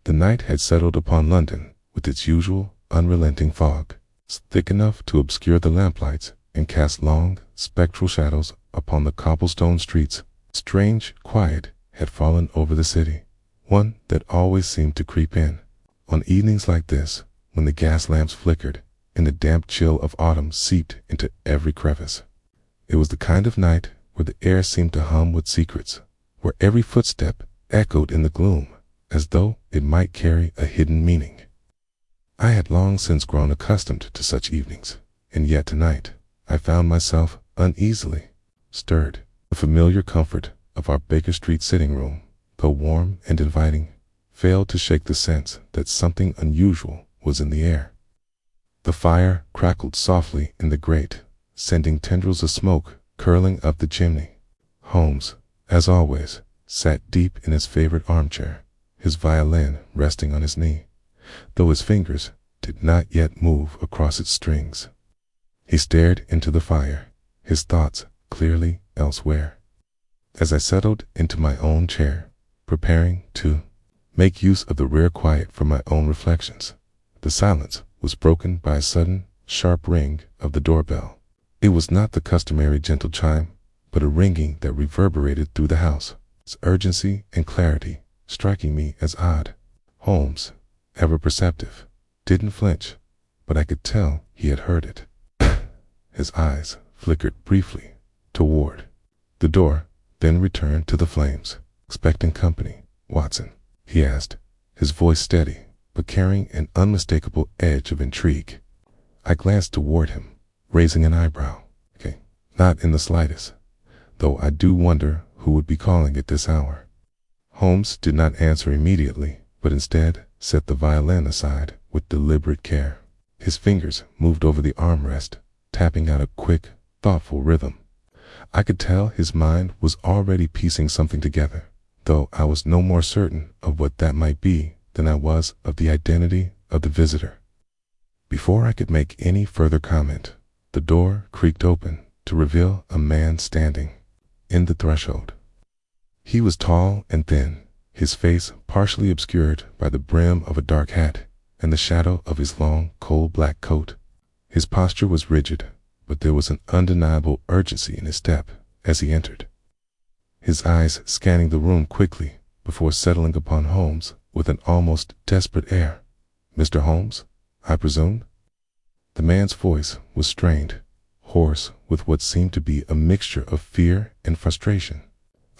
The night had settled upon London with its usual unrelenting fog, thick enough to obscure the lamplights and cast long, spectral shadows upon the cobblestone streets. Strange quiet had fallen over the city, one that always seemed to creep in on evenings like this, when the gas lamps flickered and the damp chill of autumn seeped into every crevice. It was the kind of night where the air seemed to hum with secrets, where every footstep echoed in the gloom as though it might carry a hidden meaning. I had long since grown accustomed to such evenings, and yet tonight I found myself uneasily stirred. The familiar comfort of our Baker Street sitting room, though warm and inviting, failed to shake the sense that something unusual was in the air. The fire crackled softly in the grate, sending tendrils of smoke curling up the chimney. Holmes, as always, sat deep in his favorite armchair, his violin resting on his knee, though his fingers did not yet move across its strings. He stared into the fire, his thoughts clearly elsewhere. As I settled into my own chair, preparing to make use of the rare quiet for my own reflections, the silence was broken by a sudden, sharp ring of the doorbell. It was not the customary gentle chime, but a ringing that reverberated through the house, its urgency and clarity striking me as odd. Holmes, ever perceptive, didn't flinch, but I could tell he had heard it. His eyes flickered briefly toward the door, then returned to the flames. "Expecting company, Watson?" he asked, his voice steady, but carrying an unmistakable edge of intrigue. I glanced toward him, raising an eyebrow. "Okay, not in the slightest, though I do wonder who would be calling at this hour." Holmes did not answer immediately, but instead set the violin aside with deliberate care. His fingers moved over the armrest, tapping out a quick, thoughtful rhythm. I could tell his mind was already piecing something together, though I was no more certain of what that might be than I was of the identity of the visitor. Before I could make any further comment, the door creaked open to reveal a man standing in the threshold. He was tall and thin, his face partially obscured by the brim of a dark hat and the shadow of his long, coal-black coat. His posture was rigid, but there was an undeniable urgency in his step as he entered, his eyes scanning the room quickly before settling upon Holmes with an almost desperate air. "Mr. Holmes, I presume?" The man's voice was strained, hoarse with what seemed to be a mixture of fear and frustration.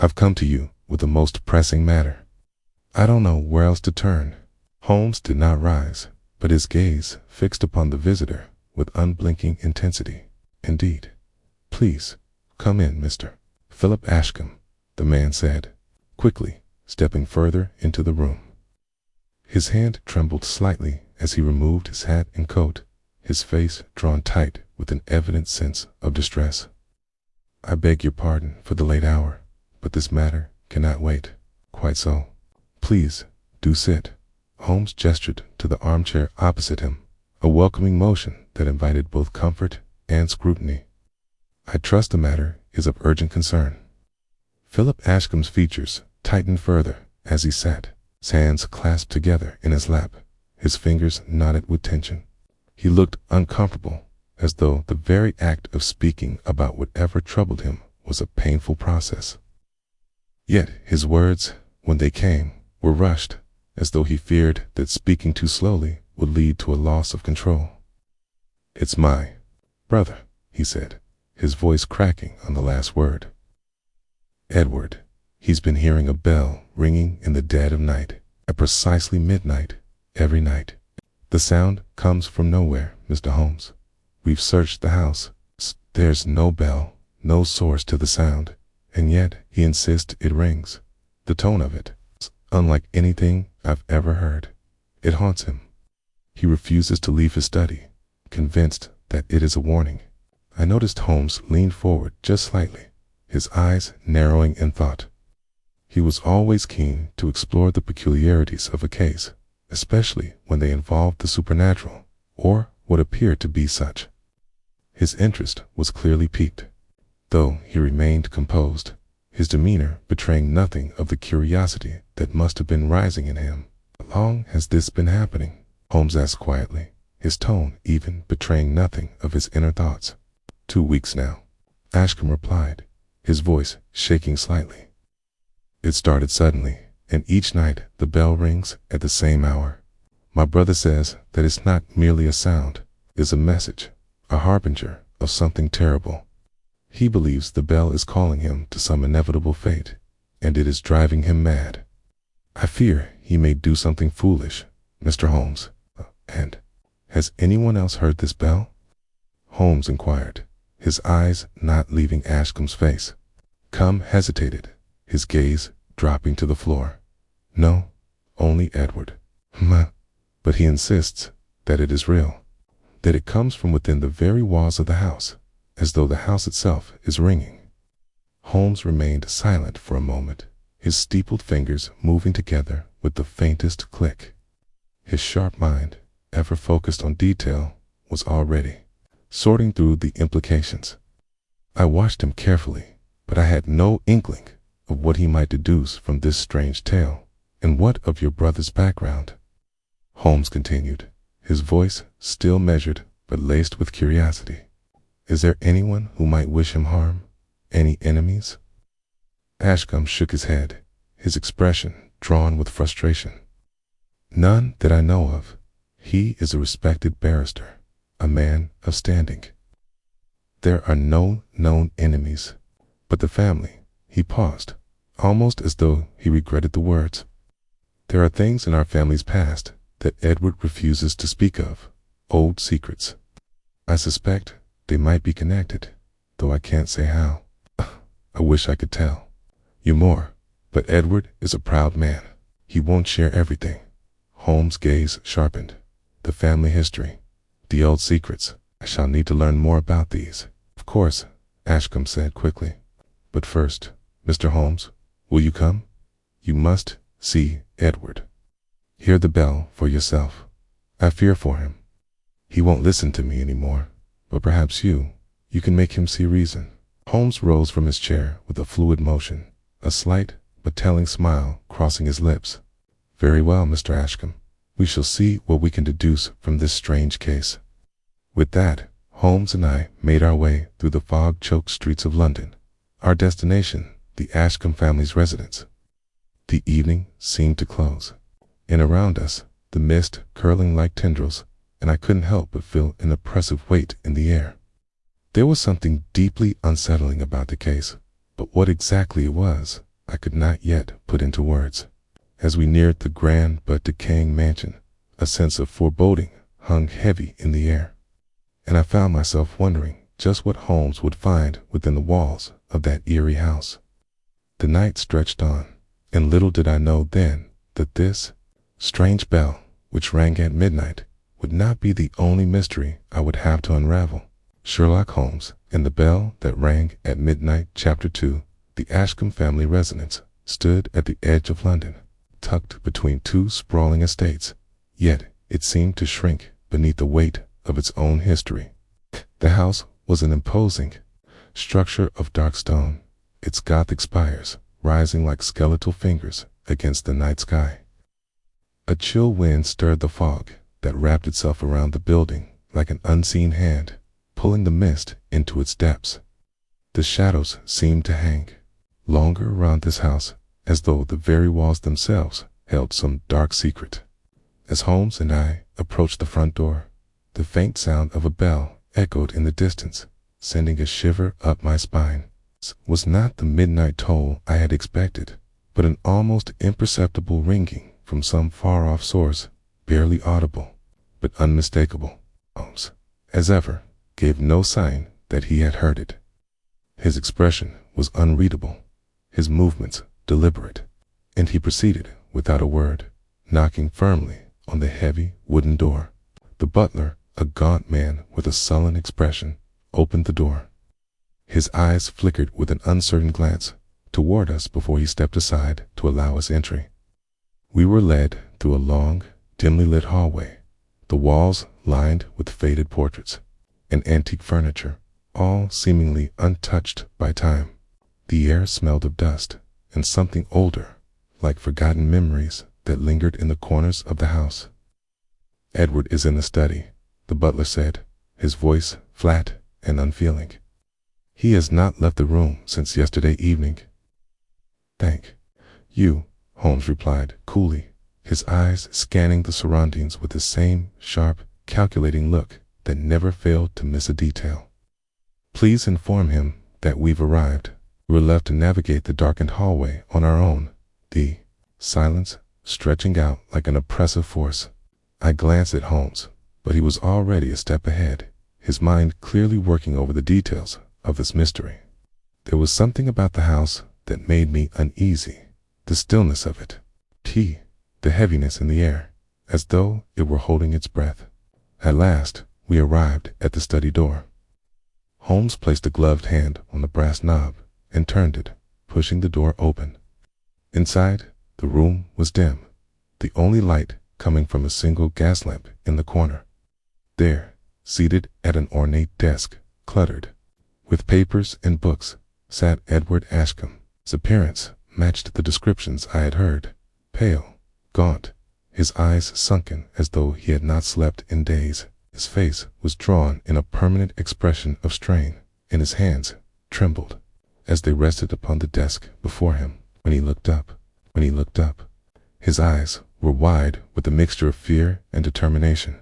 "I've come to you with a most pressing matter." I don't know where else to turn. Holmes did not rise, but his gaze fixed upon the visitor with unblinking intensity. "Indeed. Please, come in, Mr. Philip Ashcombe," the man said, quickly stepping further into the room. His hand trembled slightly as he removed his hat and coat, his face drawn tight with an evident sense of distress. "I beg your pardon for the late hour, but this matter cannot wait." "Quite so. Please, do sit." Holmes gestured to the armchair opposite him, a welcoming motion that invited both comfort and scrutiny. "I trust the matter is of urgent concern." Philip Ashcombe's features tightened further as he sat, his hands clasped together in his lap, his fingers knotted with tension. He looked uncomfortable, as though the very act of speaking about whatever troubled him was a painful process. Yet his words, when they came, were rushed, as though he feared that speaking too slowly would lead to a loss of control. "It's my brother," he said, his voice cracking on the last word. "Edward. He's been hearing a bell ringing in the dead of night, at precisely midnight, every night. The sound comes from nowhere, Mr. Holmes. We've searched the house. There's no bell, no source to the sound, and yet he insists it rings. The tone of it, unlike anything I've ever heard. It haunts him. He refuses to leave his study, convinced that it is a warning." I noticed Holmes leaned forward just slightly, his eyes narrowing in thought. He was always keen to explore the peculiarities of a case, especially when they involved the supernatural, or what appeared to be such. His interest was clearly piqued, though he remained composed, his demeanor betraying nothing of the curiosity that must have been rising in him How long has this been happening? Holmes asked quietly, his tone even betraying nothing of his inner thoughts. 2 weeks now, Ashcombe replied, his voice shaking slightly. It started suddenly, and each night the bell rings at the same hour. My brother says that it's not merely a sound, it's a message, a harbinger of something terrible. He believes the bell is calling him to some inevitable fate, and it is driving him mad. I fear he may do something foolish, Mr. Holmes. And has anyone else heard this bell? Holmes inquired, his eyes not leaving Ashcombe's face. Cum hesitated, his gaze dropping to the floor. No, only Edward. But he insists that it is real, that it comes from within the very walls of the house, as though the house itself is ringing. Holmes remained silent for a moment, his steepled fingers moving together with the faintest click. His sharp mind, ever focused on detail, was already sorting through the implications. I watched him carefully, but I had no inkling of what he might deduce from this strange tale. And what of your brother's background? Holmes continued, his voice still measured but laced with curiosity. Is there anyone who might wish him harm? Any enemies? Ashcombe shook his head, his expression drawn with frustration. None that I know of. He is a respected barrister, a man of standing. There are no known enemies, but the family. He paused, almost as though he regretted the words. There are things in our family's past that Edward refuses to speak of, old secrets. I suspect they might be connected, though I can't say how. I wish I could tell you more, but Edward is a proud man. He won't share everything. Holmes' gaze sharpened. The family history, the old secrets. I shall need to learn more about these. Of course, Ashcombe said quickly. But first, Mr. Holmes, will you come? You must see Edward. Hear the bell for yourself. I fear for him. He won't listen to me anymore, but perhaps you can make him see reason. Holmes rose from his chair with a fluid motion, a slight but telling smile crossing his lips. Very well, Mr. Ashcombe. We shall see what we can deduce from this strange case. With that, Holmes and I made our way through the fog-choked streets of London. Our destination, the Ashcombe family's residence. The evening seemed to close, and around us, the mist curling like tendrils, and I couldn't help but feel an oppressive weight in the air. There was something deeply unsettling about the case, but what exactly it was, I could not yet put into words. As we neared the grand but decaying mansion, a sense of foreboding hung heavy in the air, and I found myself wondering just what Holmes would find within the walls of that eerie house. The night stretched on, and little did I know then that this strange bell, which rang at midnight, would not be the only mystery I would have to unravel. Sherlock Holmes and the Bell That Rang at Midnight, Chapter 2. The Ashcombe family residence stood at the edge of London, tucked between two sprawling estates, yet it seemed to shrink beneath the weight of its own history. The house was an imposing structure of dark stone, its gothic spires rising like skeletal fingers against the night sky. A chill wind stirred the fog that wrapped itself around the building like an unseen hand, pulling the mist into its depths. The shadows seemed to hang longer around this house, as though the very walls themselves held some dark secret. As Holmes and I approached the front door, the faint sound of a bell echoed in the distance, sending a shiver up my spine. It was not the midnight toll I had expected, but an almost imperceptible ringing from some far-off source, barely audible, but unmistakable. Holmes, as ever, gave no sign that he had heard it. His expression was unreadable, his movements deliberate, and he proceeded without a word, knocking firmly on the heavy wooden door. The butler, a gaunt man with a sullen expression, opened the door. His eyes flickered with an uncertain glance toward us before he stepped aside to allow us entry. We were led through a long, dimly lit hallway, the walls lined with faded portraits and antique furniture, all seemingly untouched by time. The air smelled of dust and something older, like forgotten memories that lingered in the corners of the house. "Edward is in the study," the butler said, his voice flat and unfeeling. "He has not left the room since yesterday evening." "Thank you," Holmes replied coolly, his eyes scanning the surroundings with the same sharp, calculating look that never failed to miss a detail. "Please inform him that we've arrived. We're left to navigate the darkened hallway on our own." The silence stretching out like an oppressive force. I glanced at Holmes, but he was already a step ahead, his mind clearly working over the details of this mystery. There was something about the house that made me uneasy, the stillness of it, the heaviness in the air, as though it were holding its breath. At last, we arrived at the study door. Holmes placed a gloved hand on the brass knob and turned it, pushing the door open. Inside, the room was dim, the only light coming from a single gas lamp in the corner. There, seated at an ornate desk, cluttered with papers and books, sat Edward Ashcombe. His appearance matched the descriptions I had heard: pale, gaunt, his eyes sunken as though he had not slept in days. His face was drawn in a permanent expression of strain, and his hands trembled as they rested upon the desk before him. When he looked up, his eyes were wide with a mixture of fear and determination.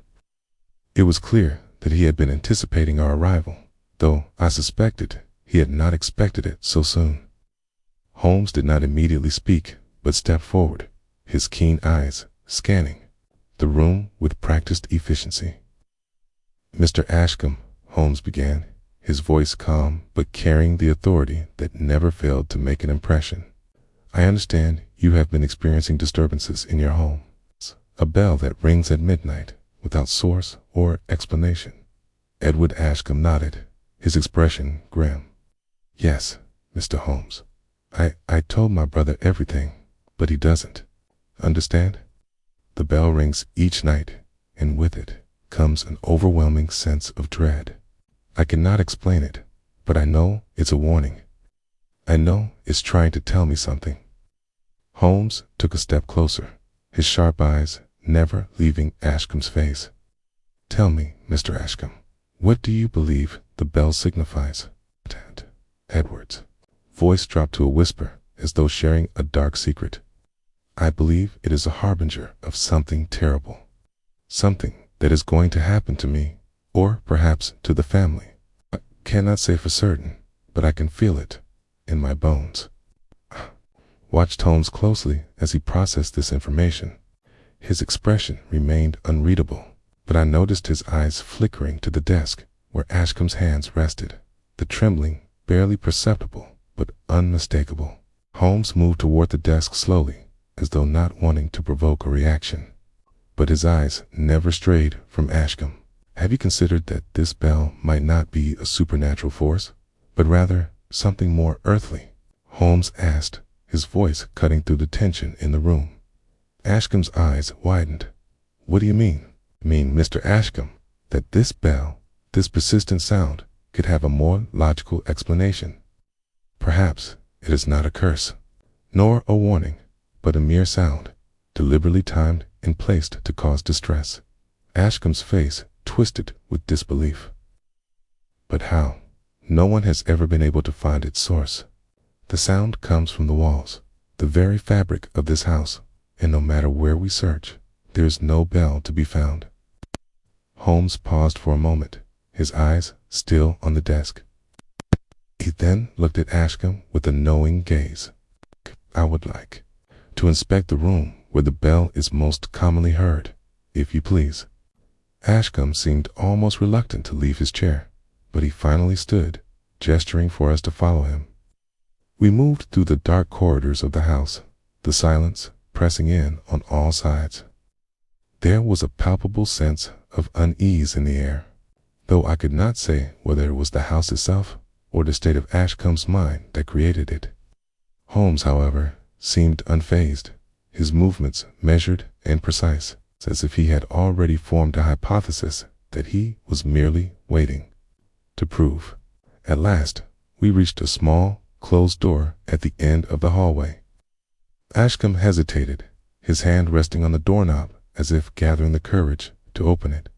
It was clear that he had been anticipating our arrival, though I suspected he had not expected it so soon. Holmes did not immediately speak, but stepped forward, his keen eyes scanning the room with practiced efficiency. "Mr. Ashcombe," Holmes began, his voice calm but carrying the authority that never failed to make an impression, "I understand you have been experiencing disturbances in your home. A bell that rings at midnight without source or explanation." Edward Ashcombe nodded, his expression grim. "Yes, Mr. Holmes. I told my brother everything, but he doesn't understand. The bell rings each night, and with it comes an overwhelming sense of dread. I cannot explain it, but I know it's a warning. I know it's trying to tell me something." Holmes took a step closer, his sharp eyes never leaving Ashcombe's face. "Tell me, Mr. Ashcombe, what do you believe the bell signifies?" Edward's voice dropped to a whisper, as though sharing a dark secret. "I believe it is a harbinger of something terrible, something that is going to happen to me, or perhaps to the family. I cannot say for certain, but I can feel it in my bones." Watched Holmes closely as he processed this information. His expression remained unreadable, but I noticed his eyes flickering to the desk where Ashcombe's hands rested, the trembling barely perceptible but unmistakable. Holmes moved toward the desk slowly, as though not wanting to provoke a reaction, but his eyes never strayed from Ashcombe. "Have you considered that this bell might not be a supernatural force, but rather something more earthly?" Holmes asked, his voice cutting through the tension in the room. Ashcombe's eyes widened. "What do you mean?" "I mean, Mr. Ashcombe, that this bell, this persistent sound, could have a more logical explanation. Perhaps it is not a curse, nor a warning, but a mere sound, deliberately timed and placed to cause distress." Ashcombe's face twisted with disbelief. "But how? No one has ever been able to find its source. The sound comes from the walls, the very fabric of this house, and no matter where we search, there is no bell to be found." Holmes paused for a moment, his eyes still on the desk. He then looked at Ashcombe with a knowing gaze. "I would like to inspect the room where the bell is most commonly heard, if you please." Ashcombe seemed almost reluctant to leave his chair, but he finally stood, gesturing for us to follow him. We moved through the dark corridors of the house, the silence pressing in on all sides. There was a palpable sense of unease in the air, though I could not say whether it was the house itself or the state of Ashcombe's mind that created it. Holmes, however, seemed unfazed, his movements measured and precise, as if he had already formed a hypothesis that he was merely waiting to prove. At last, we reached a small, closed door at the end of the hallway. Ashcombe hesitated, his hand resting on the doorknob as if gathering the courage to open it.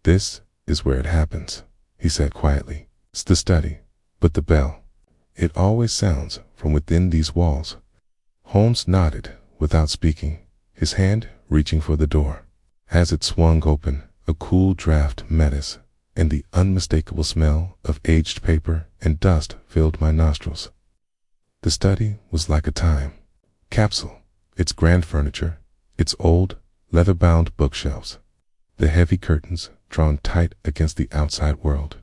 "This is where it happens," he said quietly. "It's the study, but the bell. It always sounds from within these walls." Holmes nodded without speaking, his hand reaching for the door. As it swung open, a cool draft met us, and the unmistakable smell of aged paper and dust filled my nostrils. The study was like a time capsule, its grand furniture, its old, leather-bound bookshelves, the heavy curtains drawn tight against the outside world.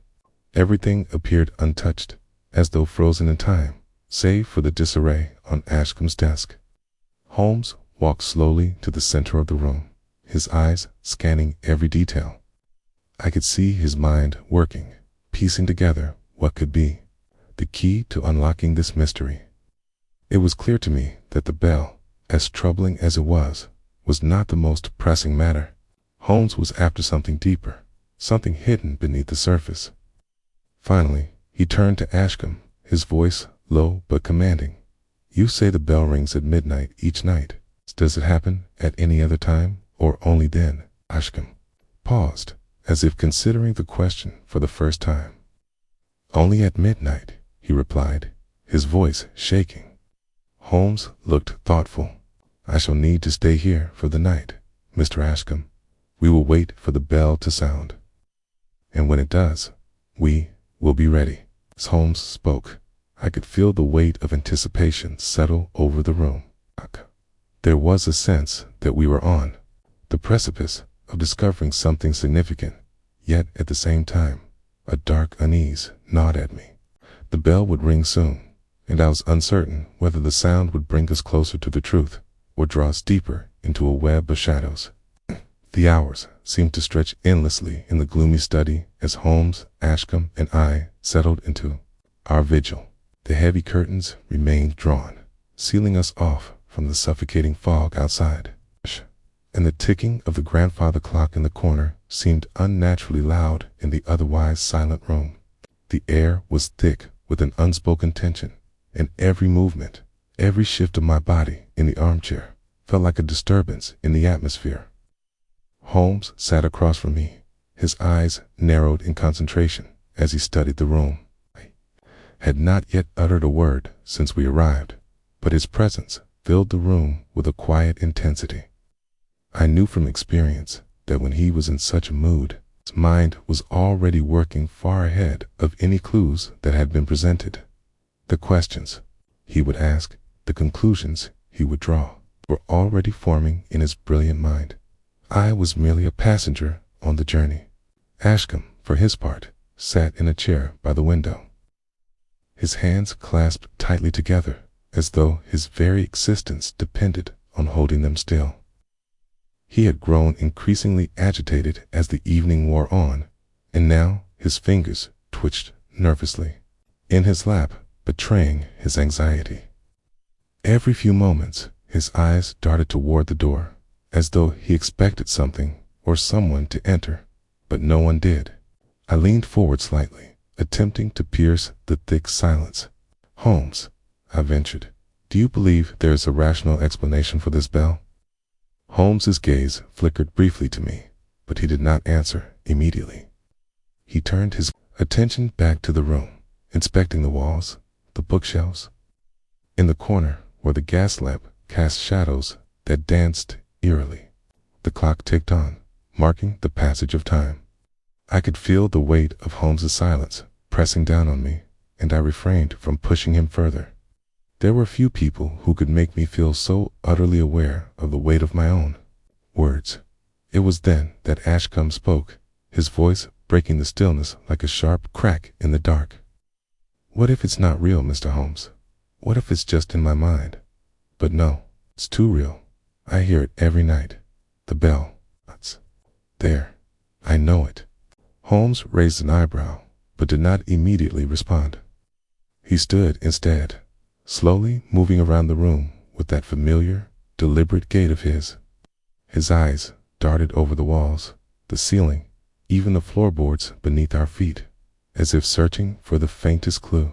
Everything appeared untouched, as though frozen in time, save for the disarray on Ashcombe's desk. Holmes walked slowly to the center of the room, his eyes scanning every detail. I could see his mind working, piecing together what could be the key to unlocking this mystery. It was clear to me that the bell, as troubling as it was not the most pressing matter. Holmes was after something deeper, something hidden beneath the surface. Finally, he turned to Ashcombe, his voice low but commanding. "You say the bell rings at midnight each night. Does it happen at any other time, or only then?" Ashcombe paused, as if considering the question for the first time. "Only at midnight," he replied, his voice shaking. Holmes looked thoughtful. "I shall need to stay here for the night, Mr. Ashcombe. We will wait for the bell to sound. And when it does, we will be ready." As Holmes spoke, I could feel the weight of anticipation settle over the room. There was a sense that we were on the precipice of discovering something significant, yet at the same time, a dark unease gnawed at me. The bell would ring soon, and I was uncertain whether the sound would bring us closer to the truth or draw us deeper into a web of shadows. The hours seemed to stretch endlessly in the gloomy study as Holmes, Ashcombe, and I settled into our vigil. The heavy curtains remained drawn, sealing us off from the suffocating fog outside, and the ticking of the grandfather clock in the corner seemed unnaturally loud in the otherwise silent room. The air was thick with an unspoken tension, and every movement, every shift of my body in the armchair felt like a disturbance in the atmosphere. Holmes sat across from me, his eyes narrowed in concentration as he studied the room. I had not yet uttered a word since we arrived, but his presence filled the room with a quiet intensity. I knew from experience that when he was in such a mood, his mind was already working far ahead of any clues that had been presented. The questions he would ask, the conclusions he would draw, were already forming in his brilliant mind. I was merely a passenger on the journey. Ashcombe, for his part, sat in a chair by the window, his hands clasped tightly together, as though his very existence depended on holding them still. He had grown increasingly agitated as the evening wore on, and now his fingers twitched nervously in his lap, betraying his anxiety. Every few moments, his eyes darted toward the door, as though he expected something or someone to enter, but no one did. I leaned forward slightly, attempting to pierce the thick silence. "Holmes," I ventured, "do you believe there is a rational explanation for this bell?" Holmes's gaze flickered briefly to me, but he did not answer immediately. He turned his attention back to the room, inspecting the walls, the bookshelves. In the corner where the gas lamp cast shadows that danced eerily, the clock ticked on, marking the passage of time. I could feel the weight of Holmes's silence pressing down on me, and I refrained from pushing him further. There were few people who could make me feel so utterly aware of the weight of my own words. It was then that Ashcombe spoke, his voice breaking the stillness like a sharp crack in the dark. "What if it's not real, Mr. Holmes? What if it's just in my mind? But no, it's too real. I hear it every night. The bell. It's there. I know it." Holmes raised an eyebrow, but did not immediately respond. He stood instead, slowly moving around the room with that familiar, deliberate gait of his. His eyes darted over the walls, the ceiling, even the floorboards beneath our feet, as if searching for the faintest clue.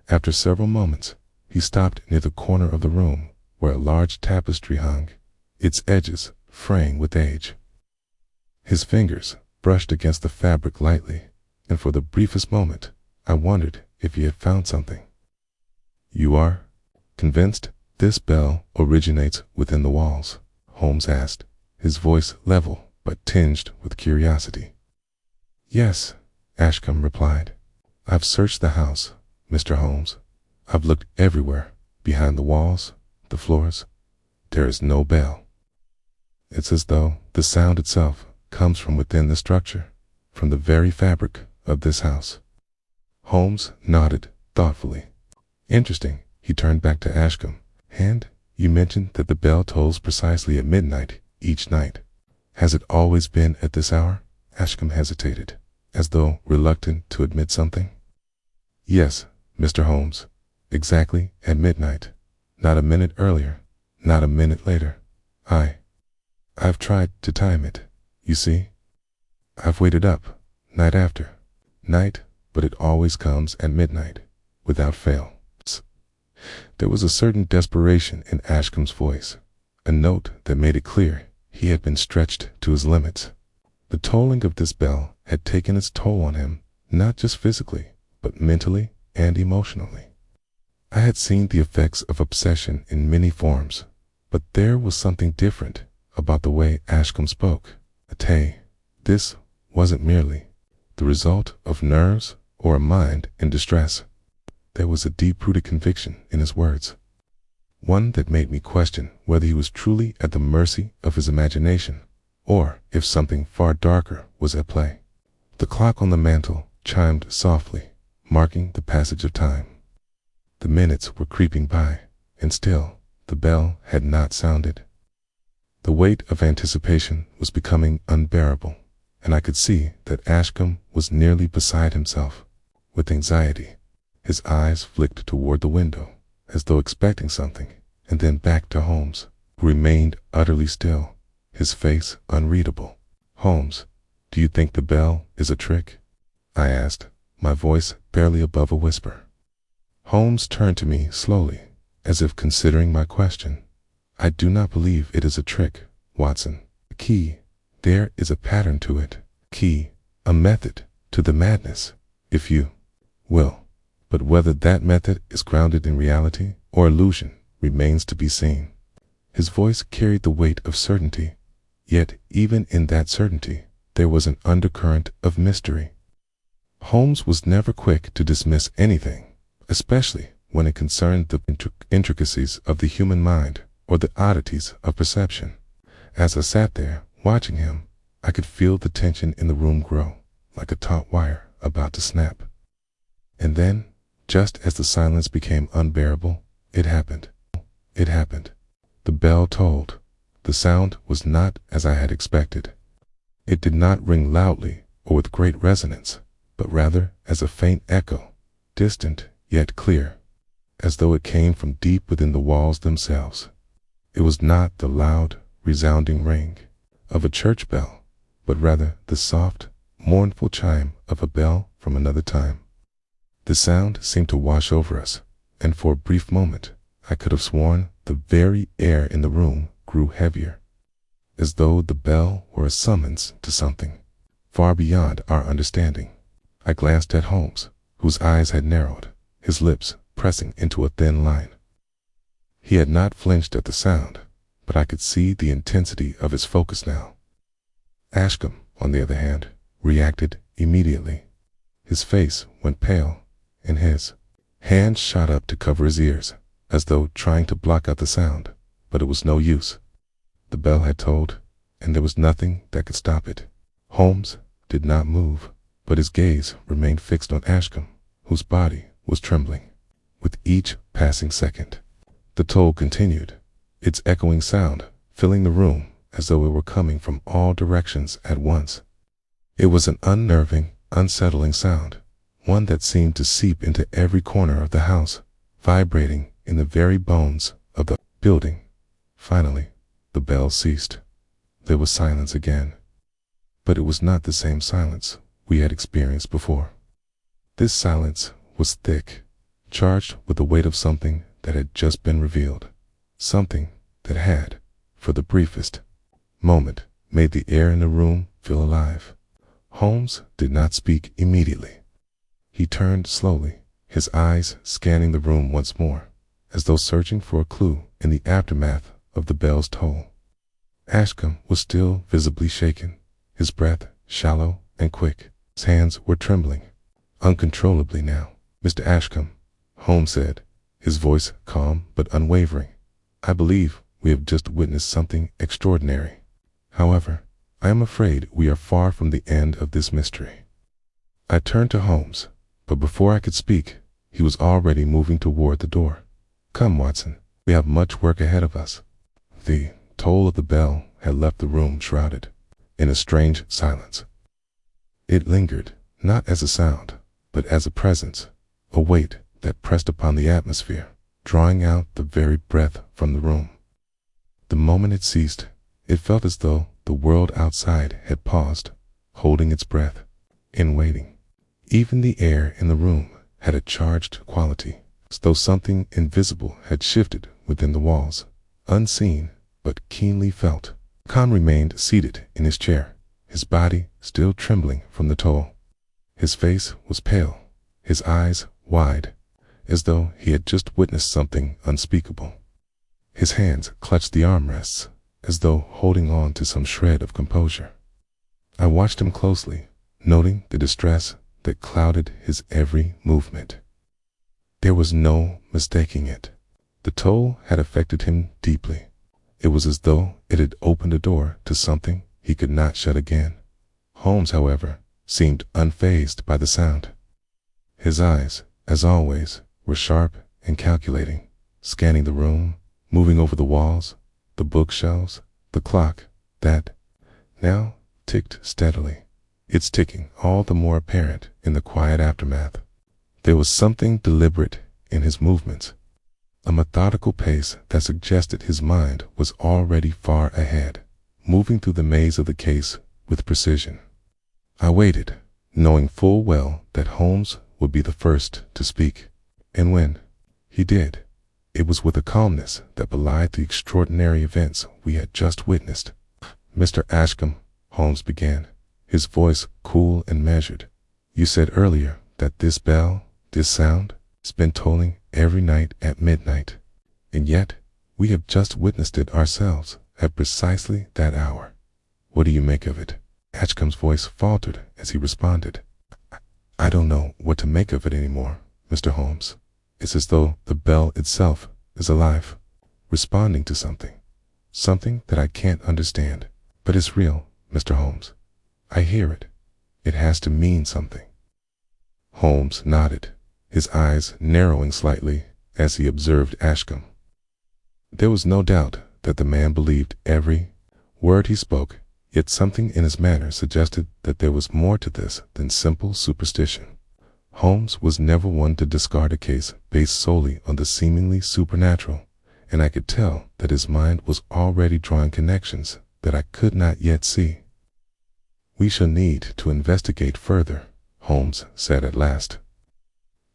After several moments, he stopped near the corner of the room where a large tapestry hung, its edges fraying with age. His fingers brushed against the fabric lightly, and for the briefest moment, I wondered if he had found something. "You are convinced this bell originates within the walls?" Holmes asked, his voice level but tinged with curiosity. "Yes," Ashcombe replied. "I've searched the house, Mr. Holmes. I've looked everywhere, behind the walls, the floors. There is no bell. It's as though the sound itself comes from within the structure, from the very fabric of this house." Holmes nodded thoughtfully. "Interesting." He turned back to Ashcombe. "And you mentioned that the bell tolls precisely at midnight each night. Has it always been at this hour?" Ashcombe hesitated, as though reluctant to admit something. "Yes, Mr. Holmes, exactly at midnight. Not a minute earlier, not a minute later. I've tried to time it, you see. I've waited up, night after night, but it always comes at midnight, without fail." There was a certain desperation in Ashcombe's voice, a note that made it clear he had been stretched to his limits. The tolling of this bell had taken its toll on him, not just physically, but mentally and emotionally. I had seen the effects of obsession in many forms, but there was something different about the way Ashcombe spoke. This wasn't merely the result of nerves or a mind in distress. There was a deep-rooted conviction in his words, one that made me question whether he was truly at the mercy of his imagination, or if something far darker was at play. The clock on the mantel chimed softly, marking the passage of time. The minutes were creeping by, and still the bell had not sounded. The weight of anticipation was becoming unbearable, and I could see that Ashcombe was nearly beside himself with anxiety. His eyes flicked toward the window, as though expecting something, and then back to Holmes, who remained utterly still, his face unreadable. "Holmes, do you think the bell is a trick?" I asked, my voice barely above a whisper. Holmes turned to me slowly, as if considering my question. "I do not believe it is a trick, Watson. There is a pattern to it. A method to the madness, if you will. But whether that method is grounded in reality or illusion remains to be seen." His voice carried the weight of certainty, yet even in that certainty there was an undercurrent of mystery. Holmes was never quick to dismiss anything, especially when it concerned the intricacies of the human mind or the oddities of perception. As I sat there watching him, I could feel the tension in the room grow, like a taut wire about to snap. And then, just as the silence became unbearable, it happened. The bell tolled. The sound was not as I had expected. It did not ring loudly or with great resonance, but rather as a faint echo, distant yet clear, as though it came from deep within the walls themselves. It was not the loud, resounding ring of a church bell, but rather the soft, mournful chime of a bell from another time. The sound seemed to wash over us, and for a brief moment I could have sworn the very air in the room grew heavier, as though the bell were a summons to something far beyond our understanding. I glanced at Holmes, whose eyes had narrowed, his lips pressing into a thin line. He had not flinched at the sound, but I could see the intensity of his focus now. Ashcombe, on the other hand, reacted immediately. His face went pale, and his hand shot up to cover his ears, as though trying to block out the sound, but it was no use. The bell had tolled, and there was nothing that could stop it. Holmes did not move, but his gaze remained fixed on Ashcombe, whose body was trembling with each passing second. The toll continued, its echoing sound filling the room as though it were coming from all directions at once. It was an unnerving, unsettling sound, one that seemed to seep into every corner of the house, vibrating in the very bones of the building. Finally, the bell ceased. There was silence again. But it was not the same silence we had experienced before. This silence was thick, charged with the weight of something that had just been revealed, something that had, for the briefest moment, made the air in the room feel alive. Holmes did not speak immediately. He turned slowly, his eyes scanning the room once more, as though searching for a clue in the aftermath of the bell's toll. Ashcombe was still visibly shaken, his breath shallow and quick. His hands were trembling uncontrollably now. "Mr. Ashcombe," Holmes said, his voice calm but unwavering, "I believe we have just witnessed something extraordinary. However, I am afraid we are far from the end of this mystery." I turned to Holmes, but before I could speak, he was already moving toward the door. "Come, Watson, we have much work ahead of us." The toll of the bell had left the room shrouded in a strange silence. It lingered, not as a sound, but as a presence, a weight that pressed upon the atmosphere, drawing out the very breath from the room. The moment it ceased, it felt as though the world outside had paused, holding its breath, in waiting. Even the air in the room had a charged quality, as though something invisible had shifted within the walls, unseen but keenly felt. Khan remained seated in his chair, his body still trembling from the toll. His face was pale, his eyes wide, as though he had just witnessed something unspeakable. His hands clutched the armrests, as though holding on to some shred of composure. I watched him closely, noting the distress that clouded his every movement. There was no mistaking it. The toll had affected him deeply. It was as though it had opened a door to something he could not shut again. Holmes, however, seemed unfazed by the sound. His eyes, as always, were sharp and calculating, scanning the room, moving over the walls, the bookshelves, the clock that now ticked steadily, its ticking all the more apparent in the quiet aftermath. There was something deliberate in his movements, a methodical pace that suggested his mind was already far ahead, moving through the maze of the case with precision. I waited, knowing full well that Holmes would be the first to speak, and when he did, it was with a calmness that belied the extraordinary events we had just witnessed. "Mr. Ashcombe," Holmes began, his voice cool and measured, "you said earlier that this bell, this sound, has been tolling every night at midnight, and yet we have just witnessed it ourselves at precisely that hour. What do you make of it?" Ashcombe's voice faltered as he responded, "I don't know what to make of it anymore, Mr. Holmes. It's as though the bell itself is alive, responding to something that I can't understand, but it's real, Mr. Holmes. I hear it. It has to mean something." Holmes nodded, his eyes narrowing slightly as he observed Ashcombe. There was no doubt that the man believed every word he spoke, yet something in his manner suggested that there was more to this than simple superstition. Holmes was never one to discard a case based solely on the seemingly supernatural, and I could tell that his mind was already drawing connections that I could not yet see. "We shall need to investigate further," Holmes said at last.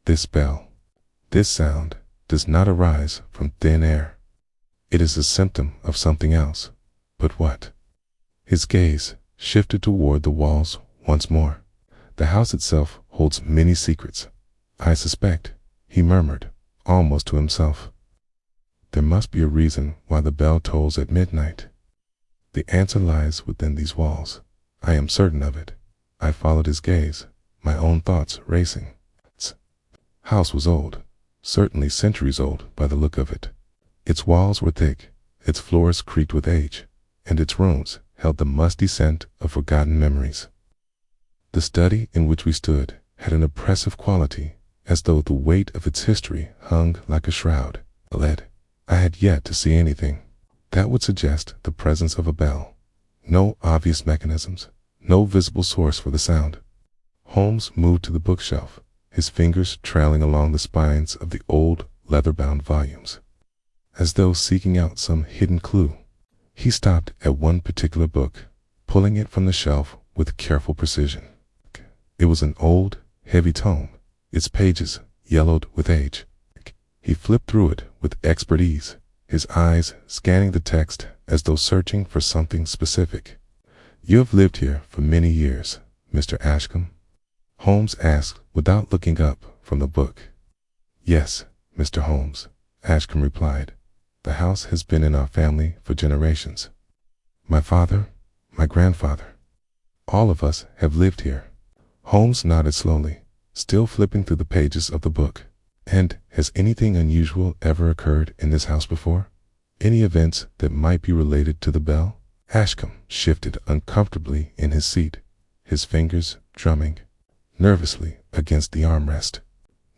"This bell, this sound, does not arise from thin air. It is a symptom of something else. But what?" His gaze shifted toward the walls once more. "The house itself holds many secrets, I suspect," he murmured, almost to himself. "There must be a reason why the bell tolls at midnight. The answer lies within these walls. I am certain of it." I followed his gaze, my own thoughts racing. Its house was old, certainly centuries old by the look of it. Its walls were thick, its floors creaked with age, and its rooms held the musty scent of forgotten memories. The study in which we stood had an oppressive quality, as though the weight of its history hung like a shroud. I had yet to see anything that would suggest the presence of a bell. No obvious mechanisms, no visible source for the sound. Holmes moved to the bookshelf, his fingers trailing along the spines of the old leather-bound volumes, as though seeking out some hidden clue. He stopped at one particular book, pulling it from the shelf with careful precision. It was an old, heavy tome, its pages yellowed with age. He flipped through it with expert ease, his eyes scanning the text as though searching for something specific. "You have lived here for many years, Mr. Ashcombe?" Holmes asked without looking up from the book. "Yes, Mr. Holmes," Ashcombe replied. "The house has been in our family for generations. My father, my grandfather, all of us have lived here." Holmes nodded slowly, still flipping through the pages of the book. "And has anything unusual ever occurred in this house before? Any events that might be related to the bell?" Ashcombe shifted uncomfortably in his seat, his fingers drumming nervously against the armrest.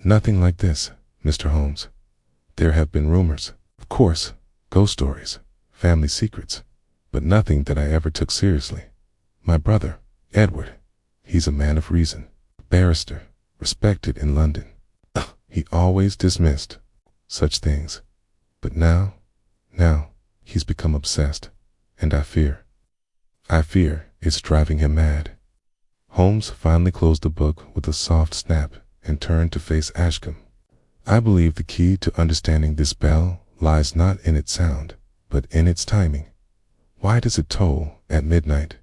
"Nothing like this, Mr. Holmes. There have been rumors, of course, ghost stories, family secrets, but nothing that I ever took seriously. My brother, Edward, he's a man of reason, a barrister, respected in London. He always dismissed such things. But now, he's become obsessed, and I fear it's driving him mad." Holmes finally closed the book with a soft snap and turned to face Ashcombe. "I believe the key to understanding this bell lies not in its sound, but in its timing. Why does it toll at midnight?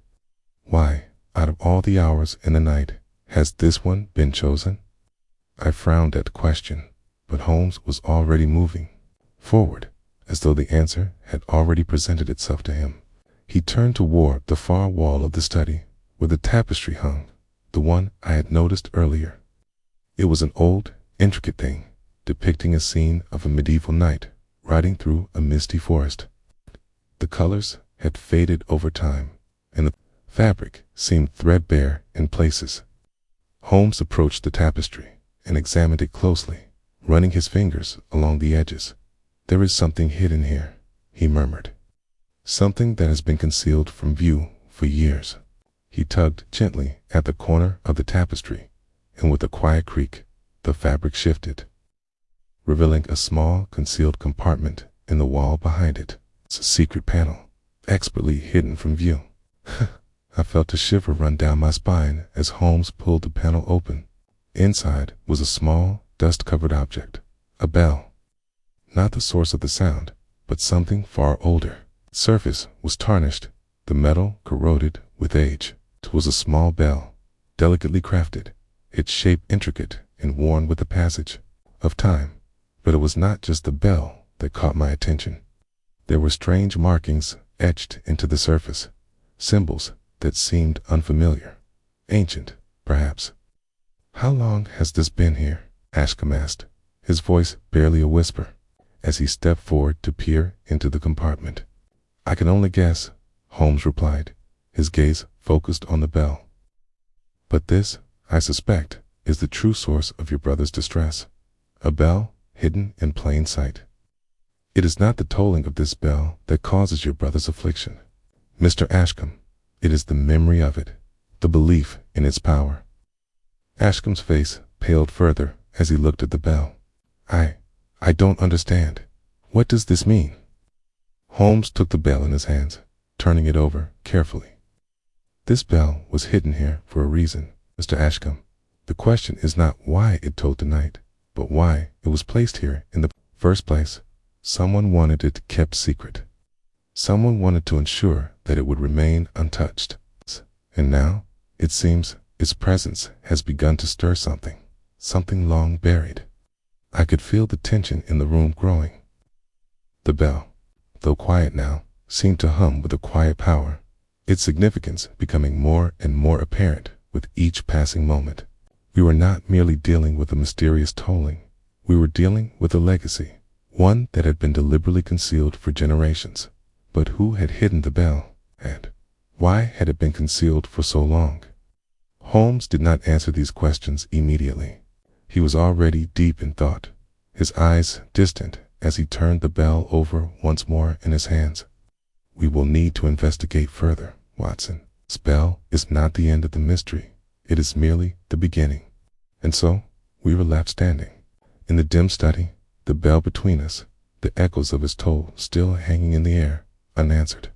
Why, out of all the hours in the night, has this one been chosen?" I frowned at the question, but Holmes was already moving forward, as though the answer had already presented itself to him. He turned toward the far wall of the study, where the tapestry hung, the one I had noticed earlier. It was an old, intricate thing, depicting a scene of a medieval knight riding through a misty forest. The colors had faded over time, and the fabric seemed threadbare in places. Holmes approached the tapestry and examined it closely, running his fingers along the edges. "There is something hidden here," he murmured. "Something that has been concealed from view for years." He tugged gently at the corner of the tapestry, and with a quiet creak, the fabric shifted, revealing a small concealed compartment in the wall behind it. It's a secret panel, expertly hidden from view. I felt a shiver run down my spine as Holmes pulled the panel open. Inside was a small, dust-covered object, a bell. Not the source of the sound, but something far older. The surface was tarnished, the metal corroded with age. It was a small bell, delicately crafted, its shape intricate and worn with the passage of time. But it was not just the bell that caught my attention. There were strange markings etched into the surface, symbols that seemed unfamiliar, ancient, perhaps. "How long has this been here?" Ashcombe asked, his voice barely a whisper, as he stepped forward to peer into the compartment. "I can only guess," Holmes replied, his gaze focused on the bell. "But this, I suspect, is the true source of your brother's distress. A bell hidden in plain sight. It is not the tolling of this bell that causes your brother's affliction, Mr. Ashcombe. It is the memory of it, the belief in its power." Ashcombe's face paled further as he looked at the bell. I don't understand. What does this mean?" Holmes took the bell in his hands, turning it over carefully. "This bell was hidden here for a reason, Mr. Ashcombe. The question is not why it tolled tonight, but why it was placed here in the first place. Someone wanted it kept secret. Someone wanted to ensure that it would remain untouched. And now, it seems, its presence has begun to stir something long buried." I could feel the tension in the room growing. The bell, though quiet now, seemed to hum with a quiet power, its significance becoming more and more apparent with each passing moment. We were not merely dealing with a mysterious tolling. We were dealing with a legacy, one that had been deliberately concealed for generations. But who had hidden the bell, and why had it been concealed for so long? Holmes did not answer these questions immediately. He was already deep in thought, his eyes distant as he turned the bell over once more in his hands. "We will need to investigate further, Watson. This bell is not the end of the mystery. It is merely the beginning." And so we were left standing in the dim study, the bell between us, the echoes of its toll still hanging in the air, unanswered.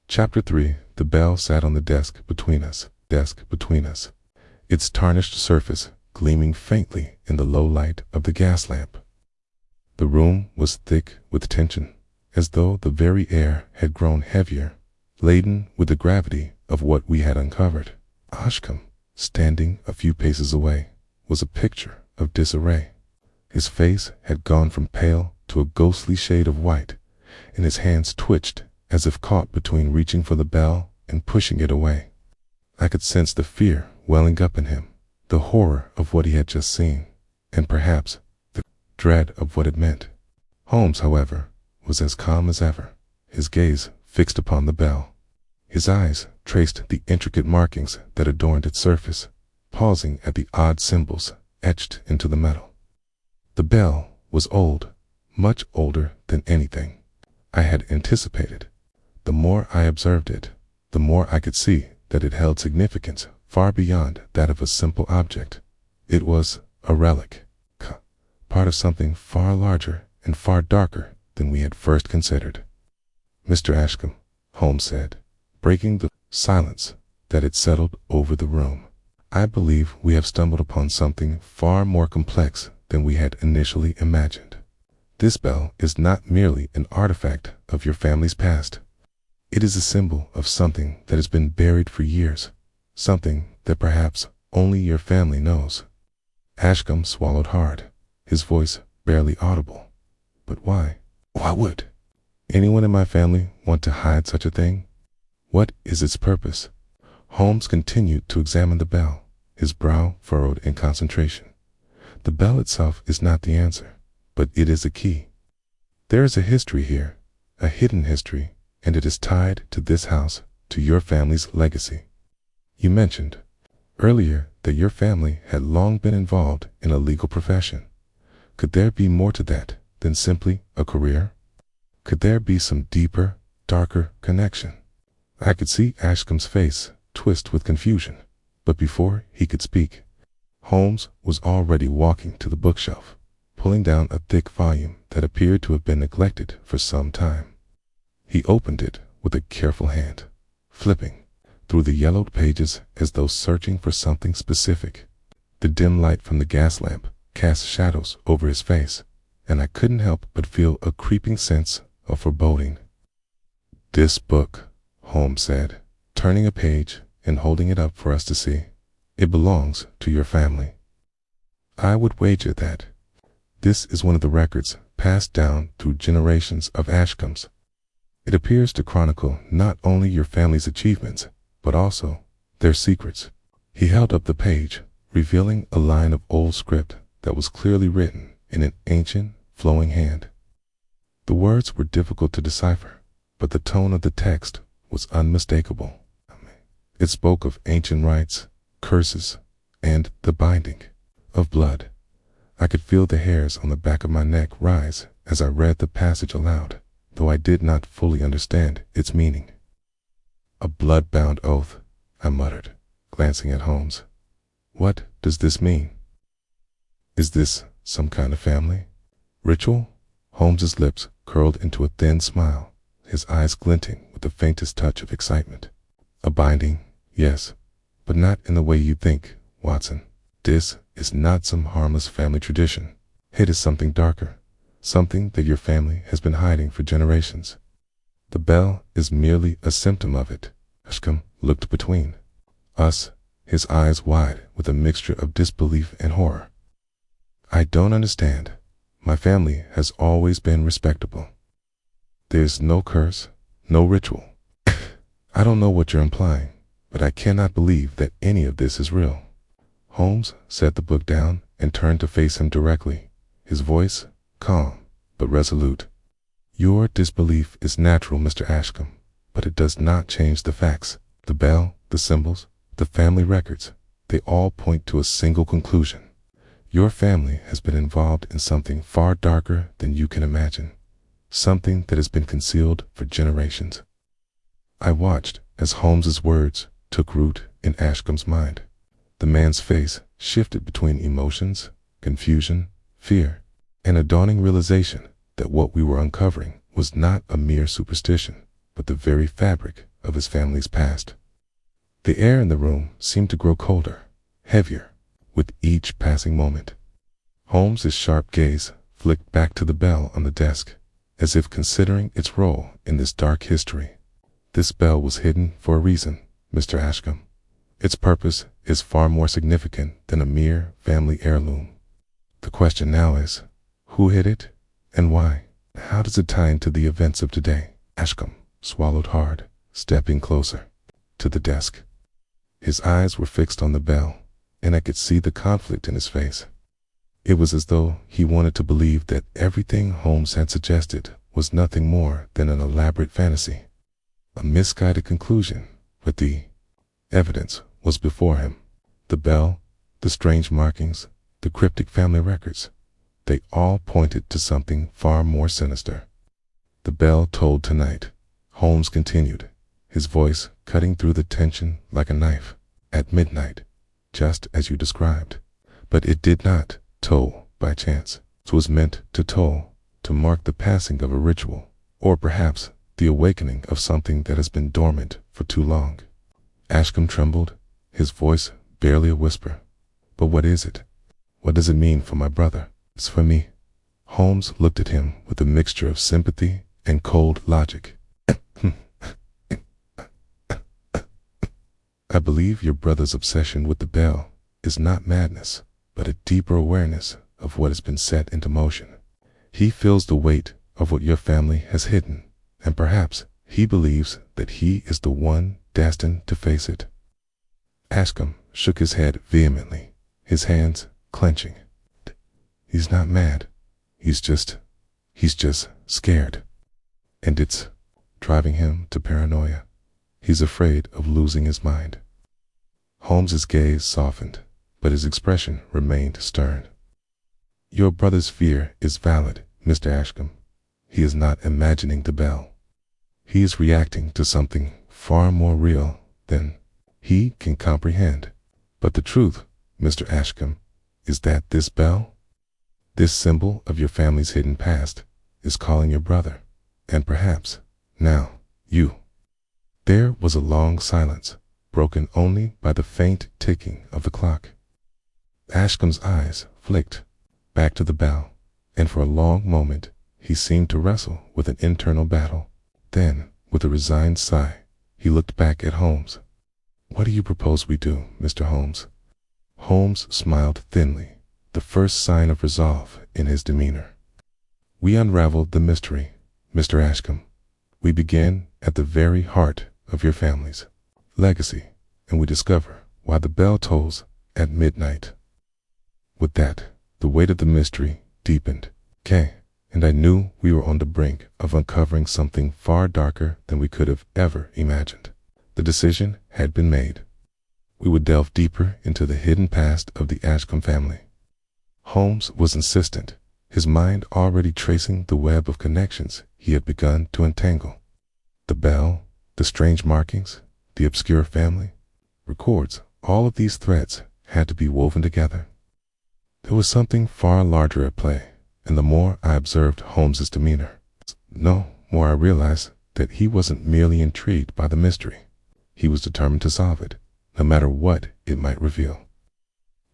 Chapter 3. The bell sat on the desk between us, its tarnished surface gleaming faintly in the low light of the gas lamp. The room was thick with tension, as though the very air had grown heavier, laden with the gravity of what we had uncovered. Ashcombe, standing a few paces away, was a picture of disarray. His face had gone from pale to a ghostly shade of white, and his hands twitched as if caught between reaching for the bell and pushing it away. I could sense the fear welling up in him, the horror of what he had just seen, and perhaps the dread of what it meant. Holmes, however, was as calm as ever, his gaze fixed upon the bell. His eyes traced the intricate markings that adorned its surface, pausing at the odd symbols etched into the metal. The bell was old, much older than anything I had anticipated. The more I observed it, the more I could see that it held significance far beyond that of a simple object. It was a relic, part of something far larger and far darker than we had first considered. "Mr. Ashcombe," Holmes said, breaking the silence that had settled over the room, "I believe we have stumbled upon something far more complex than we had initially imagined. This bell is not merely an artifact of your family's past. It is a symbol of something that has been buried for years, something that perhaps only your family knows." Ashcombe swallowed hard, his voice barely audible. "But why? Why would anyone in my family want to hide such a thing? What is its purpose?" Holmes continued to examine the bell, his brow furrowed in concentration. "The bell itself is not the answer, but it is a key. There is a history here, a hidden history, and it is tied to this house, to your family's legacy. You mentioned earlier that your family had long been involved in a legal profession. Could there be more to that than simply a career? Could there be some deeper, darker connection?" I could see Ashcombe's face twist with confusion, but before he could speak, Holmes was already walking to the bookshelf, pulling down a thick volume that appeared to have been neglected for some time. He opened it with a careful hand, flipping through the yellowed pages as though searching for something specific. The dim light from the gas lamp cast shadows over his face, and I couldn't help but feel a creeping sense of foreboding. "This book," Holmes said, turning a page and holding it up for us to see, "it belongs to your family. I would wager that this is one of the records passed down through generations of Ashcombes. It appears to chronicle not only your family's achievements, but also their secrets." He held up the page, revealing a line of old script that was clearly written in an ancient, flowing hand. The words were difficult to decipher, but the tone of the text was unmistakable. It spoke of ancient rites, curses, and the binding of blood. I could feel the hairs on the back of my neck rise as I read the passage aloud, though I did not fully understand its meaning. "A blood-bound oath," I muttered, glancing at Holmes. "What does this mean? Is this some kind of family ritual?" Holmes's lips curled into a thin smile, his eyes glinting with the faintest touch of excitement. "A binding, yes, but not in the way you think, Watson. This is not some harmless family tradition. It is something darker, something that your family has been hiding for generations. The bell is merely a symptom of it." Ashcombe looked between us, his eyes wide with a mixture of disbelief and horror. "I don't understand. My family has always been respectable. There's no curse, no ritual. I don't know what you're implying, but I cannot believe that any of this is real." Holmes set the book down and turned to face him directly, his voice calm but resolute. "Your disbelief is natural, Mr. Ashcombe, but it does not change the facts. The bell, the symbols, the family records, they all point to a single conclusion. Your family has been involved in something far darker than you can imagine, something that has been concealed for generations." I watched as Holmes's words took root in Ashcombe's mind. The man's face shifted between emotions, confusion, fear, and a dawning realization that what we were uncovering was not a mere superstition, but the very fabric of his family's past. The air in the room seemed to grow colder, heavier, with each passing moment. Holmes's sharp gaze flicked back to the bell on the desk, as if considering its role in this dark history. This bell was hidden for a reason, Mr. Ashcombe. Its purpose is far more significant than a mere family heirloom. The question now is, who hid it and why? How does it tie into the events of today? Ashcombe swallowed hard, stepping closer to the desk. His eyes were fixed on the bell, and I could see the conflict in his face. It was as though he wanted to believe that everything Holmes had suggested was nothing more than an elaborate fantasy, a misguided conclusion, but the evidence was before him. The bell, the strange markings, the cryptic family records, they all pointed to something far more sinister. The bell tolled tonight, Holmes continued, his voice cutting through the tension like a knife. At midnight, just as you described. But it did not toll by chance. It was meant to toll, to mark the passing of a ritual, or perhaps the awakening of something that has been dormant for too long. Ashcombe trembled, his voice barely a whisper. But what is it? What does it mean for my brother? It's for me. Holmes looked at him with a mixture of sympathy and cold logic. I believe your brother's obsession with the bell is not madness, but a deeper awareness of what has been set into motion. He feels the weight of what your family has hidden, and perhaps he believes that he is the one destined to face it. Ashcombe shook his head vehemently, his hands clenching. He's not mad. He's just scared. And it's driving him to paranoia. He's afraid of losing his mind. Holmes's gaze softened, but his expression remained stern. Your brother's fear is valid, Mr. Ashcombe. He is not imagining the bell. He is reacting to something far more real than he can comprehend. But the truth, Mr. Ashcombe, is that this bell, this symbol of your family's hidden past, is calling your brother, and perhaps, now, you. There was a long silence, broken only by the faint ticking of the clock. Ashcombe's eyes flicked back to the bell, and for a long moment he seemed to wrestle with an internal battle. Then, with a resigned sigh, he looked back at Holmes. What do you propose we do, Mr. Holmes? Holmes smiled thinly, the first sign of resolve in his demeanor. We unraveled the mystery, Mr. Ashcombe. We begin at the very heart of your family's legacy, and we discover why the bell tolls at midnight. With that, the weight of the mystery deepened, and I knew we were on the brink of uncovering something far darker than we could have ever imagined. The decision had been made. We would delve deeper into the hidden past of the Ashcombe family. Holmes was insistent, his mind already tracing the web of connections he had begun to untangle. The bell, the strange markings, the obscure family records, all of these threads had to be woven together. There was something far larger at play, and the more I observed Holmes's demeanor, the more I realized that he wasn't merely intrigued by the mystery. He was determined to solve it, no matter what it might reveal.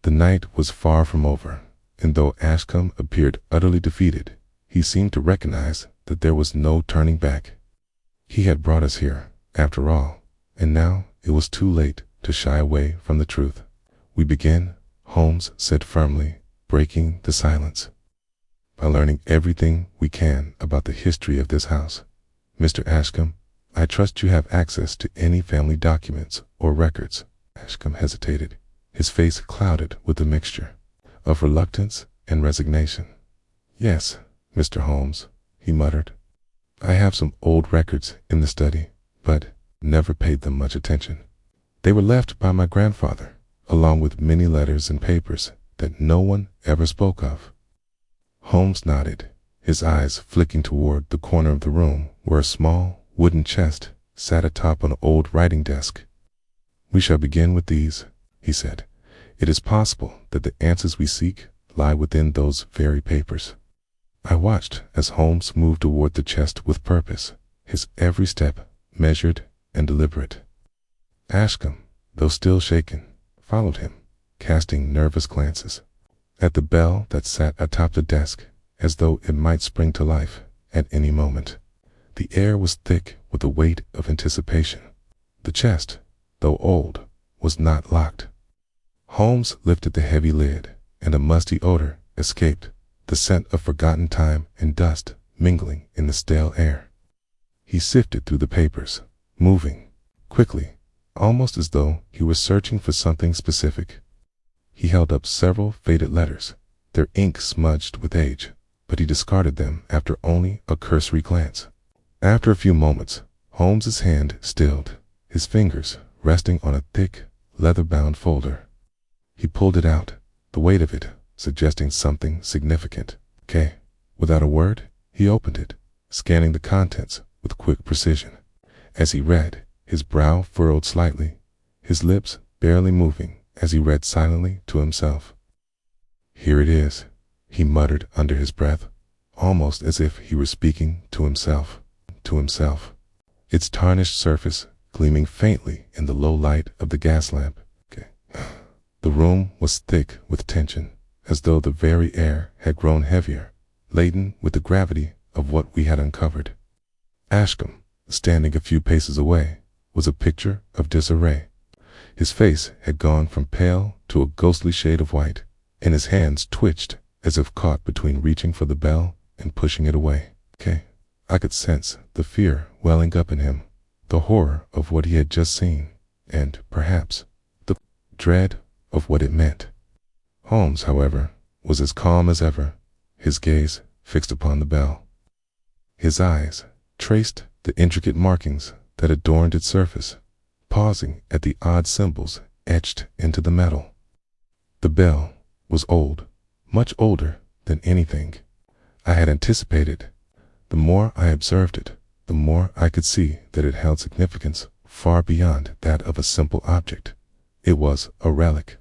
The night was far from over, and though Ashcombe appeared utterly defeated, he seemed to recognize that there was no turning back. He had brought us here, after all, and now it was too late to shy away from the truth. We begin, Holmes said firmly, breaking the silence, by learning everything we can about the history of this house. Mr. Ashcombe, I trust you have access to any family documents or records. Ashcombe hesitated, his face clouded with a mixture of reluctance and resignation. Yes, Mr. Holmes, he muttered. I have some old records in the study, but never paid them much attention. They were left by my grandfather, along with many letters and papers that no one ever spoke of. Holmes nodded, his eyes flicking toward the corner of the room where a small wooden chest sat atop an old writing desk. We shall begin with these, he said. It is possible that the answers we seek lie within those very papers. I watched as Holmes moved toward the chest with purpose, his every step measured and deliberate. Ashcombe, though still shaken, followed him, casting nervous glances at the bell that sat atop the desk, as though it might spring to life at any moment. The air was thick with the weight of anticipation. The chest, though old, was not locked. Holmes lifted the heavy lid, and a musty odor escaped, the scent of forgotten time and dust mingling in the stale air. He sifted through the papers, moving quickly, almost as though he were searching for something specific. He held up several faded letters, their ink smudged with age, but he discarded them after only a cursory glance. After a few moments, Holmes's hand stilled, his fingers resting on a thick, leather-bound folder. He pulled it out, the weight of it suggesting something significant. "Okay." Without a word, he opened it, scanning the contents with quick precision. As he read, his brow furrowed slightly, his lips barely moving as he read silently to himself. "Here it is," he muttered under his breath, almost as if he were speaking to himself. Its tarnished surface gleaming faintly in the low light of the gas lamp. The room was thick with tension, as though the very air had grown heavier, laden with the gravity of what we had uncovered. Ashcombe, standing a few paces away, was a picture of disarray. His face had gone from pale to a ghostly shade of white, and his hands twitched as if caught between reaching for the bell and pushing it away. I could sense the fear welling up in him, the horror of what he had just seen, and, perhaps, the dread of what it meant. Holmes, however, was as calm as ever, his gaze fixed upon the bell. His eyes traced the intricate markings that adorned its surface, pausing at the odd symbols etched into the metal. The bell was old, much older than anything I had anticipated. The more I observed it, the more I could see that it held significance far beyond that of a simple object. It was a relic,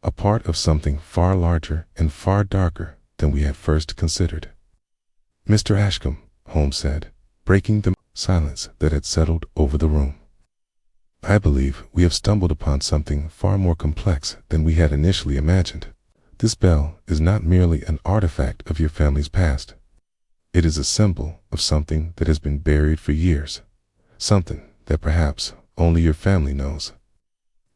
a part of something far larger and far darker than we had first considered. "Mr. Ashcombe," Holmes said, breaking the silence that had settled over the room, "I believe we have stumbled upon something far more complex than we had initially imagined. This bell is not merely an artifact of your family's past. It is a symbol of something that has been buried for years, something that perhaps only your family knows."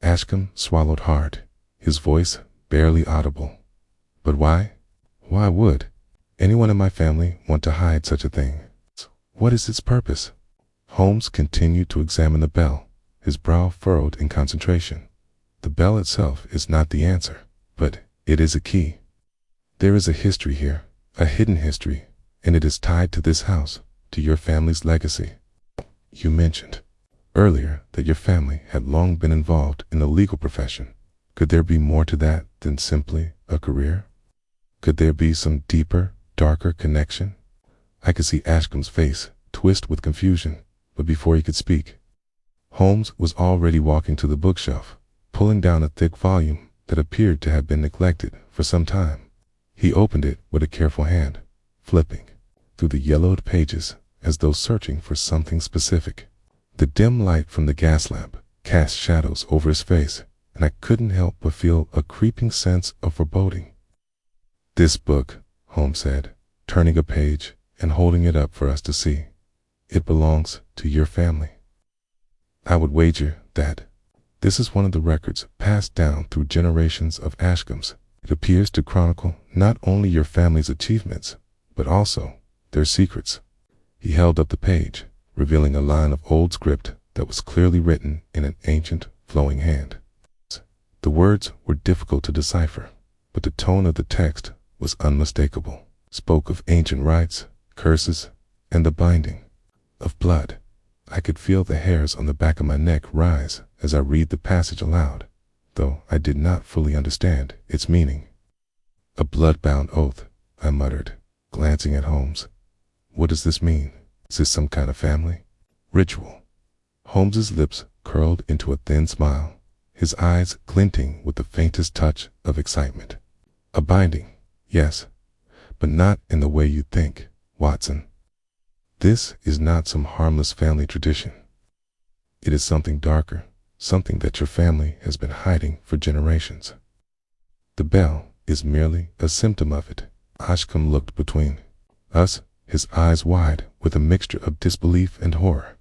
Ashcombe swallowed hard, his voice barely audible. "But why? Why would anyone in my family want to hide such a thing? What is its purpose?" Holmes continued to examine the bell, his brow furrowed in concentration. "The bell itself is not the answer, but it is a key. There is a history here, a hidden history, and it is tied to this house, to your family's legacy. You mentioned earlier that your family had long been involved in the legal profession. Could there be more to that than simply a career? Could there be some deeper, darker connection?" I could see Ashcombe's face twist with confusion, but before he could speak, Holmes was already walking to the bookshelf, pulling down a thick volume that appeared to have been neglected for some time. He opened it with a careful hand, flipping through the yellowed pages as though searching for something specific. The dim light from the gas lamp cast shadows over his face, and I couldn't help but feel a creeping sense of foreboding. "This book," Holmes said, turning a page and holding it up for us to see, "it belongs to your family. I would wager that this is one of the records passed down through generations of Ashcombes. It appears to chronicle not only your family's achievements, but also their secrets." He held up the page, revealing a line of old script that was clearly written in an ancient, flowing hand. The words were difficult to decipher, but the tone of the text was unmistakable. Spoke of ancient rites, curses, and the binding of blood. I could feel the hairs on the back of my neck rise as I read the passage aloud, though I did not fully understand its meaning. "A blood-bound oath," I muttered, glancing at Holmes. "What does this mean? Is this some kind of family ritual?" Holmes's lips curled into a thin smile, his eyes glinting with the faintest touch of excitement. "A binding, yes, but not in the way you think, Watson. This is not some harmless family tradition. It is something darker, something that your family has been hiding for generations. The bell is merely a symptom of it." Ashcombe looked between us his eyes wide with a mixture of disbelief and horror.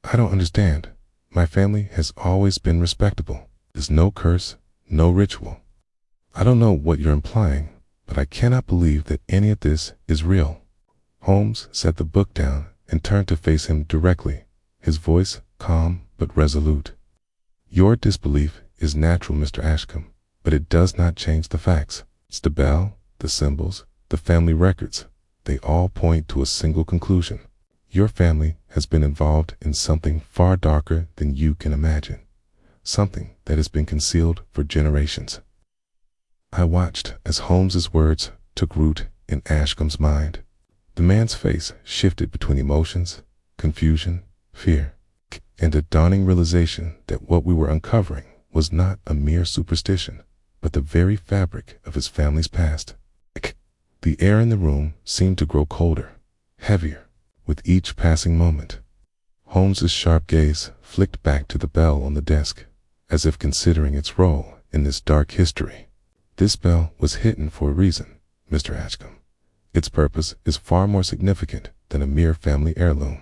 "I don't understand. My family has always been respectable. There's no curse, no ritual. I don't know what you're implying, but I cannot believe that any of this is real." Holmes set the book down and turned to face him directly, his voice calm but resolute. "Your disbelief is natural, Mr. Ashcombe, but it does not change the facts. It's the bell, the symbols, the family records. They all point to a single conclusion. Your family has been involved in something far darker than you can imagine, something that has been concealed for generations." I watched as Holmes's words took root in Ashcombe's mind. The man's face shifted between emotions, confusion, fear, and a dawning realization that what we were uncovering was not a mere superstition, but the very fabric of his family's past. The air in the room seemed to grow colder, heavier, with each passing moment. Holmes's sharp gaze flicked back to the bell on the desk, as if considering its role in this dark history. "This bell was hidden for a reason, Mr. Ashcombe. Its purpose is far more significant than a mere family heirloom.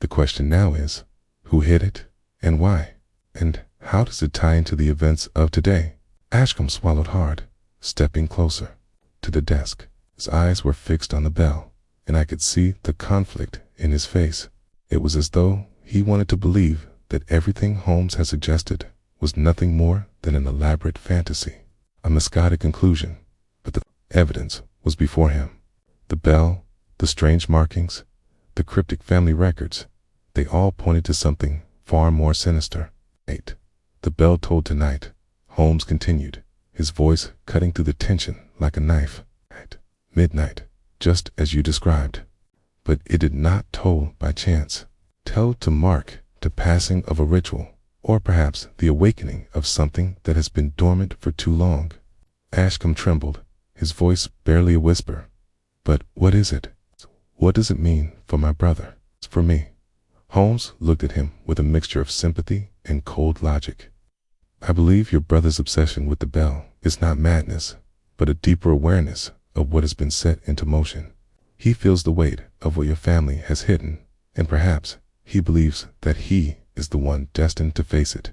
The question now is, who hid it, and why? And how does it tie into the events of today?" Ashcombe swallowed hard, stepping closer to the desk. His eyes were fixed on the bell, and I could see the conflict in his face. It was as though he wanted to believe that everything Holmes had suggested was nothing more than an elaborate fantasy, a misguided conclusion, but the evidence was before him. The bell, the strange markings, the cryptic family records, they all pointed to something far more sinister. "8. The bell tolled tonight," Holmes continued, his voice cutting through the tension like a knife. "At midnight, just as you described. But it did not toll by chance. Tell to mark the passing of a ritual, or perhaps the awakening of something that has been dormant for too long." Ashcombe trembled, his voice barely a whisper. "But what is it? What does it mean for my brother? For me?" Holmes looked at him with a mixture of sympathy and cold logic. "I believe your brother's obsession with the bell is not madness, but a deeper awareness of what has been set into motion. He feels the weight of what your family has hidden, and perhaps he believes that he is the one destined to face it."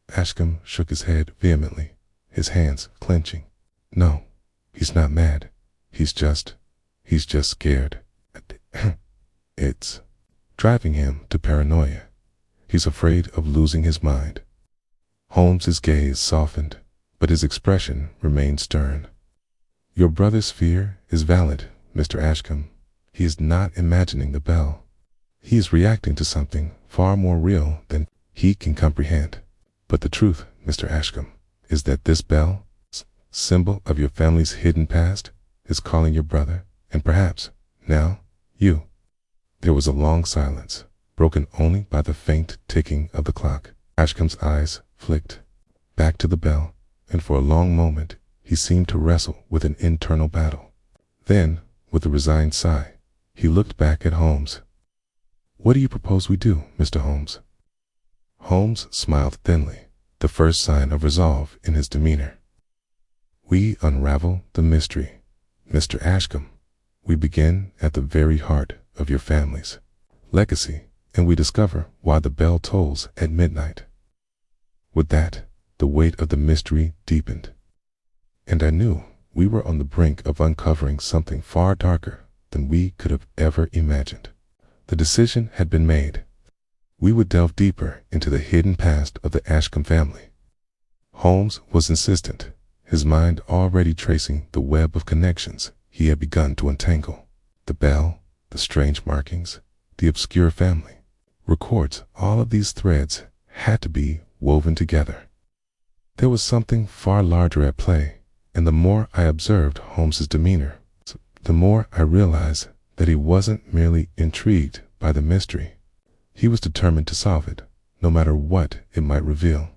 Ashcombe shook his head vehemently, his hands clenching. "No, he's not mad. He's just scared. It's driving him to paranoia. He's afraid of losing his mind." Holmes's gaze softened, but his expression remained stern. "Your brother's fear is valid, Mr. Ashcombe. He is not imagining the bell. He is reacting to something far more real than he can comprehend. But the truth, Mr. Ashcombe, is that this bell, symbol of your family's hidden past, is calling your brother, and perhaps, now, you." There was a long silence, broken only by the faint ticking of the clock. Ashcombe's eyes flicked back to the bell, and for a long moment he seemed to wrestle with an internal battle. Then, with a resigned sigh, he looked back at Holmes. "What do you propose we do, Mr. Holmes?" Holmes smiled thinly, the first sign of resolve in his demeanor. "We unravel the mystery, Mr. Ashcombe. We begin at the very heart of your family's legacy, and we discover why the bell tolls at midnight." With that, the weight of the mystery deepened, and I knew we were on the brink of uncovering something far darker than we could have ever imagined. The decision had been made. We would delve deeper into the hidden past of the Ashcombe family. Holmes was insistent, his mind already tracing the web of connections he had begun to untangle. The bell, the strange markings, the obscure family records, all of these threads had to be woven together. There was something far larger at play, and the more I observed Holmes's demeanor, the more I realized that he wasn't merely intrigued by the mystery. He was determined to solve it, no matter what it might reveal.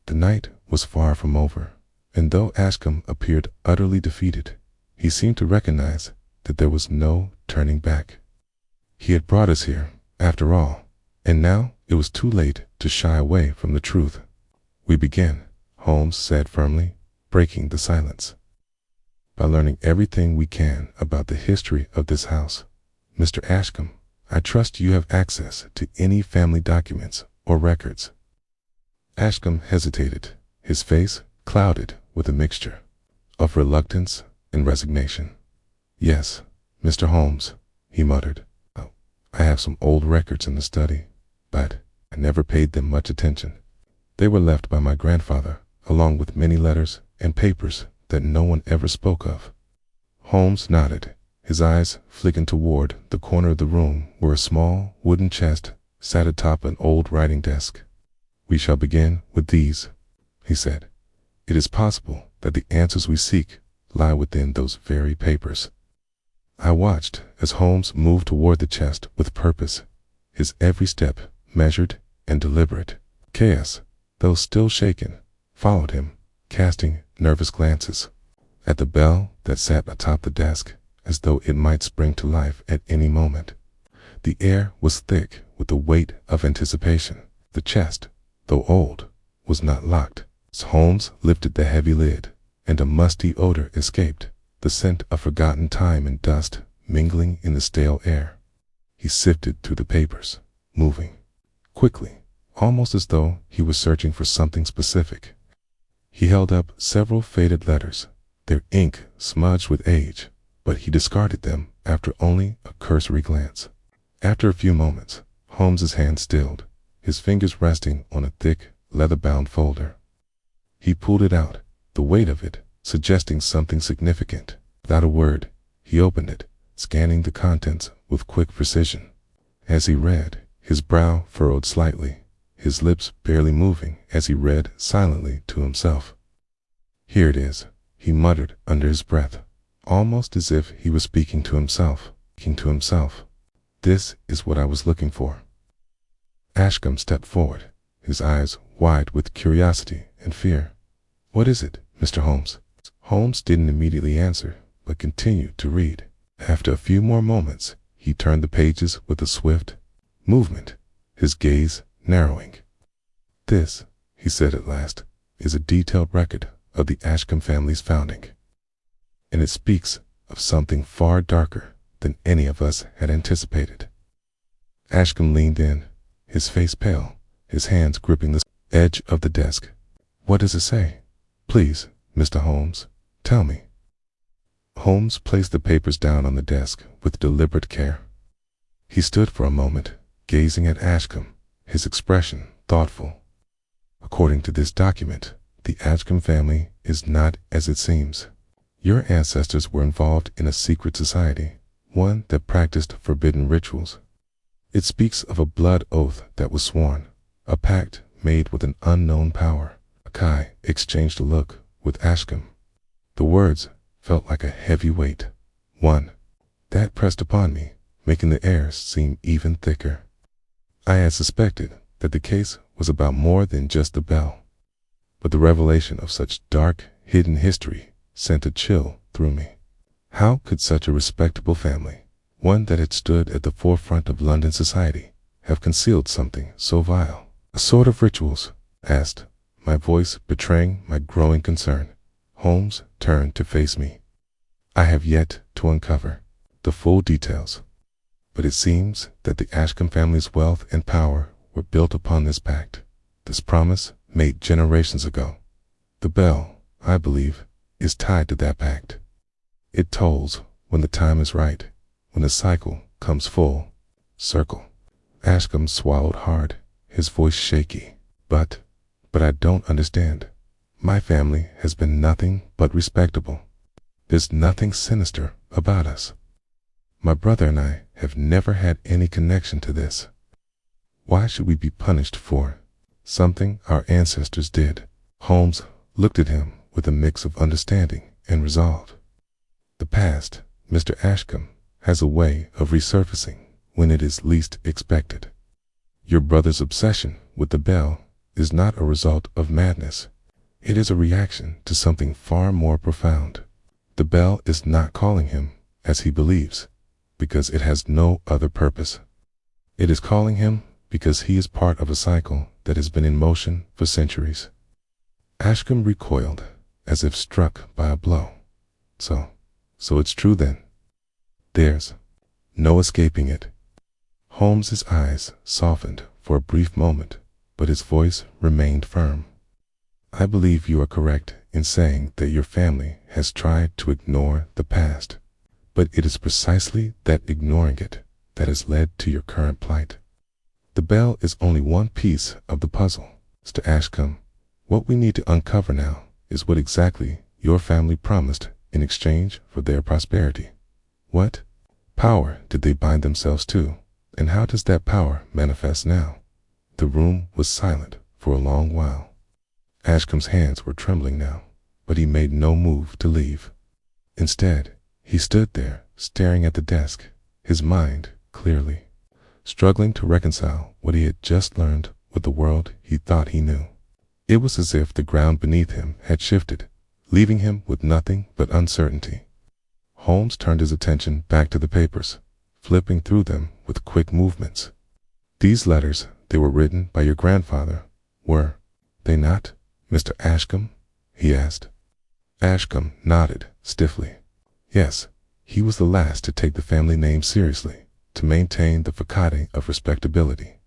The night was far from over, and though Ashcombe appeared utterly defeated, he seemed to recognize that there was no turning back. He had brought us here, after all, and now it was too late to shy away from the truth. "We begin," Holmes said firmly, breaking the silence, by learning everything we can about the history of this house. Mr. Ashcombe, I trust you have access to any family documents or records." Ashcombe hesitated, his face clouded with a mixture of reluctance and resignation. "Yes, Mr. Holmes," he muttered. "I have some old records in the study, but I never paid them much attention. They were left by my grandfather, along with many letters and papers that no one ever spoke of." Holmes nodded, his eyes flicking toward the corner of the room where a small wooden chest sat atop an old writing desk. "We shall begin with these," he said. "It is possible that the answers we seek lie within those very papers." I watched as Holmes moved toward the chest with purpose, his every step measured and deliberate. Chaos, though still shaken, followed him, casting nervous glances at the bell that sat atop the desk, as though it might spring to life at any moment. The air was thick with the weight of anticipation. The chest, though old, was not locked. Holmes lifted the heavy lid, and a musty odor escaped, the scent of forgotten time and dust mingling in the stale air. He sifted through the papers, moving quickly, almost as though he was searching for something specific. He held up several faded letters, their ink smudged with age, but he discarded them after only a cursory glance. After a few moments, Holmes's hand stilled, his fingers resting on a thick, leather-bound folder. He pulled it out, the weight of it suggesting something significant. Without a word, he opened it, scanning the contents with quick precision. As he read, his brow furrowed slightly, his lips barely moving as he read silently to himself. "Here it is," he muttered under his breath, almost as if he was speaking to himself. "This is what I was looking for." Ashcombe stepped forward, his eyes wide with curiosity and fear. "What is it, Mr. Holmes?" Holmes didn't immediately answer, but continued to read. After a few more moments, he turned the pages with a swift movement, his gaze narrowing. "This," he said at last, "is a detailed record of the Ashcombe family's founding. And it speaks of something far darker than any of us had anticipated." Ashcombe leaned in, his face pale, his hands gripping the edge of the desk. "What does it say? Please, Mr. Holmes, tell me." Holmes placed the papers down on the desk with deliberate care. He stood for a moment, gazing at Ashcombe, his expression thoughtful. "According to this document, the Ashcombe family is not as it seems. Your ancestors were involved in a secret society, one that practiced forbidden rituals. It speaks of a blood oath that was sworn, a pact made with an unknown power." Akai exchanged a look with Ashcombe. The words felt like a heavy weight, one that pressed upon me, making the air seem even thicker. I had suspected that the case was about more than just the bell, but the revelation of such dark, hidden history sent a chill through me. How could such a respectable family, one that had stood at the forefront of London society, have concealed something so vile? "A sort of rituals?" asked, my voice betraying my growing concern. Holmes turned to face me. "I have yet to uncover the full details, but it seems that the Ashcombe family's wealth and power were built upon this pact, this promise made generations ago. The bell, I believe, is tied to that pact. It tolls when the time is right, when the cycle comes full circle." Ashcombe swallowed hard, his voice shaky. But I don't understand. My family has been nothing but respectable. There's nothing sinister about us. My brother and I have never had any connection to this. Why should we be punished for something our ancestors did?" Holmes looked at him with a mix of understanding and resolve. "The past, Mr. Ashcombe, has a way of resurfacing when it is least expected. Your brother's obsession with the bell is not a result of madness. It is a reaction to something far more profound. The bell is not calling him, as he believes, because it has no other purpose. It is calling him because he is part of a cycle that has been in motion for centuries." Ashcombe recoiled, as if struck by a blow. So it's true then. There's no escaping it. Holmes's eyes softened for a brief moment, but his voice remained firm. I believe you are correct in saying that your family has tried to ignore the past, but it is precisely that ignoring it that has led to your current plight. The bell is only one piece of the puzzle, Mr. Ashcombe. What we need to uncover now is what exactly your family promised in exchange for their prosperity. What power did they bind themselves to, and how does that power manifest now? The room was silent for a long while. Ashcombe's hands were trembling now, but he made no move to leave. Instead, he stood there, staring at the desk, his mind clearly, struggling to reconcile what he had just learned with the world he thought he knew. It was as if the ground beneath him had shifted, leaving him with nothing but uncertainty. Holmes turned his attention back to the papers, flipping through them with quick movements. These letters, they were written by your grandfather, were they not, Mr. Ashcombe? He asked. Ashcombe nodded stiffly. Yes, he was the last to take the family name seriously, to maintain the facade of respectability.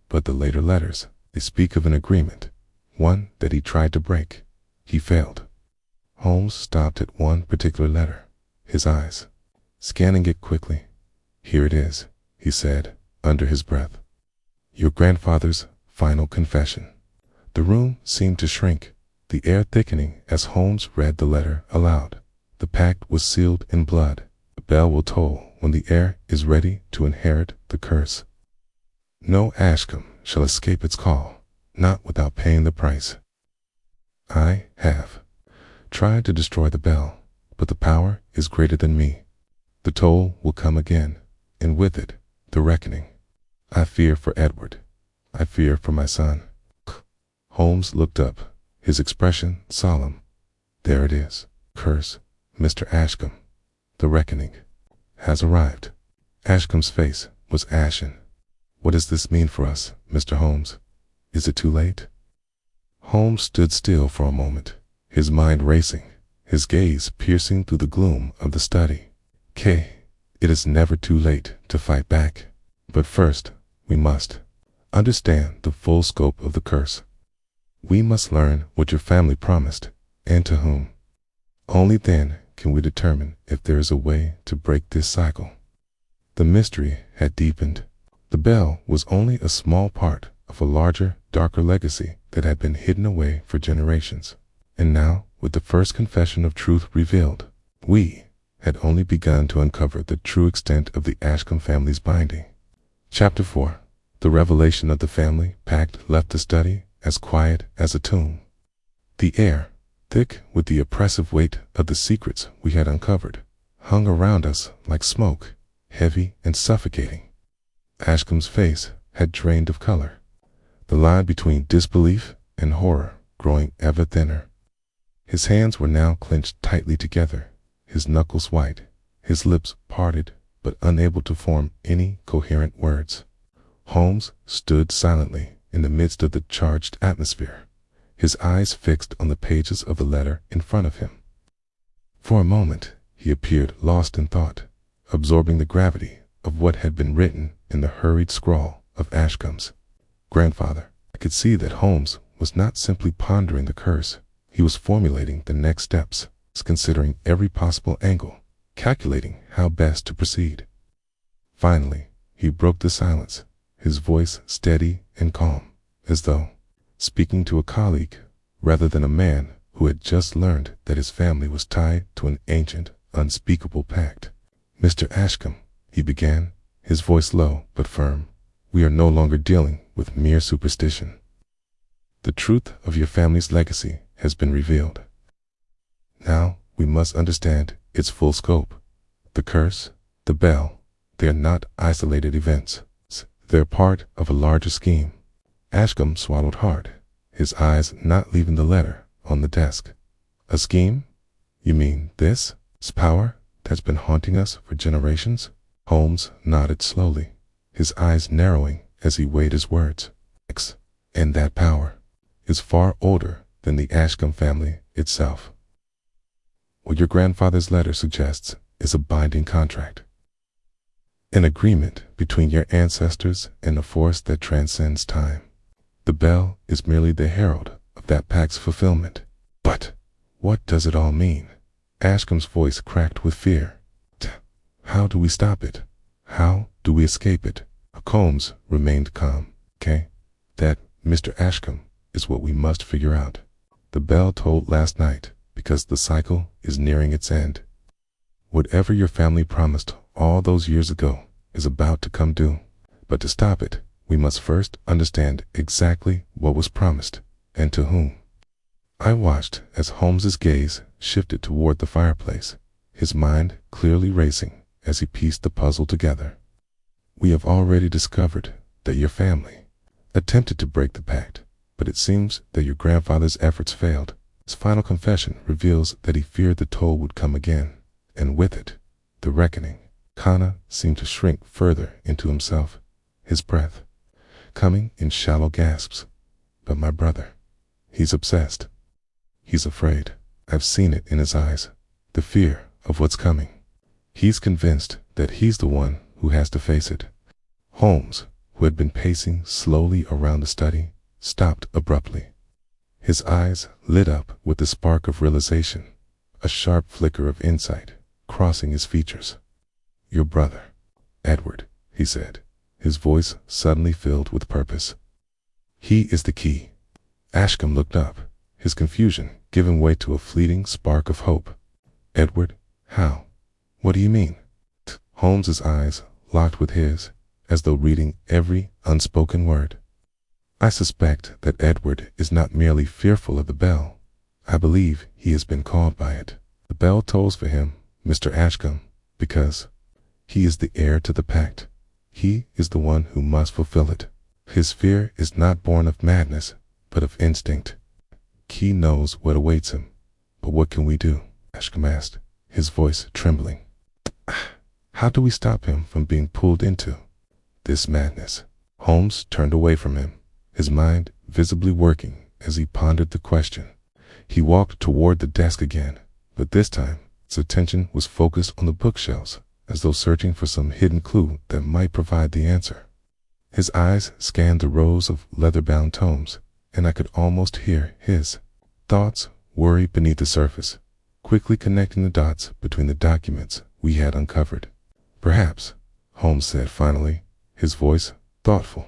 But the later letters, they speak of an agreement, one that he tried to break. He failed. Holmes stopped at one particular letter, his eyes scanning it quickly. Here it is, he said, under his breath. Your grandfather's final confession. The room seemed to shrink, the air thickening as Holmes read the letter aloud. The pact was sealed in blood. The bell will toll when the heir is ready to inherit the curse. No Ashcombe shall escape its call, not without paying the price. I have tried to destroy the bell, but the power is greater than me. The toll will come again, and with it, the reckoning. I fear for Edward. I fear for my son. Holmes looked up, his expression solemn. There it is. Curse, Mr. Ashcombe. The reckoning has arrived. Ashcombe's face was ashen. What does this mean for us, Mr. Holmes? Is it too late? Holmes stood still for a moment, his mind racing, his gaze piercing through the gloom of the study. It is never too late to fight back. But first, we must understand the full scope of the curse. We must learn what your family promised, and to whom. Only then can we determine if there is a way to break this cycle. The mystery had deepened. The bell was only a small part of a larger, darker legacy that had been hidden away for generations. And now, with the first confession of truth revealed, we had only begun to uncover the true extent of the Ashcombe family's binding. Chapter 4. The revelation of the family pact left the study as quiet as a tomb. The air, thick with the oppressive weight of the secrets we had uncovered, hung around us like smoke, heavy and suffocating. Ashcombe's face had drained of color, the line between disbelief and horror growing ever thinner. His hands were now clenched tightly together, his knuckles white, his lips parted but unable to form any coherent words. Holmes stood silently in the midst of the charged atmosphere, his eyes fixed on the pages of the letter in front of him. For a moment he appeared lost in thought, absorbing the gravity of what had been written in the hurried scrawl of Ashcombe's grandfather. I could see that Holmes was not simply pondering the curse, he was formulating the next steps, considering every possible angle, calculating how best to proceed. Finally, he broke the silence, his voice steady and calm, as though speaking to a colleague rather than a man who had just learned that his family was tied to an ancient, unspeakable pact. Mr. Ashcombe, he began, his voice low but firm, we are no longer dealing with mere superstition. The truth of your family's legacy has been revealed. Now we must understand its full scope. The curse, the bell, they are not isolated events. They're part of a larger scheme. Ashcombe swallowed hard, his eyes not leaving the letter on the desk. A scheme? You mean this? This power that's been haunting us for generations? Holmes nodded slowly, his eyes narrowing as he weighed his words. And that power is far older than the Ashcombe family itself. What your grandfather's letter suggests is a binding contract. An agreement between your ancestors and a force that transcends time. The bell is merely the herald of that pact's fulfillment. But what does it all mean? Ashcombe's voice cracked with fear. How do we stop it? How do we escape it? Holmes remained calm. Okay, that, Mr. Ashcombe, is what we must figure out. The bell tolled last night because the cycle is nearing its end. Whatever your family promised all those years ago is about to come due. But to stop it, we must first understand exactly what was promised and to whom. I watched as Holmes's gaze shifted toward the fireplace, his mind clearly racing as he pieced the puzzle together. We have already discovered that your family attempted to break the pact, but it seems that your grandfather's efforts failed. His final confession reveals that he feared the toll would come again, and with it, the reckoning. Kana seemed to shrink further into himself, his breath coming in shallow gasps. But my brother, he's obsessed. He's afraid. I've seen it in his eyes, the fear of what's coming. He's convinced that he's the one who has to face it. Holmes, who had been pacing slowly around the study, stopped abruptly. His eyes lit up with the spark of realization, a sharp flicker of insight crossing his features. Your brother, Edward, he said, his voice suddenly filled with purpose. He is the key. Ashcombe looked up, his confusion giving way to a fleeting spark of hope. Edward, how? What do you mean? Holmes's eyes locked with his, as though reading every unspoken word. I suspect that Edward is not merely fearful of the bell. I believe he has been called by it. The bell tolls for him, Mr. Ashcombe, because he is the heir to the pact. He is the one who must fulfill it. His fear is not born of madness, but of instinct. He knows what awaits him. But what can we do? Ashcombe asked, his voice trembling. How do we stop him from being pulled into this madness? Holmes turned away from him, his mind visibly working as he pondered the question. He walked toward the desk again, but this time his attention was focused on the bookshelves, as though searching for some hidden clue that might provide the answer. His eyes scanned the rows of leather-bound tomes, and I could almost hear his thoughts worry beneath the surface, quickly connecting the dots between the documents we had uncovered. Perhaps, Holmes said finally, his voice thoughtful.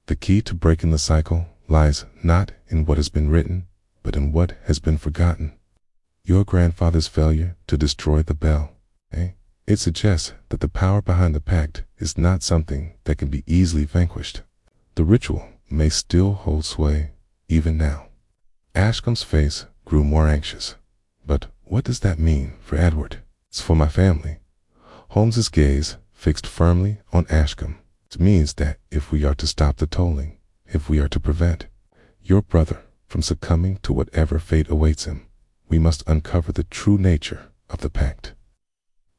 The key to breaking the cycle lies not in what has been written, but in what has been forgotten. Your grandfather's failure to destroy the bell, It suggests that the power behind the pact is not something that can be easily vanquished. The ritual may still hold sway, even now. Ashcombe's face grew more anxious. But what does that mean for Edward? It's for my family. Holmes's gaze fixed firmly on Ashcombe. It means that if we are to stop the tolling, if we are to prevent your brother from succumbing to whatever fate awaits him, we must uncover the true nature of the pact.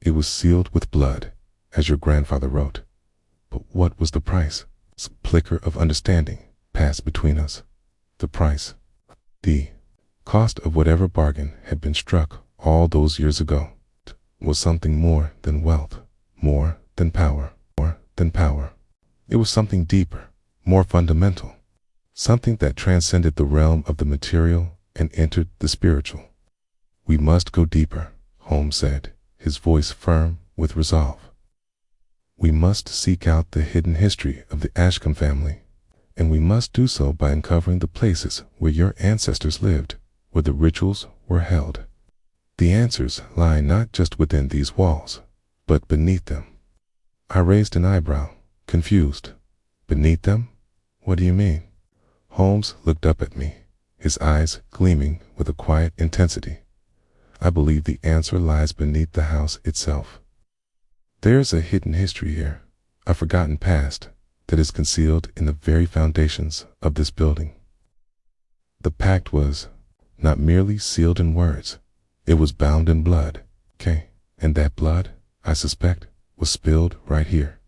It was sealed with blood, as your grandfather wrote. But what was the price? A flicker of understanding passed between us. The price. The cost of whatever bargain had been struck all those years ago was something more than wealth, more than power, more than power. It was something deeper, more fundamental, something that transcended the realm of the material and entered the spiritual. We must go deeper, Holmes said, his voice firm with resolve. We must seek out the hidden history of the Ashcombe family, and we must do so by uncovering the places where your ancestors lived, where the rituals were held. The answers lie not just within these walls, but beneath them. I raised an eyebrow, confused. Beneath them? What do you mean? Holmes looked up at me, his eyes gleaming with a quiet intensity. I believe the answer lies beneath the house itself. There's a hidden history here, a forgotten past, that is concealed in the very foundations of this building. The pact was not merely sealed in words, it was bound in blood, and that blood, I suspect, was spilled right here.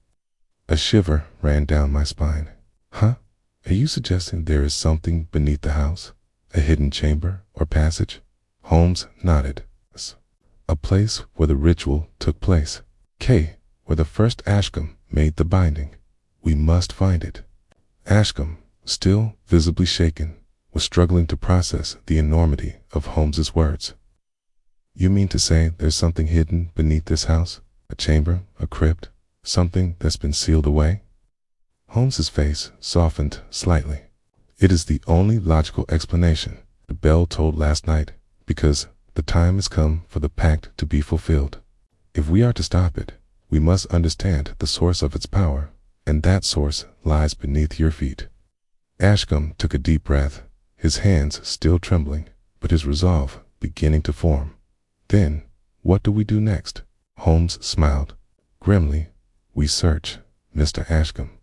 A shiver ran down my spine. Huh? Are you suggesting there is something beneath the house? A hidden chamber or passage? Holmes nodded. a place where the ritual took place. K, where the first Ashcombe made the binding. We must find it. Ashcombe, still visibly shaken, was struggling to process the enormity of Holmes's words. You mean to say there's something hidden beneath this house? A chamber, a crypt, something that's been sealed away? Holmes's face softened slightly. It is the only logical explanation, the bell tolled last night, because the time has come for the pact to be fulfilled. If we are to stop it, we must understand the source of its power, and that source lies beneath your feet. Ashcombe took a deep breath, his hands still trembling, but his resolve beginning to form. Then, what do we do next? Holmes smiled. Grimly, we search, Mr. Ashcombe.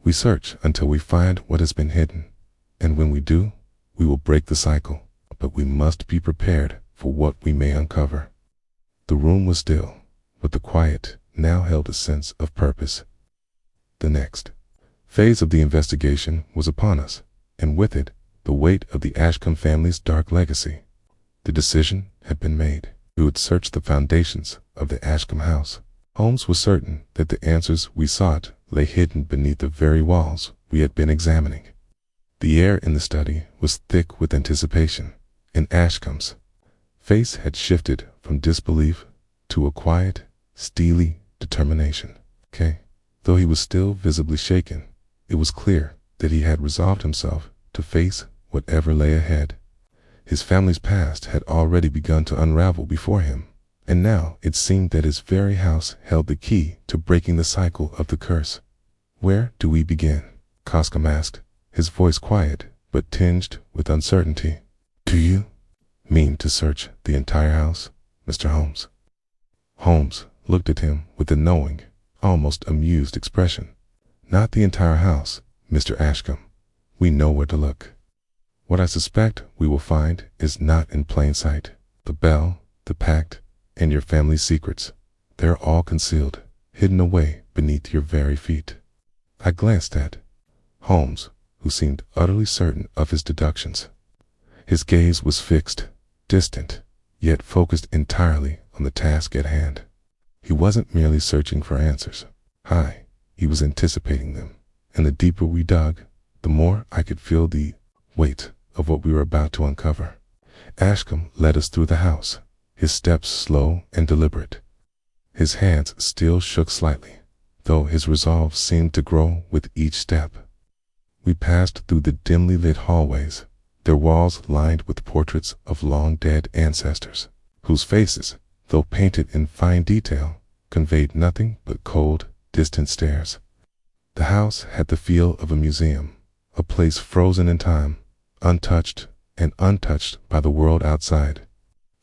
We search until we find what has been hidden, and when we do, we will break the cycle, but we must be prepared for what we may uncover. The room was still, but the quiet now held a sense of purpose. The next phase of the investigation was upon us, and with it, the weight of the Ashcombe family's dark legacy. The decision had been made. We would search the foundations of the Ashcombe house. Holmes was certain that the answers we sought lay hidden beneath the very walls we had been examining. The air in the study was thick with anticipation, and Ashcombe's face had shifted from disbelief to a quiet, steely determination. Though he was still visibly shaken, it was clear that he had resolved himself to face whatever lay ahead. His family's past had already begun to unravel before him, and now it seemed that his very house held the key to breaking the cycle of the curse. Where do we begin? Koscom asked, his voice quiet but tinged with uncertainty. Do you mean to search the entire house, Mr. Holmes? Holmes looked at him with a knowing, almost amused expression. Not the entire house, Mr. Ashcombe. We know where to look. What I suspect we will find is not in plain sight. The bell, the pact, and your family's secrets. They're all concealed, hidden away beneath your very feet. I glanced at Holmes, who seemed utterly certain of his deductions. His gaze was fixed, distant, yet focused entirely on the task at hand. He wasn't merely searching for answers. He was anticipating them, and the deeper we dug, the more I could feel the weight of what we were about to uncover. Ashcombe led us through the house, his steps slow and deliberate. His hands still shook slightly, though his resolve seemed to grow with each step. We passed through the dimly lit hallways, their walls lined with portraits of long-dead ancestors, whose faces, though painted in fine detail, conveyed nothing but cold, distant stares. The house had the feel of a museum, a place frozen in time, untouched and untouched by the world outside.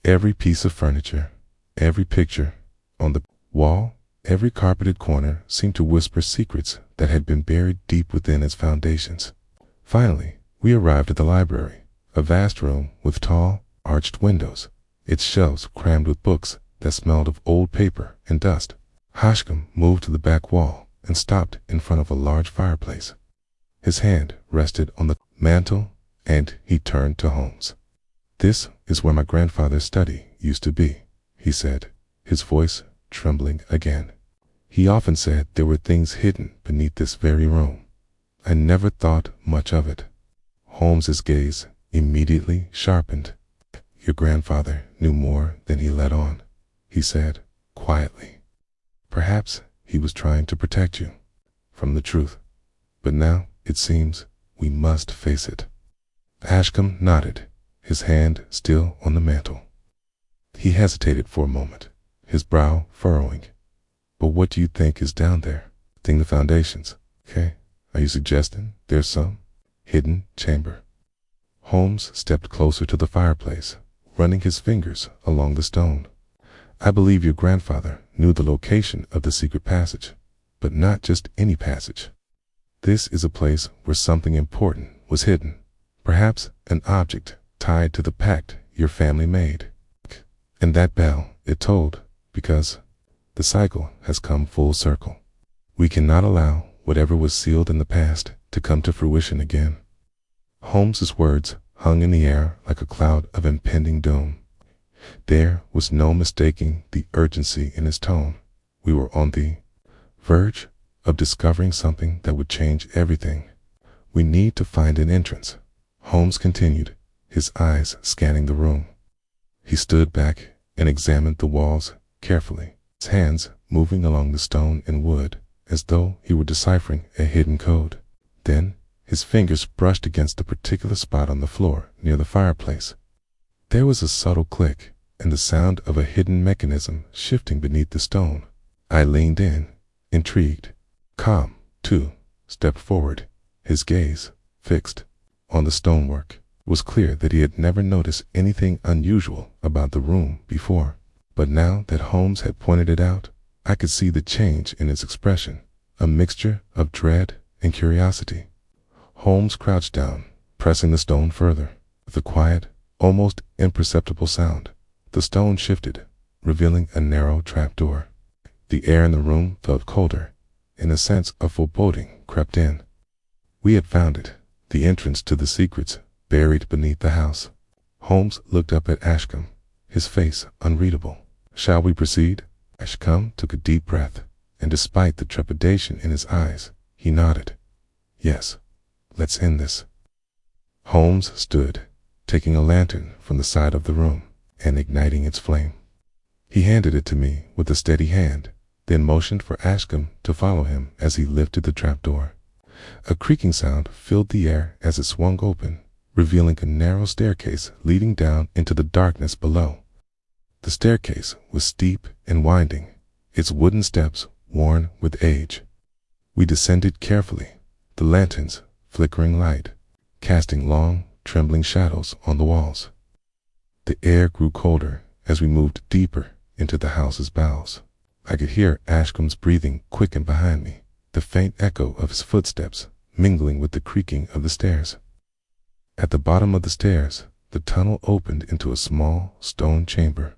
Every piece of furniture, every picture on the wall, every carpeted corner seemed to whisper secrets that had been buried deep within its foundations. Finally, we arrived at the library, a vast room with tall, arched windows, its shelves crammed with books that smelled of old paper and dust. Ashcombe moved to the back wall and stopped in front of a large fireplace. His hand rested on the mantel, and he turned to Holmes. This is where my grandfather's study used to be, he said, his voice trembling again. He often said there were things hidden beneath this very room. I never thought much of it. Holmes's gaze immediately sharpened. Your grandfather knew more than he let on, he said, quietly. Perhaps he was trying to protect you from the truth, but now it seems we must face it. Ashcombe nodded, his hand still on the mantel. He hesitated for a moment, his brow furrowing. But what do you think is down there? The foundations. Are you suggesting there's some hidden chamber? Holmes stepped closer to the fireplace, running his fingers along the stone. I believe your grandfather knew the location of the secret passage, but not just any passage. This is a place where something important was hidden, perhaps an object tied to the pact your family made. And that bell, it tolled, because the cycle has come full circle. We cannot allow whatever was sealed in the past to come to fruition again. Holmes's words hung in the air like a cloud of impending doom. There was no mistaking the urgency in his tone. We were on the verge of discovering something that would change everything. "We need to find an entrance," Holmes continued, his eyes scanning the room. He stood back and examined the walls carefully, his hands moving along the stone and wood as though he were deciphering a hidden code. Then his fingers brushed against a particular spot on the floor near the fireplace. There was a subtle click and the sound of a hidden mechanism shifting beneath the stone. I leaned in, intrigued. Calm, too, stepped forward, his gaze fixed on the stonework. It was clear that he had never noticed anything unusual about the room before. But now that Holmes had pointed it out, I could see the change in his expression, a mixture of dread and curiosity. Holmes crouched down, pressing the stone further. With a quiet, almost imperceptible sound, the stone shifted, revealing a narrow trapdoor. The air in the room felt colder, and a sense of foreboding crept in. We had found it, the entrance to the secrets buried beneath the house. Holmes looked up at Ashcombe, his face unreadable. "Shall we proceed?" Ashcombe took a deep breath, and despite the trepidation in his eyes, he nodded. "Yes, let's end this." Holmes stood, taking a lantern from the side of the room and igniting its flame. He handed it to me with a steady hand, then motioned for Ashcombe to follow him as he lifted the trapdoor. A creaking sound filled the air as it swung open, revealing a narrow staircase leading down into the darkness below. The staircase was steep and winding, its wooden steps worn with age. We descended carefully, the lanterns flickering light, casting long, trembling shadows on the walls. The air grew colder as we moved deeper into the house's bowels. I could hear Ashcombe's breathing quicken behind me, the faint echo of his footsteps mingling with the creaking of the stairs. At the bottom of the stairs, the tunnel opened into a small stone chamber.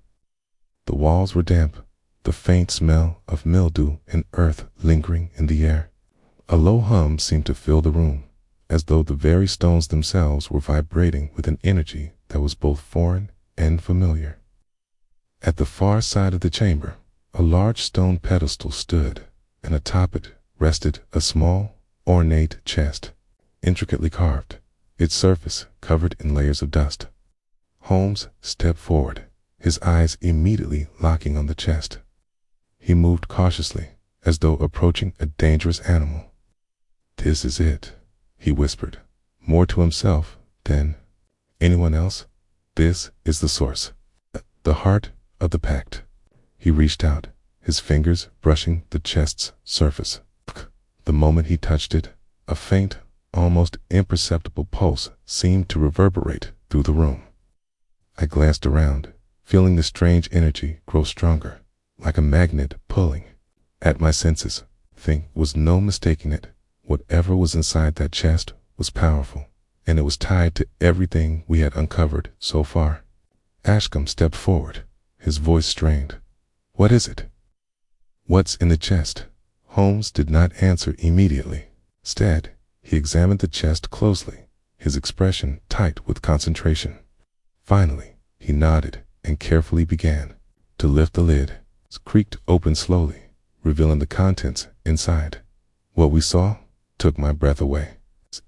The walls were damp, the faint smell of mildew and earth lingering in the air. A low hum seemed to fill the room, as though the very stones themselves were vibrating with an energy that was both foreign and familiar. At the far side of the chamber, a large stone pedestal stood, and atop it rested a small, ornate chest, intricately carved, its surface covered in layers of dust. Holmes stepped forward, his eyes immediately locking on the chest. He moved cautiously, as though approaching a dangerous animal. "This is it," he whispered, more to himself than anyone else. "This is the source, the heart of the pact." He reached out, his fingers brushing the chest's surface. The moment he touched it, a faint, almost imperceptible pulse seemed to reverberate through the room. I glanced around, feeling the strange energy grow stronger, like a magnet pulling at my senses. There was no mistaking it. Whatever was inside that chest was powerful, and it was tied to everything we had uncovered so far. Ashcombe stepped forward, his voice strained. "What is it? What's in the chest?" Holmes did not answer immediately. Instead, he examined the chest closely, his expression tight with concentration. Finally, he nodded and carefully began to lift the lid. It creaked open slowly, revealing the contents inside. What we saw took my breath away.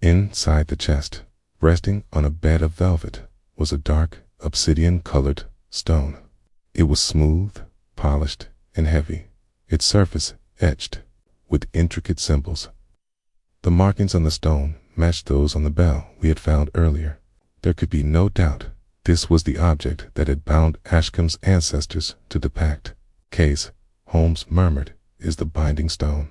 Inside the chest, resting on a bed of velvet, was a dark, obsidian-colored stone. It was smooth, polished, and heavy, its surface etched with intricate symbols. The markings on the stone matched those on the bell we had found earlier. There could be no doubt this was the object that had bound Ashcombe's ancestors to the pact. "Case," Holmes murmured, "is the binding stone.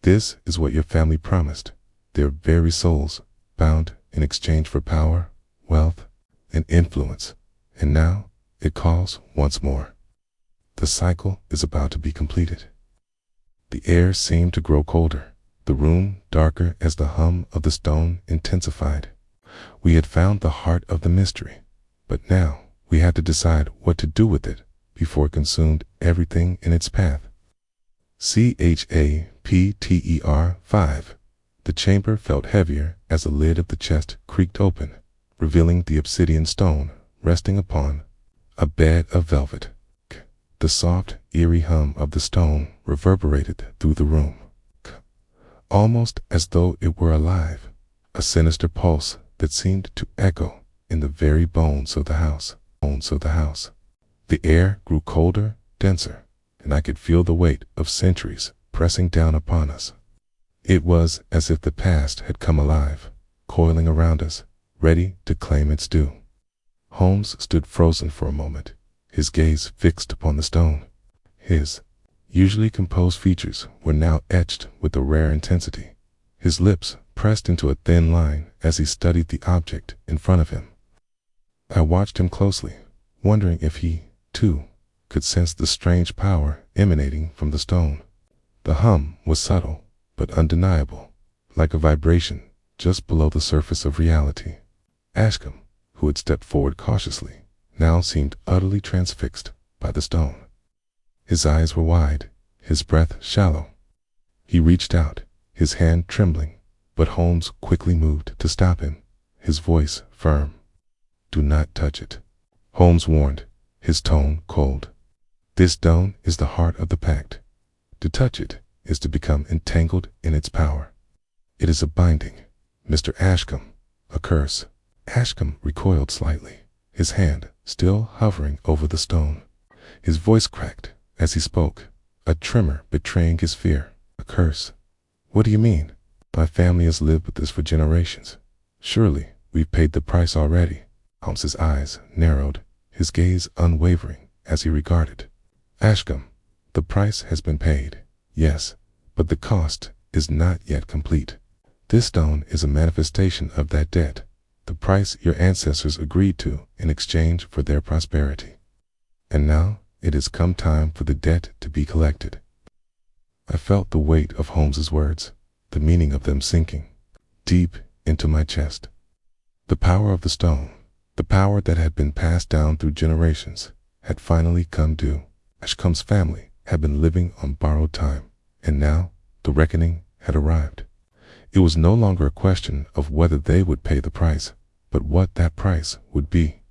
This is what your family promised, their very souls, bound in exchange for power, wealth, and influence. And now it calls once more. The cycle is about to be completed." The air seemed to grow colder, the room darker as the hum of the stone intensified. We had found the heart of the mystery, but now we had to decide what to do with it before it consumed everything in its path. CHAPTER 5. The chamber felt heavier as the lid of the chest creaked open, revealing the obsidian stone resting upon A bed of velvet. The soft, eerie hum of the stone reverberated through the room, almost as though it were alive, a sinister pulse that seemed to echo in the very bones of the house. The air grew colder, denser, and I could feel the weight of centuries pressing down upon us. It was as if the past had come alive, coiling around us, ready to claim its due. Holmes stood frozen for a moment, his gaze fixed upon the stone. His usually composed features were now etched with a rare intensity, his lips pressed into a thin line as he studied the object in front of him. I watched him closely, wondering if he, too, could sense the strange power emanating from the stone. The hum was subtle, but undeniable, like a vibration just below the surface of reality. Ashcombe, who had stepped forward cautiously, now seemed utterly transfixed by the stone. His eyes were wide, his breath shallow. He reached out, his hand trembling, but Holmes quickly moved to stop him, his voice firm. "Do not touch it," Holmes warned, his tone cold. "This stone is the heart of the pact. To touch it is to become entangled in its power. It is a binding, Mr. Ashcombe, a curse." Ashcombe recoiled slightly, his hand still hovering over the stone. His voice cracked as he spoke, a tremor betraying his fear. "A curse? What do you mean? My family has lived with this for generations. Surely we've paid the price already." Holmes's eyes narrowed, his gaze unwavering as he regarded Ashcombe. "The price has been paid, yes, but the cost is not yet complete. This stone is a manifestation of that debt, the price your ancestors agreed to in exchange for their prosperity. And now it has come time for the debt to be collected." I felt the weight of Holmes's words, the meaning of them sinking deep into my chest. The power of the stone, the power that had been passed down through generations, had finally come due. Ashcombe's family had been living on borrowed time, and now the reckoning had arrived. It was no longer a question of whether they would pay the price, but what that price would be.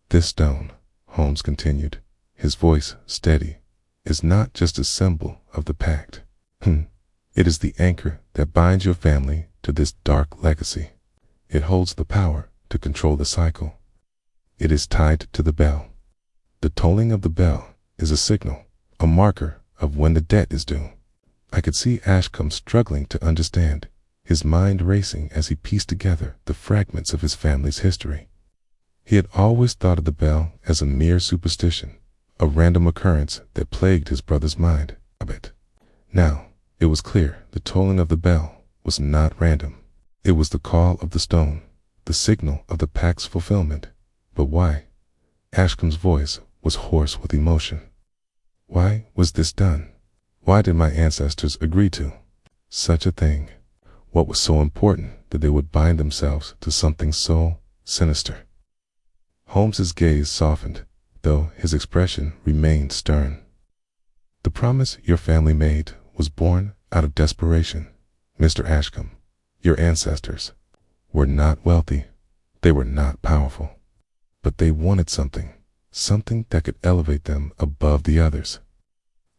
"This stone," Holmes continued, his voice steady, "is not just a symbol of the pact. It is the anchor that binds your family to this dark legacy. It holds the power to control the cycle. It is tied to the bell. The tolling of the bell is a signal, a marker of when the debt is due." I could see Ashcombe struggling to understand, his mind racing as he pieced together the fragments of his family's history. He had always thought of the bell as a mere superstition, a random occurrence that plagued his brother's mind. Now, it was clear the tolling of the bell was not random. It was the call of the stone, the signal of the pact's fulfillment. But why? Ashcombe's voice was hoarse with emotion. Why was this done? Why did my ancestors agree to such a thing? What was so important that they would bind themselves to something so sinister? Holmes's gaze softened, though his expression remained stern. "The promise your family made was born out of desperation, Mr. Ashcombe. Your ancestors were not wealthy, they were not powerful, but they wanted something that could elevate them above the others.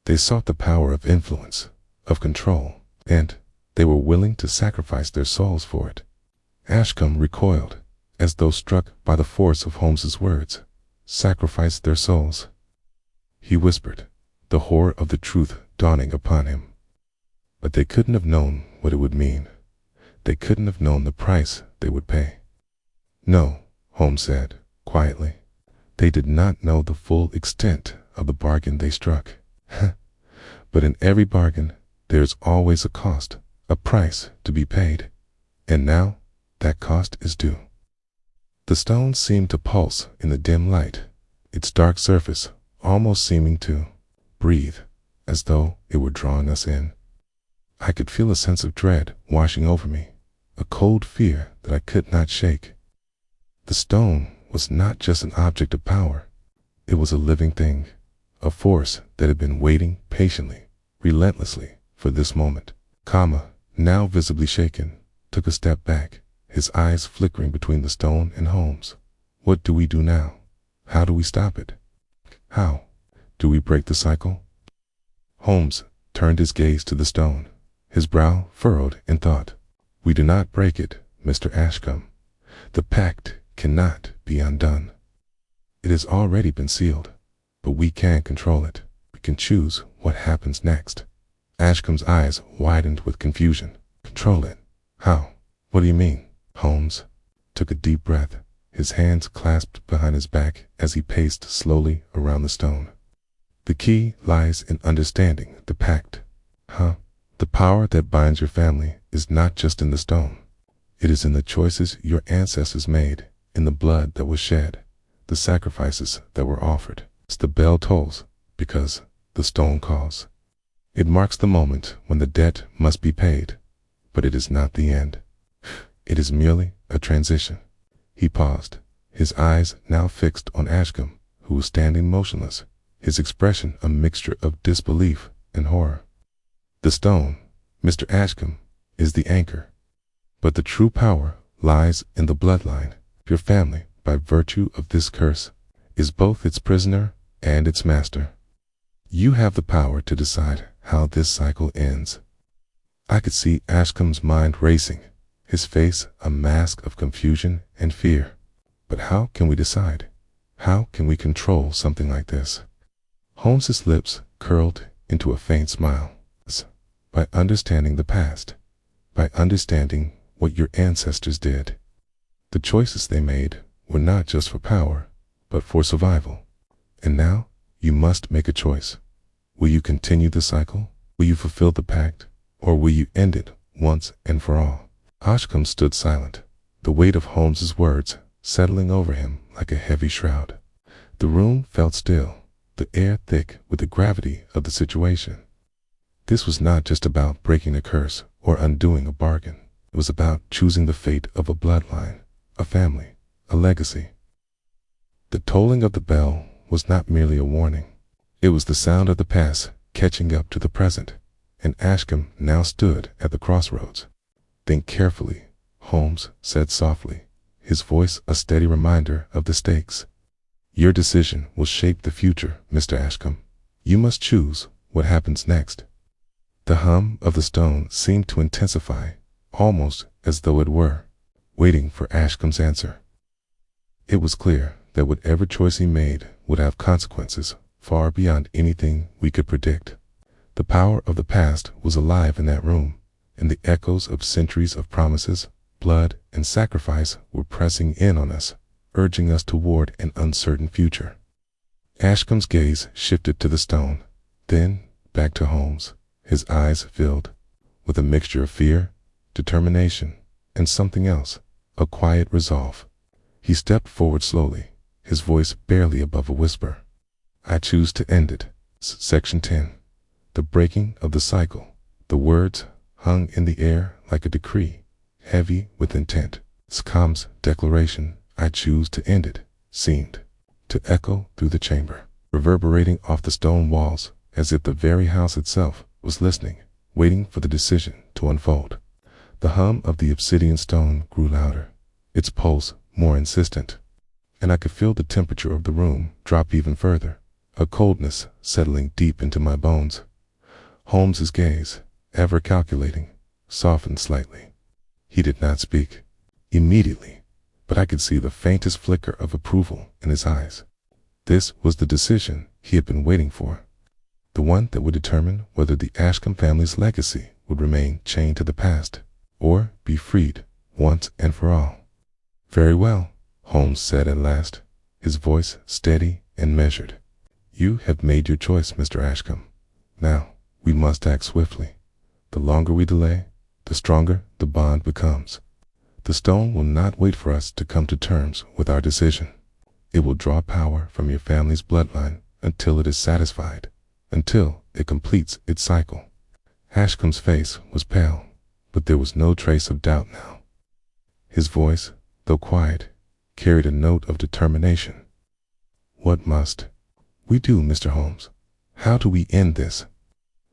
They sought the power of influence, of control, and they were willing to sacrifice their souls for it." Ashcombe recoiled, as though struck by the force of Holmes's words. "Sacrifice their souls," he whispered, the horror of the truth dawning upon him. "But they couldn't have known what it would mean. They couldn't have known the price they would pay." "No," Holmes said, quietly. "They did not know the full extent of the bargain they struck. But in every bargain, there is always a cost, a price to be paid. And now, that cost is due." The stone seemed to pulse in the dim light, its dark surface almost seeming to breathe, as though it were drawing us in. I could feel a sense of dread washing over me, a cold fear that I could not shake. The stone was not just an object of power. It was a living thing, a force that had been waiting patiently, relentlessly for this moment. Kama, now visibly shaken, took a step back, his eyes flickering between the stone and Holmes. "What do we do now?" How do we stop it? How do we break the cycle? Holmes turned his gaze to the stone, his brow furrowed in thought. We do not break it, Mr. Ashcombe. The pact cannot be undone. It has already been sealed, but we can control it. We can choose what happens next. Ashcombe's eyes widened with confusion. Control it? How? What do you mean? Holmes took a deep breath, his hands clasped behind his back as he paced slowly around the stone. The key lies in understanding the pact. The power that binds your family is not just in the stone. It is in the choices your ancestors made, in the blood that was shed, the sacrifices that were offered. The bell tolls because the stone calls. It marks the moment when the debt must be paid, but it is not the end. It is merely a transition. He paused, his eyes now fixed on Ashcombe, who was standing motionless, his expression a mixture of disbelief and horror. The stone, Mr. Ashcombe, is the anchor, but the true power lies in the bloodline. Your family, by virtue of this curse, is both its prisoner and its master. You have the power to decide how this cycle ends. I could see Ashcombe's mind racing, his face a mask of confusion and fear. But how can we decide? How can we control something like this? Holmes's lips curled into a faint smile. By understanding the past, by understanding what your ancestors did. The choices they made were not just for power, but for survival. And now you must make a choice. Will you continue the cycle? Will you fulfill the pact? Or will you end it once and for all? Ashcombe stood silent, the weight of Holmes's words settling over him like a heavy shroud. The room felt still, the air thick with the gravity of the situation. This was not just about breaking a curse or undoing a bargain. It was about choosing the fate of a bloodline, a family, a legacy. The tolling of the bell was not merely a warning. It was the sound of the past catching up to the present, and Ashcombe now stood at the crossroads. Think carefully, Holmes said softly, his voice a steady reminder of the stakes. Your decision will shape the future, Mr. Ashcombe. You must choose what happens next. The hum of the stone seemed to intensify, almost as though it were waiting for Ashcombe's answer. It was clear that whatever choice he made would have consequences far beyond anything we could predict. The power of the past was alive in that room, and the echoes of centuries of promises, blood, and sacrifice were pressing in on us, urging us toward an uncertain future. Ashcombe's gaze shifted to the stone, then back to Holmes. His eyes filled with a mixture of fear, determination, and something else, a quiet resolve. He stepped forward slowly, his voice barely above a whisper. I choose to end it. Section 10. The breaking of the cycle. The words hung in the air like a decree, heavy with intent. Scomm's declaration, I choose to end it, seemed to echo through the chamber, reverberating off the stone walls as if the very house itself was listening, waiting for the decision to unfold. The hum of the obsidian stone grew louder, its pulse more insistent, and I could feel the temperature of the room drop even further, a coldness settling deep into my bones. Holmes's gaze, ever calculating, softened slightly. He did not speak immediately, but I could see the faintest flicker of approval in his eyes. This was the decision he had been waiting for, the one that would determine whether the Ashcombe family's legacy would remain chained to the past or be freed once and for all. Very well, Holmes said at last, his voice steady and measured. You have made your choice, Mr. Ashcombe. Now, we must act swiftly. The longer we delay, the stronger the bond becomes. The stone will not wait for us to come to terms with our decision. It will draw power from your family's bloodline until it is satisfied, until it completes its cycle. Ashcombe's face was pale, but there was no trace of doubt now. His voice, though quiet, carried a note of determination. What must we do, Mr. Holmes? How do we end this?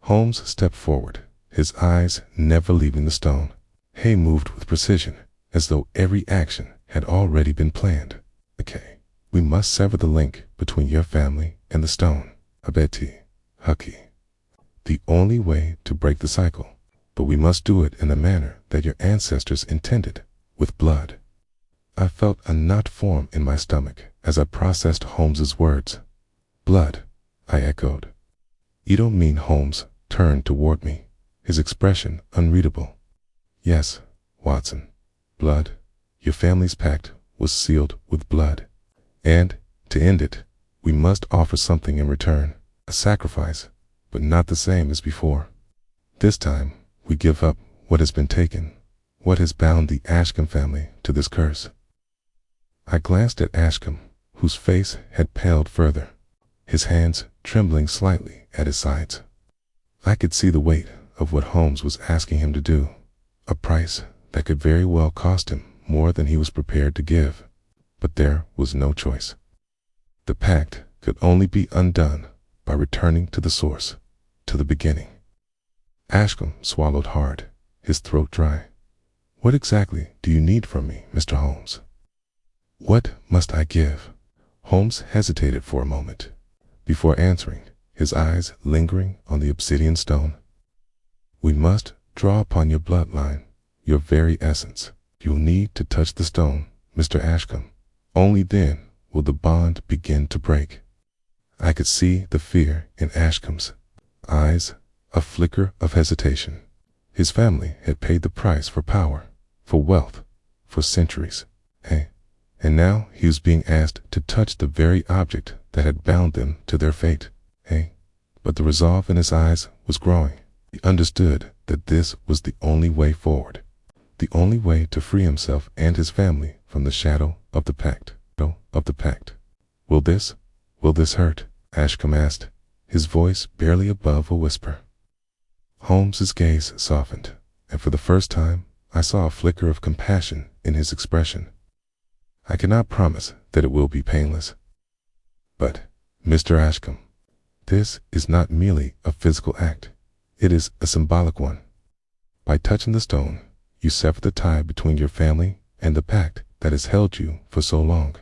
Holmes stepped forward, his eyes never leaving the stone. He moved with precision, as though every action had already been planned. Okay, We must sever the link between your family and the stone. Abeti, Hucky. The only way to break the cycle. But we must do it in the manner that your ancestors intended, with blood. I felt a knot form in my stomach as I processed Holmes's words. Blood, I echoed. You don't mean? Holmes turned toward me, his expression unreadable. Yes, Watson. Blood. Your family's pact was sealed with blood. And, to end it, we must offer something in return. A sacrifice, but not the same as before. This time, we give up what has been taken, what has bound the Ashcombe family to this curse. I glanced at Ashcombe, whose face had paled further, his hands trembling slightly at his sides. I could see the weight of what Holmes was asking him to do, a price that could very well cost him more than he was prepared to give. But there was no choice. The pact could only be undone by returning to the source, to the beginning. Ashcombe swallowed hard, his throat dry. What exactly do you need from me, Mr. Holmes? What must I give? Holmes hesitated for a moment before answering, his eyes lingering on the obsidian stone. We must draw upon your bloodline, your very essence. You'll need to touch the stone, Mr. Ashcombe. Only then will the bond begin to break. I could see the fear in Ashcombe's eyes, a flicker of hesitation. His family had paid the price for power, for wealth, for centuries. And now he was being asked to touch the very object that had bound them to their fate. But the resolve in his eyes was growing. He understood that this was the only way forward, the only way to free himself and his family from the shadow of the pact. Will this hurt? Ashcombe asked, his voice barely above a whisper. Holmes's gaze softened, and for the first time I saw a flicker of compassion in his expression. I cannot promise that it will be painless. But, Mr. Ashcombe, this is not merely a physical act. It is a symbolic one. By touching the stone, you sever the tie between your family and the pact that has held you for so long.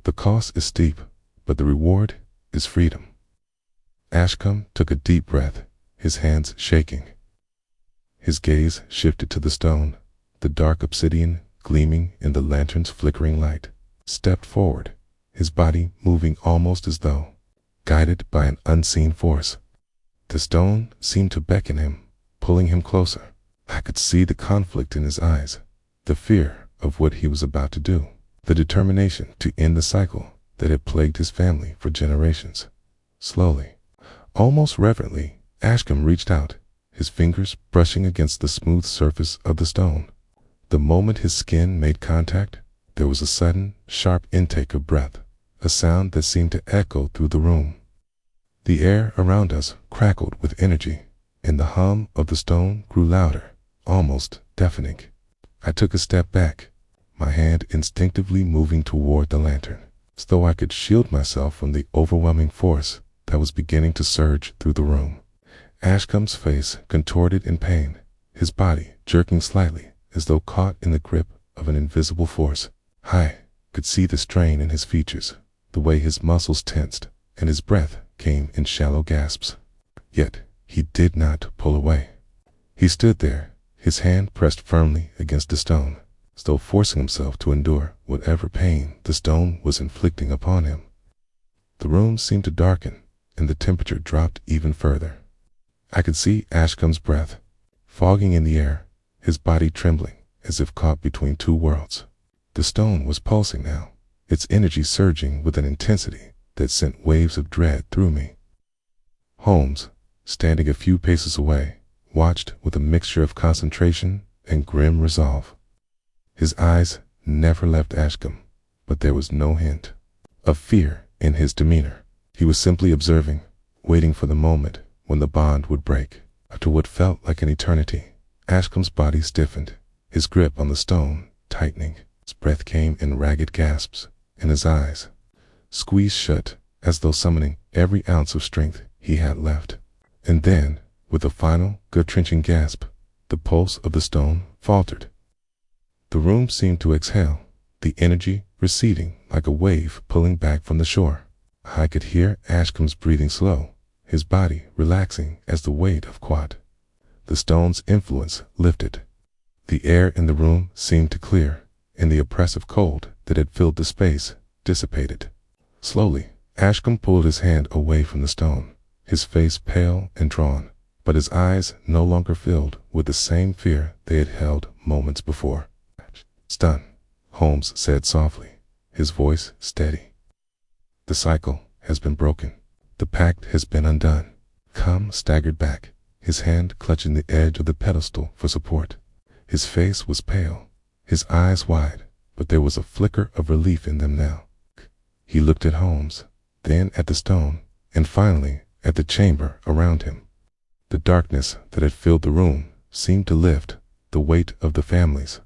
The cost is steep, but the reward is freedom. Ashcombe took a deep breath, his hands shaking. His gaze shifted to the stone, the dark obsidian gleaming in the lantern's flickering light. Stepped forward, his body moving almost as though guided by an unseen force. The stone seemed to beckon him, pulling him closer. I could see the conflict in his eyes, the fear of what he was about to do, the determination to end the cycle that had plagued his family for generations. Slowly, almost reverently, Ashcombe reached out, his fingers brushing against the smooth surface of the stone. The moment his skin made contact, there was a sudden, sharp intake of breath, a sound that seemed to echo through the room. The air around us crackled with energy, and the hum of the stone grew louder, almost deafening. I took a step back, my hand instinctively moving toward the lantern, as though I could shield myself from the overwhelming force that was beginning to surge through the room. Ashcombe's face contorted in pain, his body jerking slightly as though caught in the grip of an invisible force. I could see the strain in his features, the way his muscles tensed, and his breath came in shallow gasps. Yet he did not pull away. He stood there, his hand pressed firmly against the stone, as though forcing himself to endure whatever pain the stone was inflicting upon him. The room seemed to darken, and the temperature dropped even further. I could see Ashcombe's breath, fogging in the air, his body trembling as if caught between two worlds. The stone was pulsing now, its energy surging with an intensity that sent waves of dread through me. Holmes, standing a few paces away, watched with a mixture of concentration and grim resolve. His eyes never left Ashcombe, but there was no hint of fear in his demeanor. He was simply observing, waiting for the moment when the bond would break. After what felt like an eternity, Ashcombe's body stiffened, his grip on the stone tightening. His breath came in ragged gasps, and his eyes squeezed shut as though summoning every ounce of strength he had left. And then, with a final, gut-wrenching gasp, the pulse of the stone faltered. The room seemed to exhale, the energy receding like a wave pulling back from the shore. I could hear Ashcombe's breathing slow, his body relaxing as the weight of quad. The stone's influence lifted. The air in the room seemed to clear, and the oppressive cold that had filled the space dissipated. Slowly, Ashcombe pulled his hand away from the stone, his face pale and drawn, but his eyes no longer filled with the same fear they had held moments before. "Stunned," Holmes said softly, his voice steady. "The cycle has been broken. The pact has been undone." Holmes staggered back, his hand clutching the edge of the pedestal for support. His face was pale, his eyes wide, but there was a flicker of relief in them now. He looked at Holmes, then at the stone, and finally at the chamber around him. The darkness that had filled the room seemed to lift, the weight of the family's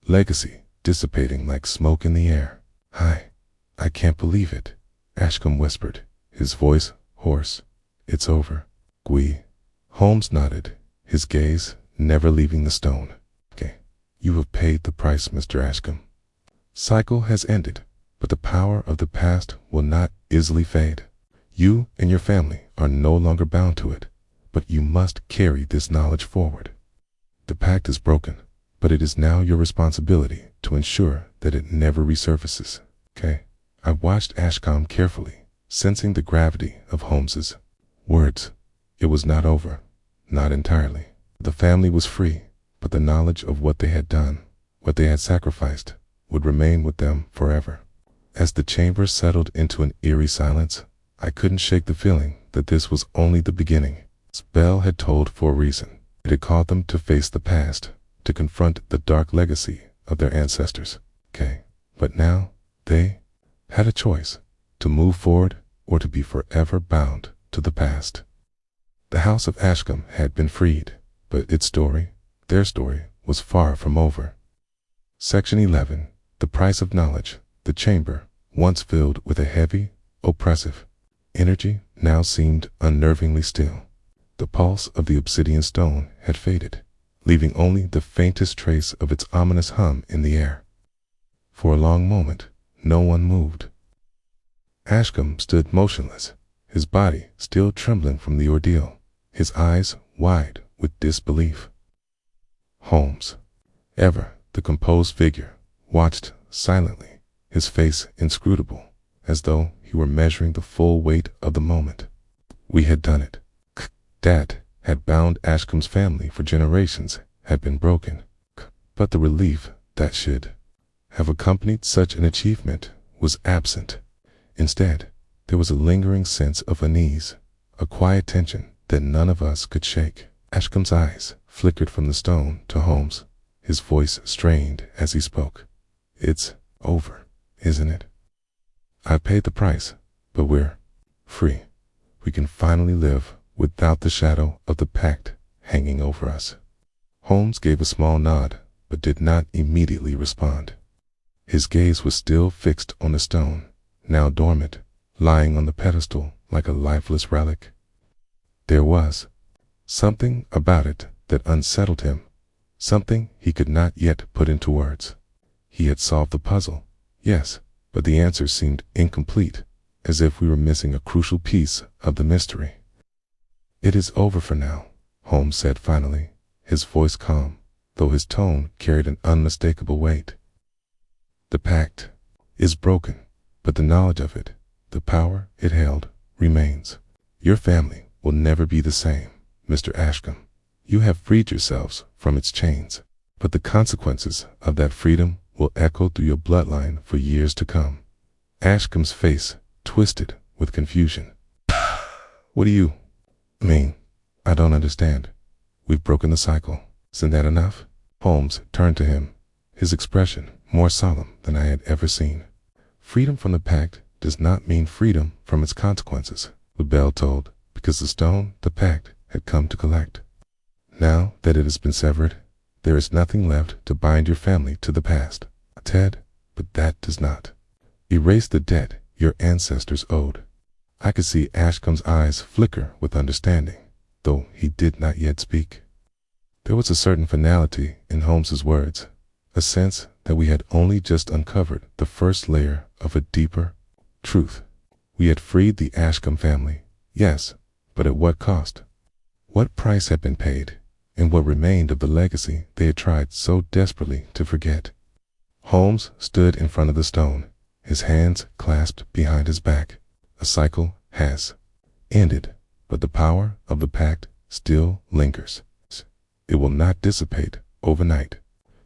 legacy dissipating like smoke in the air. I can't believe it," Ashcombe whispered, his voice hoarse. "It's over, Gui." Holmes nodded, his gaze never leaving the stone. "Okay, you have paid the price, Mr. Ashcombe. Cycle has ended, but the power of the past will not easily fade. You and your family are no longer bound to it, but you must carry this knowledge forward. The pact is broken, but it is now your responsibility to ensure that it never resurfaces." "Okay." I watched Ashcombe carefully, sensing the gravity of Holmes's words. It was not over, not entirely. The family was free, but the knowledge of what they had done, what they had sacrificed, would remain with them forever. As the chamber settled into an eerie silence, I couldn't shake the feeling that this was only the beginning. Spell had told for a reason. It had called them to face the past, to confront the dark legacy of their ancestors. Okay, but now they had a choice, to move forward or to be forever bound to the past. The house of Ashcombe had been freed, but its story, their story, was far from over. Section 11. The price of knowledge. The chamber, once filled with a heavy, oppressive energy, now seemed unnervingly still. The pulse of the obsidian stone had faded, leaving only the faintest trace of its ominous hum in the air. For a long moment, no one moved. Ashcombe stood motionless, his body still trembling from the ordeal, his eyes wide with disbelief. Holmes, ever the composed figure, watched silently, his face inscrutable, as though he were measuring the full weight of the moment. We had done it. That had bound Ashcombe's family for generations had been broken, but the relief that should have accompanied such an achievement was absent. Instead, there was a lingering sense of unease, a quiet tension that none of us could shake. Ashcombe's eyes flickered from the stone to Holmes, his voice strained as he spoke. "It's over, isn't it? I've paid the price, but we're free. We can finally live without the shadow of the pact hanging over us." Holmes gave a small nod, but did not immediately respond. His gaze was still fixed on the stone, now dormant, lying on the pedestal like a lifeless relic. There was something about it that unsettled him, something he could not yet put into words. He had solved the puzzle, yes, but the answer seemed incomplete, as if we were missing a crucial piece of the mystery. "It is over for now," Holmes said finally, his voice calm, though his tone carried an unmistakable weight. "The pact is broken, but the knowledge of it, the power it held, remains. Your family will never be the same, Mr. Ashcombe. You have freed yourselves from its chains, but the consequences of that freedom will echo through your bloodline for years to come." Ashcombe's face twisted with confusion. "What do you mean? I don't understand. We've broken the cycle. Isn't that enough?" Holmes turned to him, his expression more solemn than I had ever seen. "Freedom from the pact does not mean freedom from its consequences," the bell told, because the stone, the pact, had come to collect. "Now that it has been severed, there is nothing left to bind your family to the past, Ted, but that does not erase the debt your ancestors owed." I could see Ashcombe's eyes flicker with understanding, though he did not yet speak. There was a certain finality in Holmes's words, a sense that we had only just uncovered the first layer of a deeper truth. We had freed the Ashcombe family, yes, but at what cost? What price had been paid, and what remained of the legacy they had tried so desperately to forget? Holmes stood in front of the stone, his hands clasped behind his back. A cycle has ended, but the power of the pact still lingers. It will not dissipate overnight.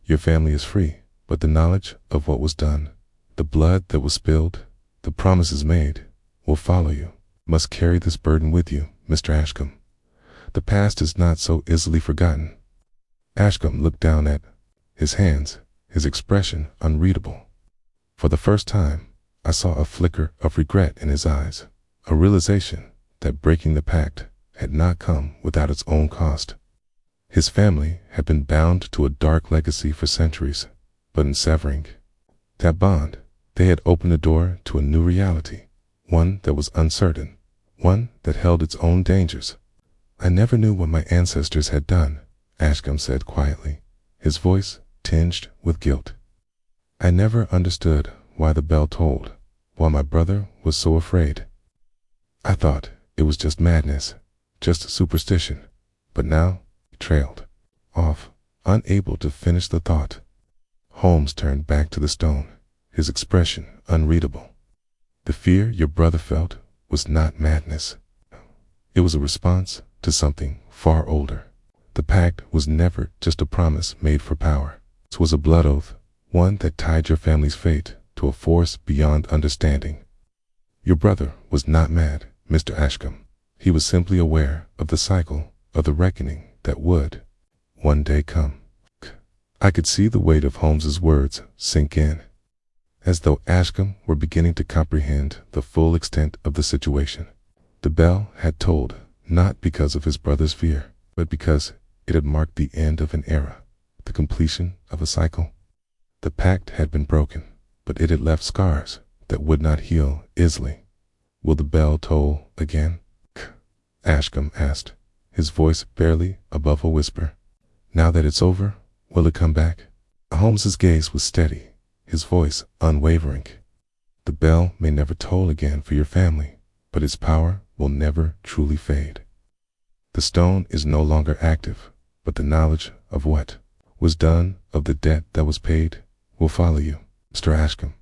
Your family is free, but the knowledge of what was done, the blood that was spilled, the promises made, will follow you. Must carry this burden with you, Mr. Ashcombe. The past is not so easily forgotten. Ashcombe looked down at his hands, his expression unreadable. For the first time, I saw a flicker of regret in his eyes, a realization that breaking the pact had not come without its own cost. His family had been bound to a dark legacy for centuries, but in severing that bond, they had opened the door to a new reality, one that was uncertain, one that held its own dangers. I never knew what my ancestors had done, Ashcombe said quietly, his voice tinged with guilt. I never understood why the bell tolled, while my brother was so afraid. I thought it was just madness, just superstition, but now he trailed off, unable to finish the thought. Holmes turned back to the stone, his expression unreadable. The fear your brother felt was not madness. It was a response to something far older. The pact was never just a promise made for power. It was a blood oath, one that tied your family's fate to a force beyond understanding. Your brother was not mad, Mr. Ashcombe. He was simply aware of the cycle of the reckoning that would one day come. I could see the weight of Holmes's words sink in, as though Ashcombe were beginning to comprehend the full extent of the situation. The bell had tolled, not because of his brother's fear, but because it had marked the end of an era, the completion of a cycle. The pact had been broken, but it had left scars that would not heal easily. Will the bell toll again? Ashcombe asked, his voice barely above a whisper. Now that it's over, will it come back? Holmes's gaze was steady, his voice unwavering. The bell may never toll again for your family, but its power will never truly fade. The stone is no longer active, but the knowledge of what was done, of the debt that was paid, will follow you, Mr. Ashcombe.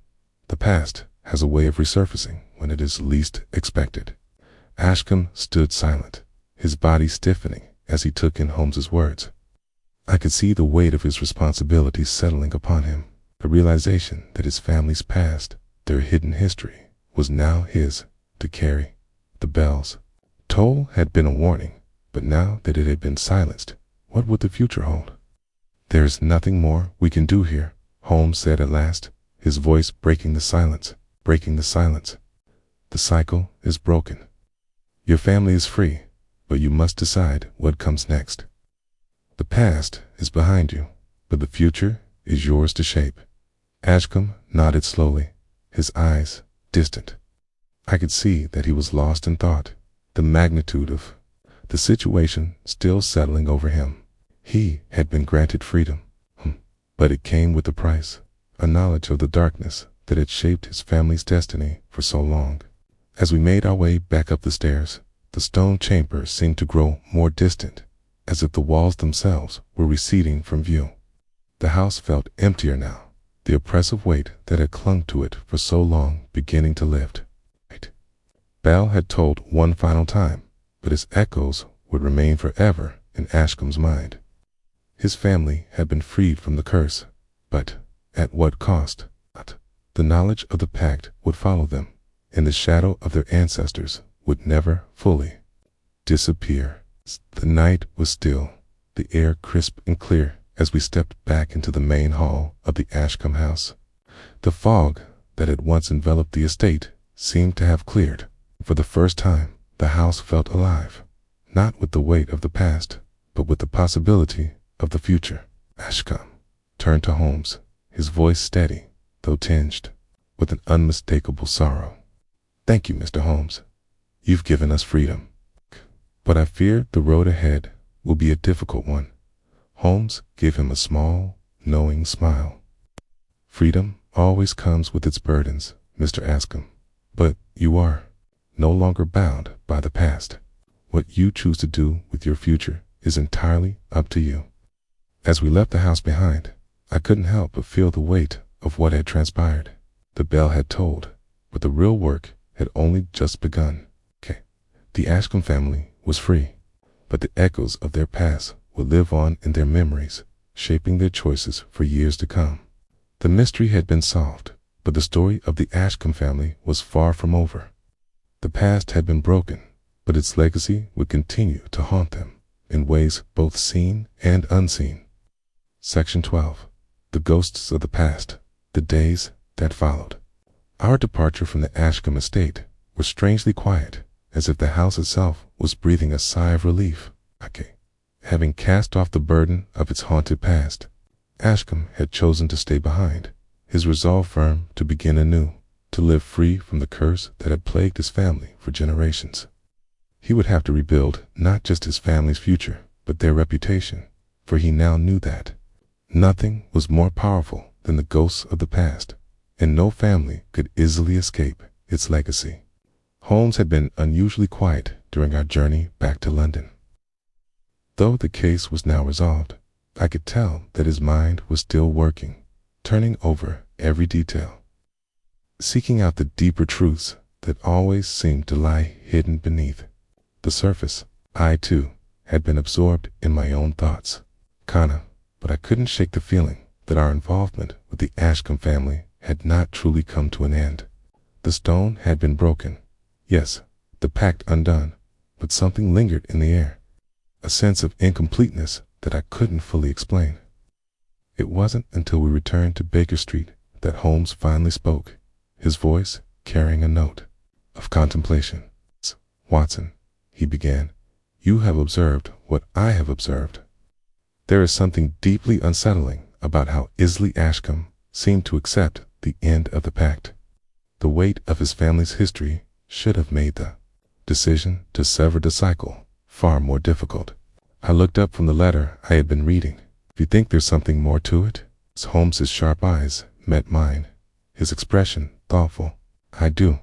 The past has a way of resurfacing when it is least expected. Ashcombe stood silent, his body stiffening as he took in Holmes's words. I could see the weight of his responsibility settling upon him, the realization that his family's past, their hidden history, was now his to carry. The bell's toll had been a warning, but now that it had been silenced, what would the future hold? There is nothing more we can do here, Holmes said at last, his voice breaking the silence. The cycle is broken. Your family is free, but you must decide what comes next. The past is behind you, but the future is yours to shape. Ashcombe nodded slowly, his eyes distant. I could see that he was lost in thought, the magnitude of the situation still settling over him. He had been granted freedom, but it came with a price, a knowledge of the darkness that had shaped his family's destiny for so long. As we made our way back up the stairs, the stone chamber seemed to grow more distant, as if the walls themselves were receding from view. The house felt emptier now, the oppressive weight that had clung to it for so long beginning to lift. Bell had tolled one final time, but its echoes would remain forever in Ashcombe's mind. His family had been freed from the curse, but at what cost? The knowledge of the pact would follow them, and the shadow of their ancestors would never fully disappear. The night was still, the air crisp and clear as we stepped back into the main hall of the Ashcombe house. The fog that had once enveloped the estate seemed to have cleared. For the first time, the house felt alive, not with the weight of the past, but with the possibility of the future. Ashcombe turned to Holmes, his voice steady, though tinged with an unmistakable sorrow. Thank you, Mr. Holmes. You've given us freedom. But I fear the road ahead will be a difficult one. Holmes gave him a small, knowing smile. Freedom always comes with its burdens, Mr. Ashcombe. But you are no longer bound by the past. What you choose to do with your future is entirely up to you. As we left the house behind, I couldn't help but feel the weight of what had transpired. The bell had tolled, but the real work had only just begun. The Ashcombe family was free, but the echoes of their past would live on in their memories, shaping their choices for years to come. The mystery had been solved, but the story of the Ashcombe family was far from over. The past had been broken, but its legacy would continue to haunt them in ways both seen and unseen. Section 12. The Ghosts of the Past, the Days that Followed. Our departure from the Ashcombe estate was strangely quiet, as if the house itself was breathing a sigh of relief. Having cast off the burden of its haunted past, Ashcombe had chosen to stay behind, his resolve firm to begin anew, to live free from the curse that had plagued his family for generations. He would have to rebuild not just his family's future, but their reputation, for he now knew that nothing was more powerful than the ghosts of the past, and no family could easily escape its legacy. Holmes had been unusually quiet during our journey back to London. Though the case was now resolved, I could tell that his mind was still working, turning over every detail, seeking out the deeper truths that always seemed to lie hidden beneath the surface. I, too, had been absorbed in my own thoughts, but I couldn't shake the feeling that our involvement with the Ashcombe family had not truly come to an end. The stone had been broken. Yes, the pact undone, but something lingered in the air, a sense of incompleteness that I couldn't fully explain. It wasn't until we returned to Baker Street that Holmes finally spoke, his voice carrying a note of contemplation. "Watson," he began, "you have observed what I have observed. There is something deeply unsettling about how easily Ashcombe seemed to accept the end of the pact. The weight of his family's history should have made the decision to sever the cycle far more difficult." I looked up from the letter I had been reading. "Do you think there's something more to it?" Holmes's sharp eyes met mine, his expression thoughtful. "I do.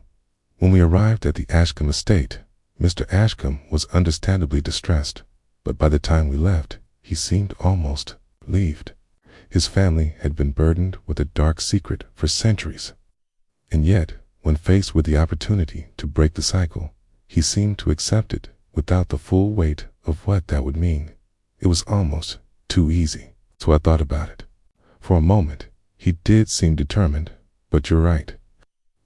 When we arrived at the Ashcombe estate, Mr. Ashcombe was understandably distressed, but by the time we left, he seemed almost relieved. His family had been burdened with a dark secret for centuries, and yet, when faced with the opportunity to break the cycle, he seemed to accept it without the full weight of what that would mean. It was almost too easy." So I thought about it. For a moment, he did seem determined, but you're right.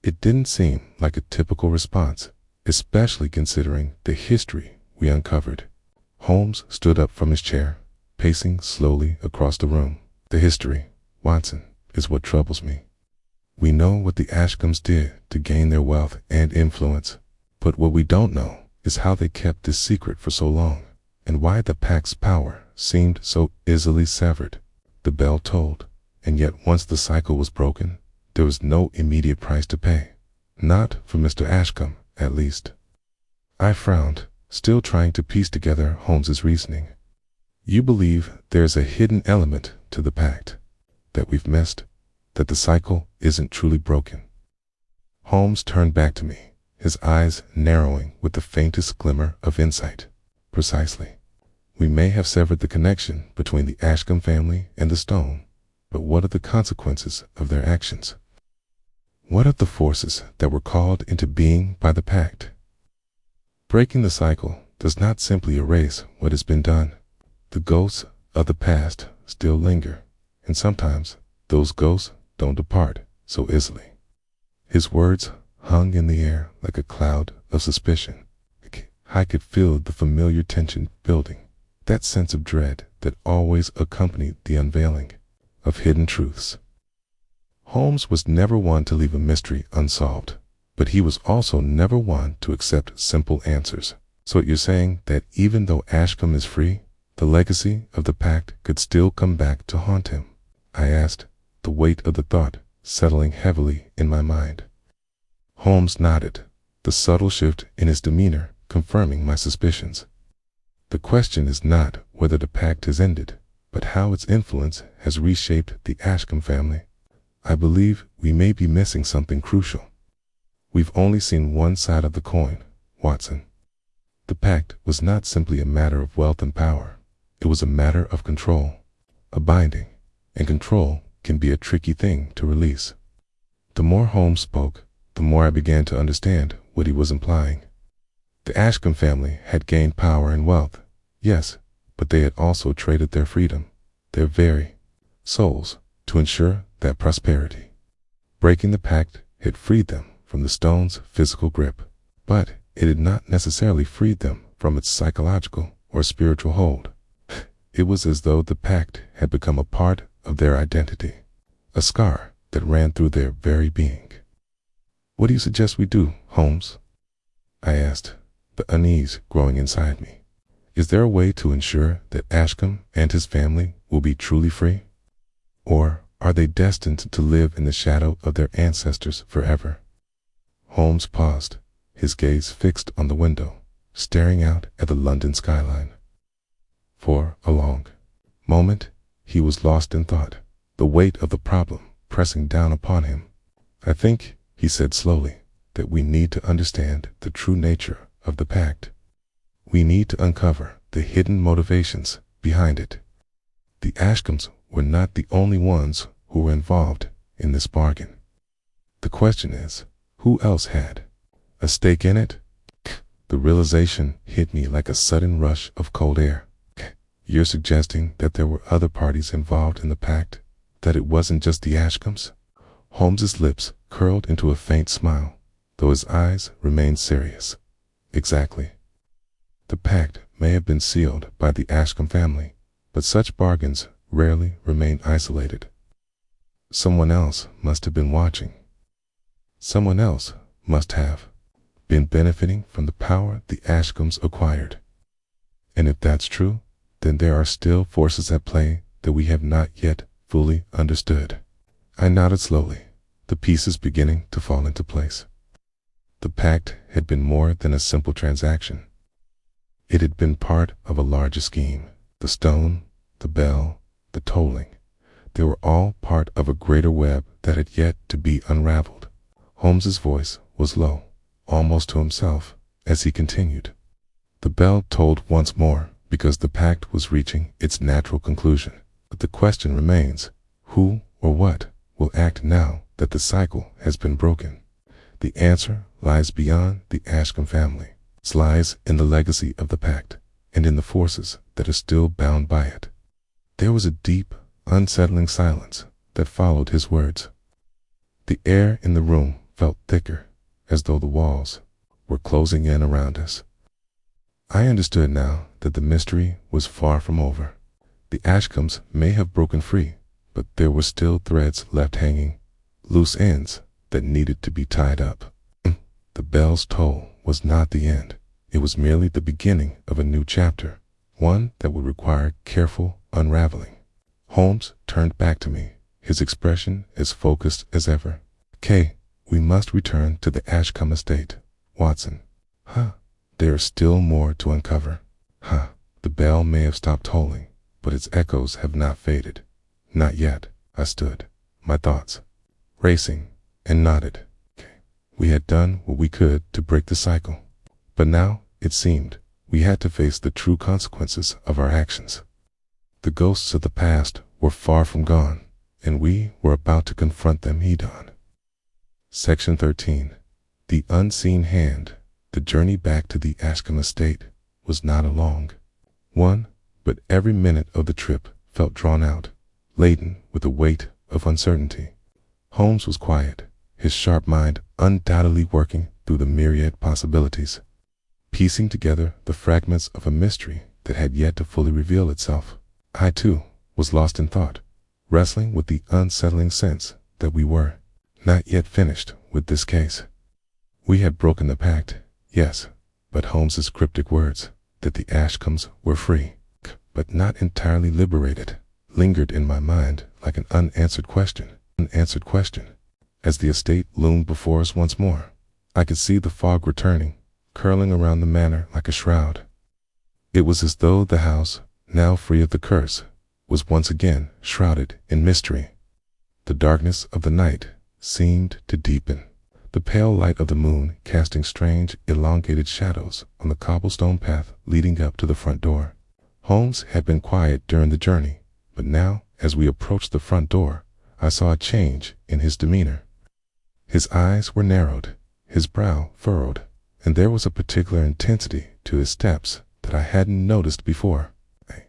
It didn't seem like a typical response, especially considering the history we uncovered. Holmes stood up from his chair, pacing slowly across the room. "The history, Watson, is what troubles me. We know what the Ashcombes did to gain their wealth and influence, but what we don't know is how they kept this secret for so long, and why the pact's power seemed so easily severed." The bell tolled, and yet once the cycle was broken, there was no immediate price to pay. Not for Mr. Ashcombe, at least. I frowned, still trying to piece together Holmes's reasoning. "You believe there's a hidden element to the pact, that we've missed, that the cycle isn't truly broken?" Holmes turned back to me, his eyes narrowing with the faintest glimmer of insight. "Precisely. We may have severed the connection between the Ashcombe family and the stone, but what are the consequences of their actions? What of the forces that were called into being by the pact? Breaking the cycle does not simply erase what has been done. The ghosts of the past still linger, and sometimes those ghosts don't depart so easily." His words hung in the air like a cloud of suspicion. I could feel the familiar tension building, that sense of dread that always accompanied the unveiling of hidden truths. Holmes was never one to leave a mystery unsolved, but he was also never one to accept simple answers. "So you're saying that even though Ashcombe is free, the legacy of the pact could still come back to haunt him?" I asked, the weight of the thought settling heavily in my mind. Holmes nodded, the subtle shift in his demeanor confirming my suspicions. "The question is not whether the pact has ended, but how its influence has reshaped the Ashcombe family. I believe we may be missing something crucial. We've only seen one side of the coin, Watson. The pact was not simply a matter of wealth and power. It was a matter of control, a binding, and control can be a tricky thing to release. The more Holmes spoke, the more I began to understand what he was implying. The Ashcombe family had gained power and wealth, yes, but they had also traded their freedom, their very souls, to ensure that prosperity. Breaking the pact had freed them from the stone's physical grip, but it had not necessarily freed them from its psychological or spiritual hold. It was as though the pact had become a part of their identity, a scar that ran through their very being. "What do you suggest we do, Holmes?" I asked, the unease growing inside me. "Is there a way to ensure that Ashcombe and his family will be truly free? Or are they destined to live in the shadow of their ancestors forever?" Holmes paused, his gaze fixed on the window, staring out at the London skyline. For a long moment, he was lost in thought, the weight of the problem pressing down upon him. "I think," he said slowly, "that we need to understand the true nature of the pact. We need to uncover the hidden motivations behind it. The Ashcombes were not the only ones who were involved in this bargain. The question is, who else had a stake in it?" The realization hit me like a sudden rush of cold air. "You're suggesting that there were other parties involved in the pact, that it wasn't just the Ashcombes?" Holmes's lips curled into a faint smile, though his eyes remained serious. "Exactly. The pact may have been sealed by the Ashcombe family, but such bargains rarely remain isolated. Someone else must have been watching. Someone else must have been benefiting from the power the Ashcombes acquired. And if that's true, then there are still forces at play that we have not yet fully understood." I nodded slowly, the pieces beginning to fall into place. The pact had been more than a simple transaction. It had been part of a larger scheme. The stone, the bell, the tolling, they were all part of a greater web that had yet to be unraveled. Holmes's voice was low, almost to himself, as he continued. The bell tolled once more because the pact was reaching its natural conclusion. But the question remains, who or what will act now that the cycle has been broken? The answer lies beyond the Ashcombe family. It lies in the legacy of the pact and in the forces that are still bound by it. There was a deep, unsettling silence that followed his words. The air in the room felt thicker, as though the walls were closing in around us. I understood now that the mystery was far from over. The Ashcombes may have broken free, but there were still threads left hanging, loose ends that needed to be tied up. The bell's toll was not the end. It was merely the beginning of a new chapter, one that would require careful unraveling. Holmes turned back to me, his expression as focused as ever. "Kay, we must return to the Ashcombe estate, Watson." There is still more to uncover. The bell may have stopped tolling, but its echoes have not faded. Not yet. I stood, my thoughts racing, and nodded. We had done what we could to break the cycle, but now, it seemed, we had to face the true consequences of our actions. The ghosts of the past were far from gone, and we were about to confront them head-on. Section 13. The Unseen Hand. The journey back to the Ashcombe estate was not a long one, but every minute of the trip felt drawn out, laden with the weight of uncertainty. Holmes was quiet, his sharp mind undoubtedly working through the myriad possibilities, piecing together the fragments of a mystery that had yet to fully reveal itself. I, too, was lost in thought, wrestling with the unsettling sense that we were not yet finished with this case. We had broken the pact, yes, but Holmes's cryptic words that the Ashcombes were free, but not entirely liberated, lingered in my mind like an unanswered question. As the estate loomed before us once more, I could see the fog returning, curling around the manor like a shroud. It was as though the house, now free of the curse, was once again shrouded in mystery. The darkness of the night seemed to deepen, the pale light of the moon casting strange, elongated shadows on the cobblestone path leading up to the front door. Holmes had been quiet during the journey, but now, as we approached the front door, I saw a change in his demeanor. His eyes were narrowed, his brow furrowed, and there was a particular intensity to his steps that I hadn't noticed before. "I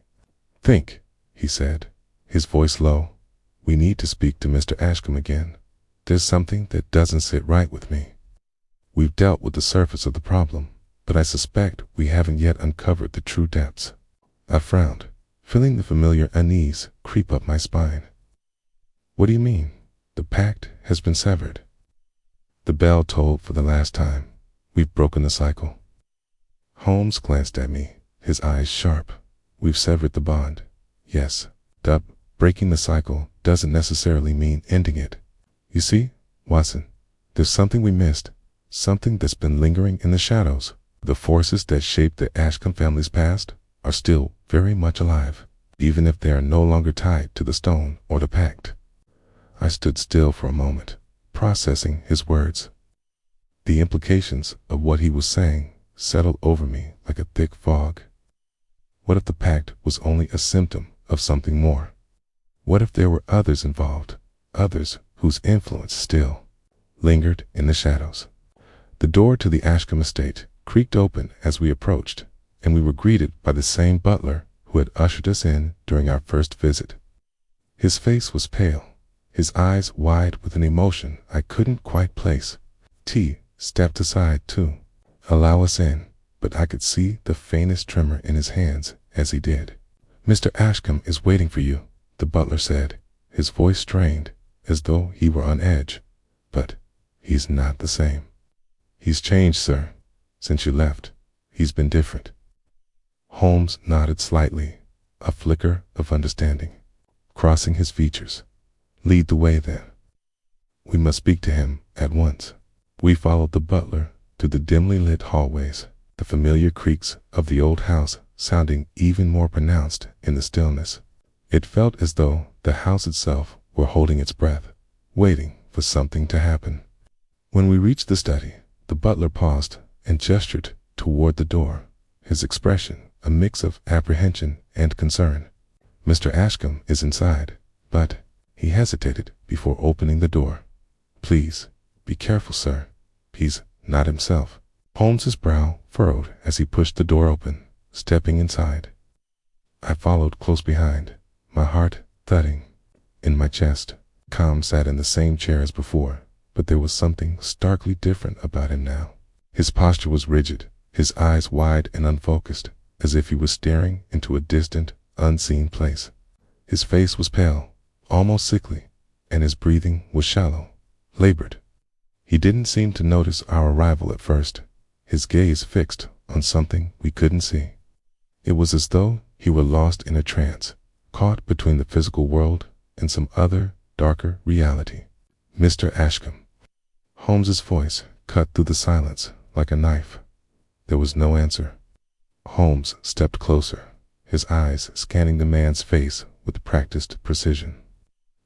think," he said, his voice low, "we need to speak to Mr. Ashcombe again. There's something that doesn't sit right with me. We've dealt with the surface of the problem, but I suspect we haven't yet uncovered the true depths." I frowned, feeling the familiar unease creep up my spine. "What do you mean? The pact has been severed." The bell tolled for the last time. "We've broken the cycle." Holmes glanced at me, his eyes sharp. "We've severed the bond. Yes, Dub, breaking the cycle doesn't necessarily mean ending it. You see, Watson, there's something we missed, something that's been lingering in the shadows. The forces that shaped the Ashcombe family's past are still very much alive, even if they are no longer tied to the stone or the pact." I stood still for a moment, processing his words. The implications of what he was saying settled over me like a thick fog. What if the pact was only a symptom of something more? What if there were others involved, others whose influence still lingered in the shadows? The door to the Ashcombe estate creaked open as we approached, and we were greeted by the same butler who had ushered us in during our first visit. His face was pale, his eyes wide with an emotion I couldn't quite place. T stepped aside to allow us in, but I could see the faintest tremor in his hands as he did. "Mr. Ashcombe is waiting for you," the butler said, his voice strained as though he were on edge. "But he's not the same." "He's changed, sir. Since you left, he's been different." Holmes nodded slightly, a flicker of understanding crossing his features. "Lead the way, then. We must speak to him at once." We followed the butler through the dimly lit hallways, the familiar creaks of the old house sounding even more pronounced in the stillness. It felt as though the house itself were holding its breath, waiting for something to happen. When we reached the study, the butler paused and gestured toward the door, his expression a mix of apprehension and concern. "Mr. Ashcombe is inside, but—" he hesitated before opening the door. "Please, be careful, sir. He's not himself." Holmes's brow furrowed as he pushed the door open, stepping inside. I followed close behind, my heart thudding in my chest. Tom sat in the same chair as before, but there was something starkly different about him now. His posture was rigid, his eyes wide and unfocused, as if he was staring into a distant, unseen place. His face was pale, almost sickly, and his breathing was shallow, labored. He didn't seem to notice our arrival at first, his gaze fixed on something we couldn't see. It was as though he were lost in a trance, caught between the physical world and some other, darker reality. "Mr. Ashcombe." Holmes's voice cut through the silence like a knife. There was no answer. Holmes stepped closer, his eyes scanning the man's face with practiced precision.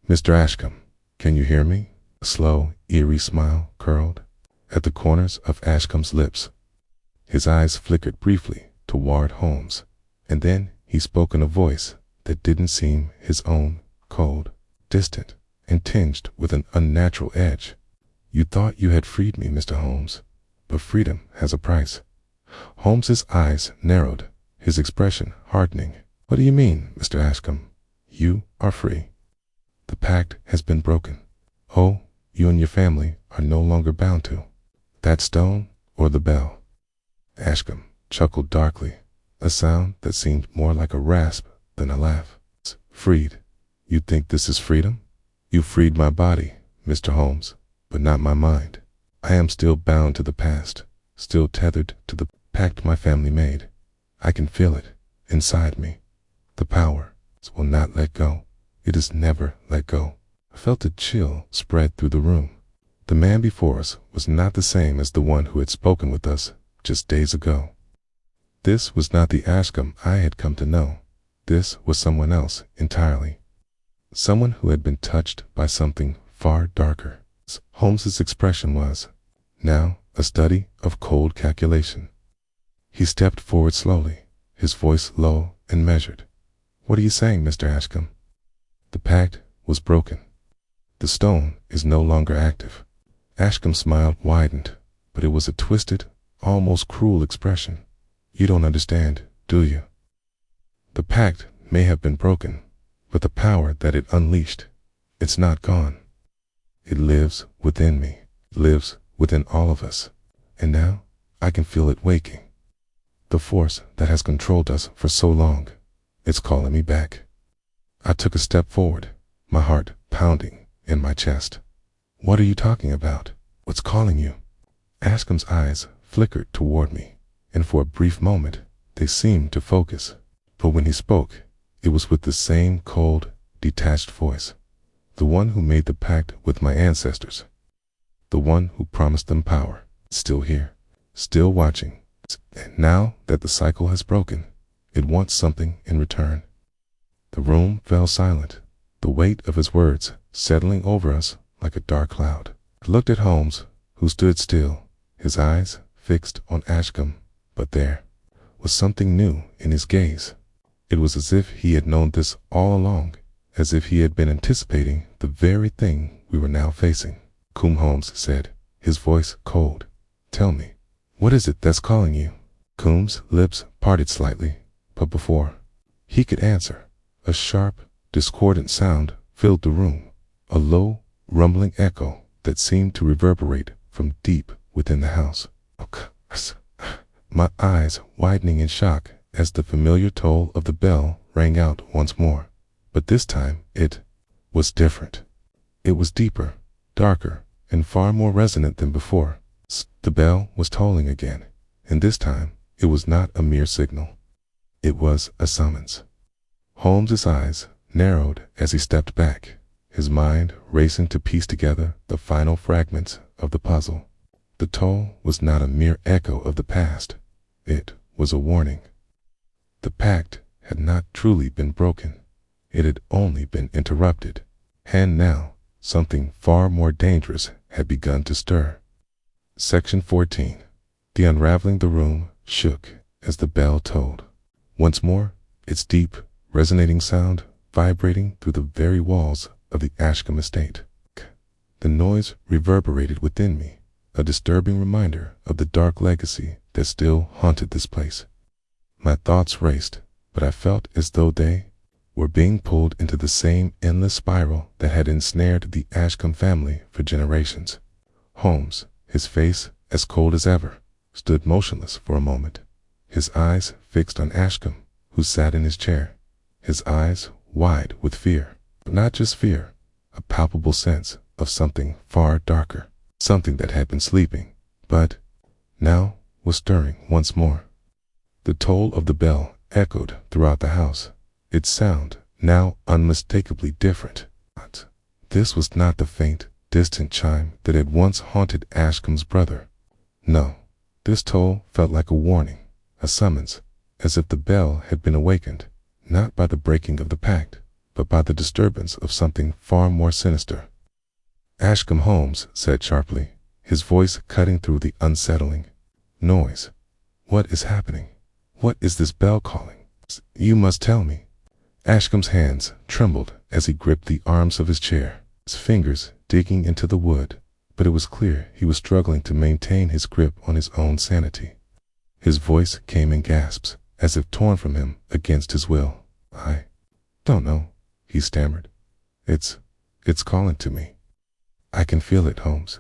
"Mr. Ashcombe, can you hear me?" A slow, eerie smile curled at the corners of Ashcombe's lips. His eyes flickered briefly toward Holmes, and then he spoke in a voice that didn't seem his own, cold, distant, and tinged with an unnatural edge. "You thought you had freed me, Mr. Holmes, but freedom has a price." Holmes's eyes narrowed, his expression hardening. "What do you mean, Mr. Ashcombe? You are free. The pact has been broken. Oh, you and your family are no longer bound to that stone or the bell." Ashcombe chuckled darkly, a sound that seemed more like a rasp than a laugh. "Freed? You think this is freedom? You freed my body, Mr. Holmes, but not my mind. I am still bound to the past, still tethered to the pact my family made. I can feel it inside me. The power will not let go. It has never let go." I felt a chill spread through the room. The man before us was not the same as the one who had spoken with us just days ago. This was not the Ashcombe I had come to know. This was someone else entirely. someone who had been touched by something far darker. Holmes's expression was now a study of cold calculation. He stepped forward slowly, his voice low and measured. "What are you saying, Mr. Ashcombe?" "The pact was broken. The stone is no longer active." Ashcombe's smile widened, but it was a twisted, almost cruel expression. "You don't understand, do you? The pact may have been broken, but the power that it unleashed, it's not gone. It lives within me, lives within all of us, and now I can feel it waking. The force that has controlled us for so long, it's calling me back." I took a step forward, my heart pounding in my chest. "What are you talking about? What's calling you?" Ashcombe's eyes flickered toward me, and for a brief moment they seemed to focus. But when he spoke, it was with the same cold, detached voice. The one who made the pact with my ancestors. The one who promised them power. Still here, still watching. And now that the cycle has broken, it wants something in return. The room fell silent, the weight of his words settling over us like a dark cloud. I looked at Holmes, who stood still, his eyes fixed on Ashcombe, but there was something new in his gaze. It was as if he had known this all along, as if he had been anticipating the very thing we were now facing. Holmes said, his voice cold. "Tell me, what is it that's calling you?" Coombs' lips parted slightly, but before he could answer, a sharp, discordant sound filled the room, a low, rumbling echo that seemed to reverberate from deep within the house. My eyes widening in shock as the familiar toll of the bell rang out once more, but this time it was different. It was deeper, darker, and far more resonant than before. The bell was tolling again, and this time it was not a mere signal. It was a summons. Holmes's eyes narrowed as he stepped back, his mind racing to piece together the final fragments of the puzzle. The toll was not a mere echo of the past. It was a warning. The pact had not truly been broken. It had only been interrupted, and now something far more dangerous had begun to stir. Section 14. The unraveling the room shook as the bell tolled. Once more, its deep, resonating sound vibrating through the very walls of the Ashcombe estate. The noise reverberated within me, a disturbing reminder of the dark legacy that still haunted this place. My thoughts raced, but I felt as though they were being pulled into the same endless spiral that had ensnared the Ashcombe family for generations. Holmes, his face as cold as ever, stood motionless for a moment, his eyes fixed on Ashcombe, who sat in his chair, his eyes wide with fear. But not just fear, a palpable sense of something far darker, something that had been sleeping, but now was stirring once more. The toll of the bell echoed throughout the house, its sound now unmistakably different. This was not the faint, distant chime that had once haunted Ashcombe's brother. No, this toll felt like a warning, a summons, as if the bell had been awakened, not by the breaking of the pact, but by the disturbance of something far more sinister. "Ashcombe," Holmes said sharply, his voice cutting through the unsettling noise. "What is happening? What is this bell calling? You must tell me." Ashcombe's hands trembled as he gripped the arms of his chair, his fingers digging into the wood, but it was clear he was struggling to maintain his grip on his own sanity. His voice came in gasps, as if torn from him against his will. "I don't know," he stammered. It's calling to me. I can feel it, Holmes.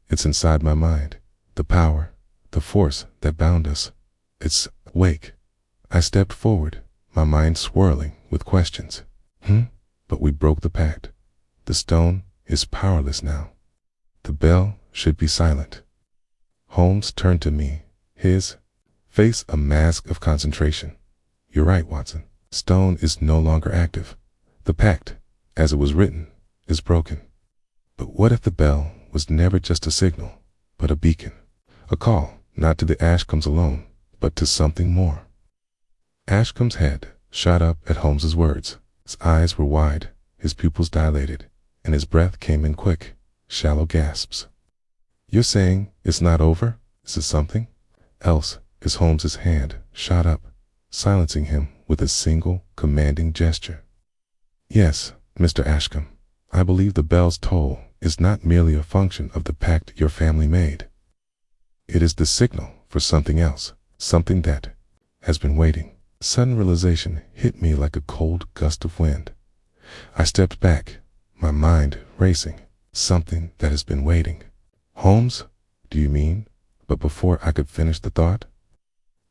It's inside my mind. The power, the force that bound us. It's awake." I stepped forward, my mind swirling with questions. But we broke the pact. The stone is powerless now. The bell should be silent. Holmes turned to me, his face a mask of concentration. "You're right, Watson. Stone is no longer active. The pact, as it was written, is broken. But what if the bell was never just a signal, but a beacon? A call, not to the Ashcombes alone, but to something more?" Ashcombe's head shot up at Holmes's words. His eyes were wide, His pupils dilated, and his breath came in quick, shallow gasps. "You're saying it's not over? Is it something else?" As Holmes's hand shot up, silencing him with a single commanding gesture. "Yes, Mr. Ashcombe, I believe the bell's toll is not merely a function of the pact your family made. It is the signal for something else, something that has been waiting." Sudden realization hit me like a cold gust of wind. I stepped back, my mind racing. Something that has been waiting. "Holmes, do you mean?" But before I could finish the thought,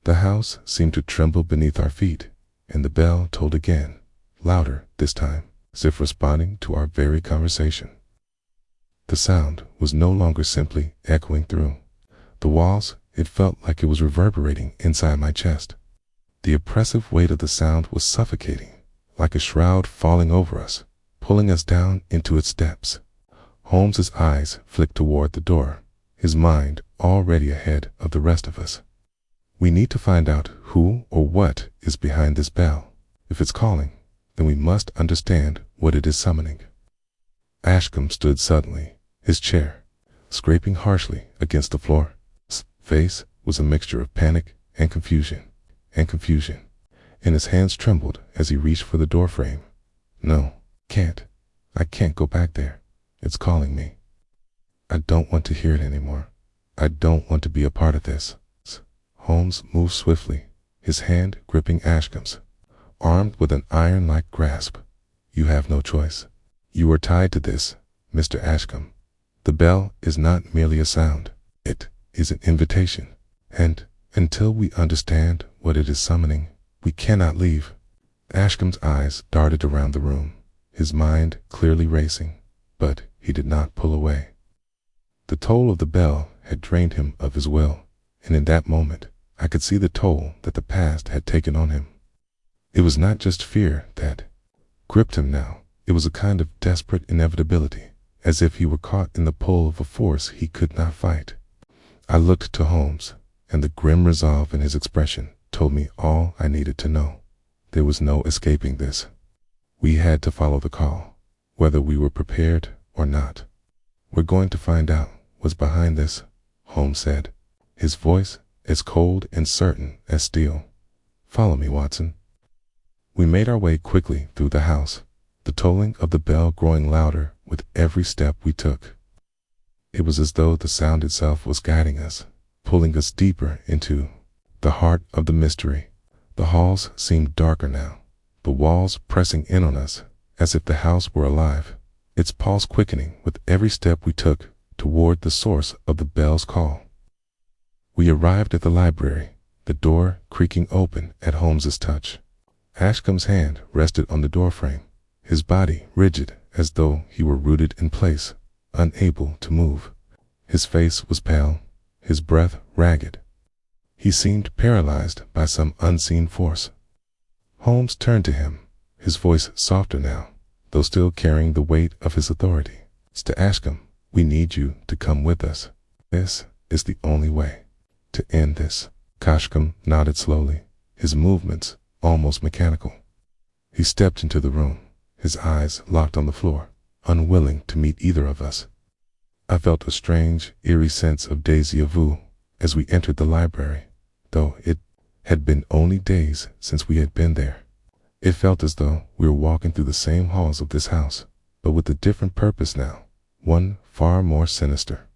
the house seemed to tremble beneath our feet, and the bell tolled again, louder this time, as if responding to our very conversation. The sound was no longer simply echoing through the walls. It felt like it was reverberating inside my chest. The oppressive weight of the sound was suffocating, like a shroud falling over us, pulling us down into its depths. Holmes's eyes flicked toward the door, his mind already ahead of the rest of us. "We need to find out who or what is behind this bell. If it's calling, then we must understand what it is summoning." Ashcombe stood suddenly, his chair scraping harshly against the floor. His face was a mixture of panic and confusion, and his hands trembled as he reached for the doorframe. "No, I can't go back there. It's calling me. I don't want to hear it anymore. I don't want to be a part of this." Holmes moved swiftly, his hand gripping Ashcombe's, armed with an iron-like grasp. "You have no choice. You are tied to this, Mr. Ashcombe. The bell is not merely a sound. It is an invitation. And until we understand what it is summoning, we cannot leave." Ashcombe's eyes darted around the room, his mind clearly racing, but he did not pull away. The toll of the bell had drained him of his will, and in that moment I could see the toll that the past had taken on him. It was not just fear that gripped him now. It was a kind of desperate inevitability, as if he were caught in the pull of a force he could not fight. I looked to Holmes, and the grim resolve in his expression told me all I needed to know. There was no escaping this. We had to follow the call, whether we were prepared or not. "We're going to find out what's behind this," Holmes said, his voice as cold and certain as steel. "Follow me, Watson." We made our way quickly through the house, the tolling of the bell growing louder with every step we took. It was as though the sound itself was guiding us, pulling us deeper into the heart of the mystery. The halls seemed darker now, the walls pressing in on us as if the house were alive, its pulse quickening with every step we took toward the source of the bell's call. We arrived at the library, the door creaking open at Holmes's touch. Ashcombe's hand rested on the doorframe, his body rigid as though he were rooted in place, unable to move. His face was pale, his breath ragged. He seemed paralyzed by some unseen force. Holmes turned to him, his voice softer now, though still carrying the weight of his authority. "Mr. Ashcombe, we need you to come with us. This is the only way to end this." Ashcombe nodded slowly, his movements almost mechanical. He stepped into the room, his eyes locked on the floor, unwilling to meet either of us. I felt a strange, eerie sense of déjà vu as we entered the library, though it had been only days since we had been there. It felt as though we were walking through the same halls of this house, but with a different purpose now, one far more sinister.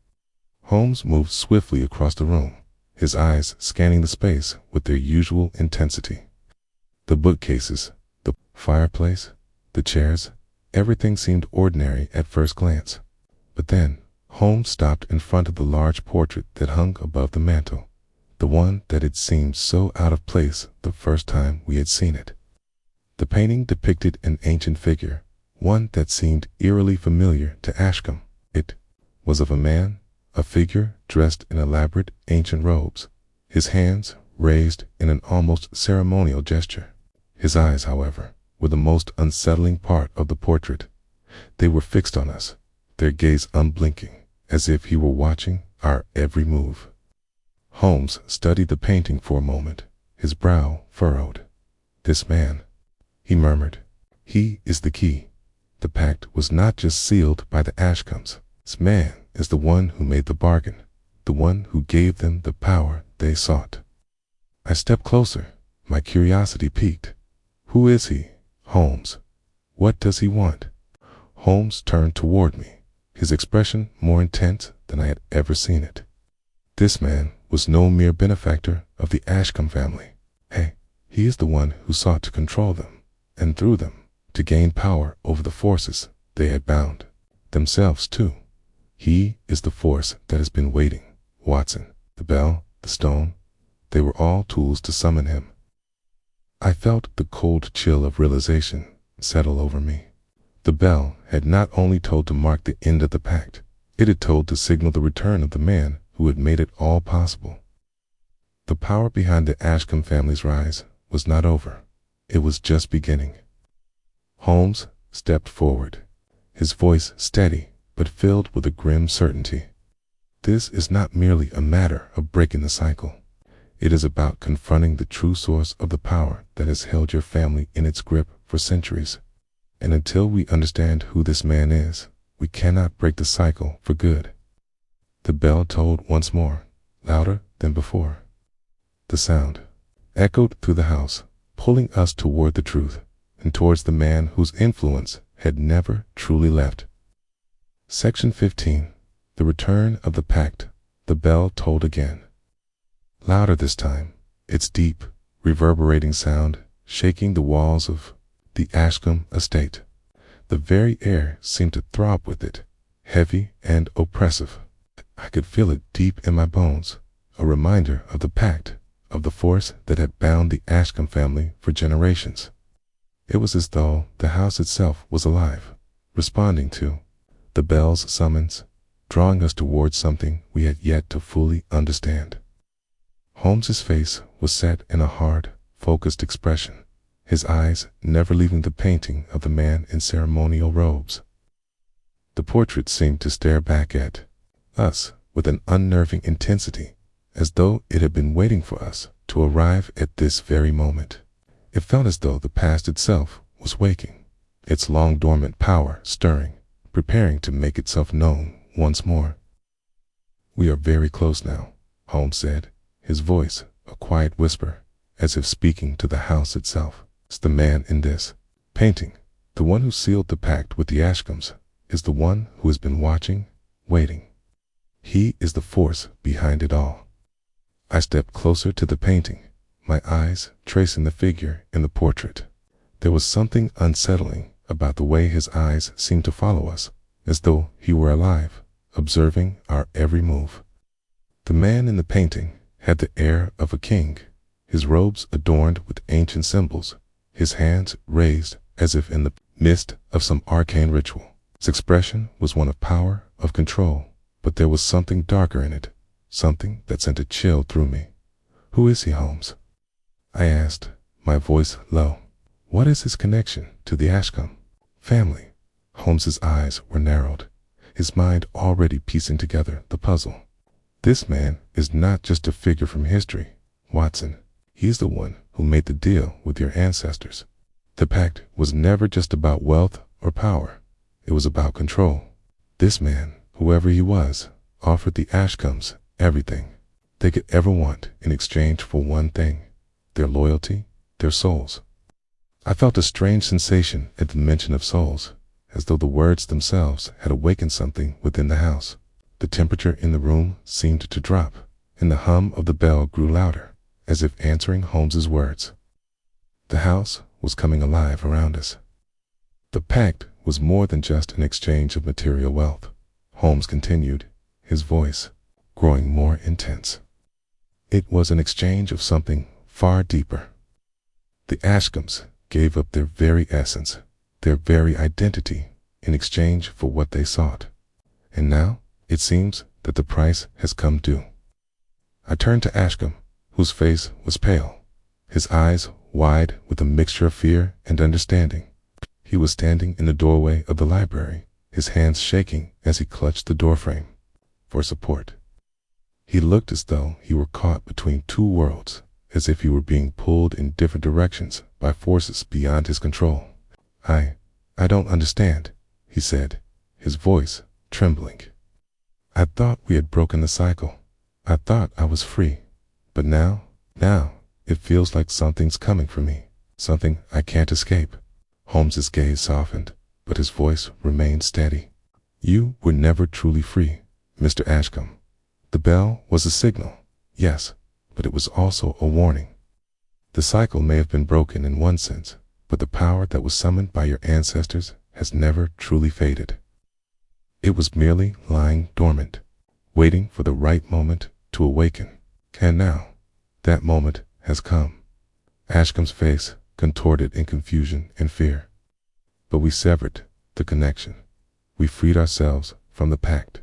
Holmes moved swiftly across the room, his eyes scanning the space with their usual intensity. The bookcases, the fireplace, the chairs, everything seemed ordinary at first glance. But then Holmes stopped in front of the large portrait that hung above the mantel, the one that had seemed so out of place the first time we had seen it. The painting depicted an ancient figure, one that seemed eerily familiar to Ashcombe. It was of a man, a figure dressed in elaborate ancient robes, his hands raised in an almost ceremonial gesture. His eyes, however, were the most unsettling part of the portrait. They were fixed on us, their gaze unblinking, as if he were watching our every move. Holmes studied the painting for a moment, his brow furrowed. "This man," he murmured. "He is the key. The pact was not just sealed by the Ashcombs. This man is the one who made the bargain, the one who gave them the power they sought. I stepped closer, my curiosity piqued. Who is he, Holmes? What does he want? Holmes turned toward me, his expression more intense than I had ever seen it. This man was no mere benefactor of the Ashcombe family. Hey, he is the one who sought to control them, and through them, to gain power over the forces they had bound. Themselves, too. He is the force that has been waiting. Watson, the bell, the stone, they were all tools to summon him. I felt the cold chill of realization settle over me. The bell had not only told to mark the end of the pact, it had told to signal the return of the man who had made it all possible. The power behind the Ashcombe family's rise was not over. It was just beginning. Holmes stepped forward, his voice steady but filled with a grim certainty. This is not merely a matter of breaking the cycle. It is about confronting the true source of the power that has held your family in its grip for centuries. And until we understand who this man is, we cannot break the cycle for good. The bell tolled once more, louder than before. The sound echoed through the house, pulling us toward the truth, and towards the man whose influence had never truly left. Section 15. The Return of the Pact. The bell tolled again. Louder this time, its deep, reverberating sound shaking the walls of the Ashcombe estate. The very air seemed to throb with it, heavy and oppressive. I could feel it deep in my bones, a reminder of the pact, of the force that had bound the Ashcombe family for generations. It was as though the house itself was alive, responding to the bell's summons, drawing us towards something we had yet to fully understand. Holmes's face was set in a hard, focused expression, his eyes never leaving the painting of the man in ceremonial robes. The portrait seemed to stare back at us with an unnerving intensity, as though it had been waiting for us to arrive at this very moment. It felt as though the past itself was waking, its long-dormant power stirring, preparing to make itself known once more. "We are very close now," Holmes said, his voice a quiet whisper, as if speaking to the house itself. "It's the man in this painting, the one who sealed the pact with the Ashcombes, is the one who has been watching, waiting. He is the force behind it all." I stepped closer to the painting, my eyes tracing the figure in the portrait. There was something unsettling about the way his eyes seemed to follow us, as though he were alive, observing our every move. The man in the painting had the air of a king, his robes adorned with ancient symbols, his hands raised as if in the midst of some arcane ritual. His expression was one of power, of control, but there was something darker in it, something that sent a chill through me. "Who is he, Holmes?" I asked, my voice low. "What is his connection to the Ashcombe family?" Holmes's eyes were narrowed, his mind already piecing together the puzzle. "This man is not just a figure from history, Watson. He is the one who made the deal with your ancestors. The pact was never just about wealth or power. It was about control. This man, whoever he was, offered the Ashcombes everything they could ever want in exchange for one thing: their loyalty, their souls." I felt a strange sensation at the mention of souls, as though the words themselves had awakened something within the house. The temperature in the room seemed to drop, and the hum of the bell grew louder, as if answering Holmes's words. The house was coming alive around us. The pact was more than just an exchange of material wealth, Holmes continued, his voice growing more intense. It was an exchange of something far deeper. The Ashcombes gave up their very essence, their very identity, in exchange for what they sought. And now it seems that the price has come due. I turned to Ashcombe, whose face was pale, his eyes wide with a mixture of fear and understanding. He was standing in the doorway of the library, his hands shaking as he clutched the doorframe for support. He looked as though he were caught between two worlds, as if he were being pulled in different directions by forces beyond his control. I I don't understand, he said, his voice trembling. I thought we had broken the cycle. I thought I was free. But now, it feels like something's coming for me, something I can't escape. Holmes's gaze softened, but his voice remained steady. You were never truly free, Mr. Ashcombe. The bell was a signal, yes, but it was also a warning. The cycle may have been broken in one sense, but the power that was summoned by your ancestors has never truly faded. It was merely lying dormant, waiting for the right moment to awaken. And now, that moment has come. Ashcombe's face contorted in confusion and fear. But we severed the connection. We freed ourselves from the pact.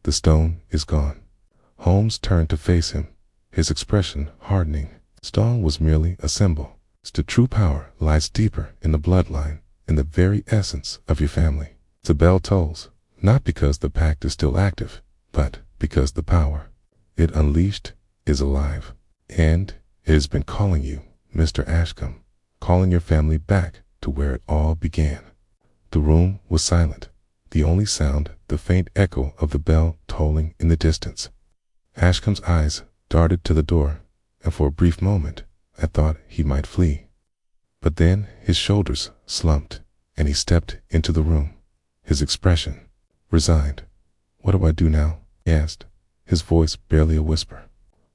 The stone is gone. Holmes turned to face him, his expression hardening. Stone was merely a symbol. The true power lies deeper in the bloodline, in the very essence of your family. The bell tolls, not because the pact is still active, but because the power it unleashed is alive. And it has been calling you, Mr. Ashcombe, calling your family back to where it all began. The room was silent, the only sound the faint echo of the bell tolling in the distance. Ashcombe's eyes darted to the door, and for a brief moment I thought he might flee. But then his shoulders slumped, and he stepped into the room, his expression resigned. What do I do now? He asked, his voice barely a whisper.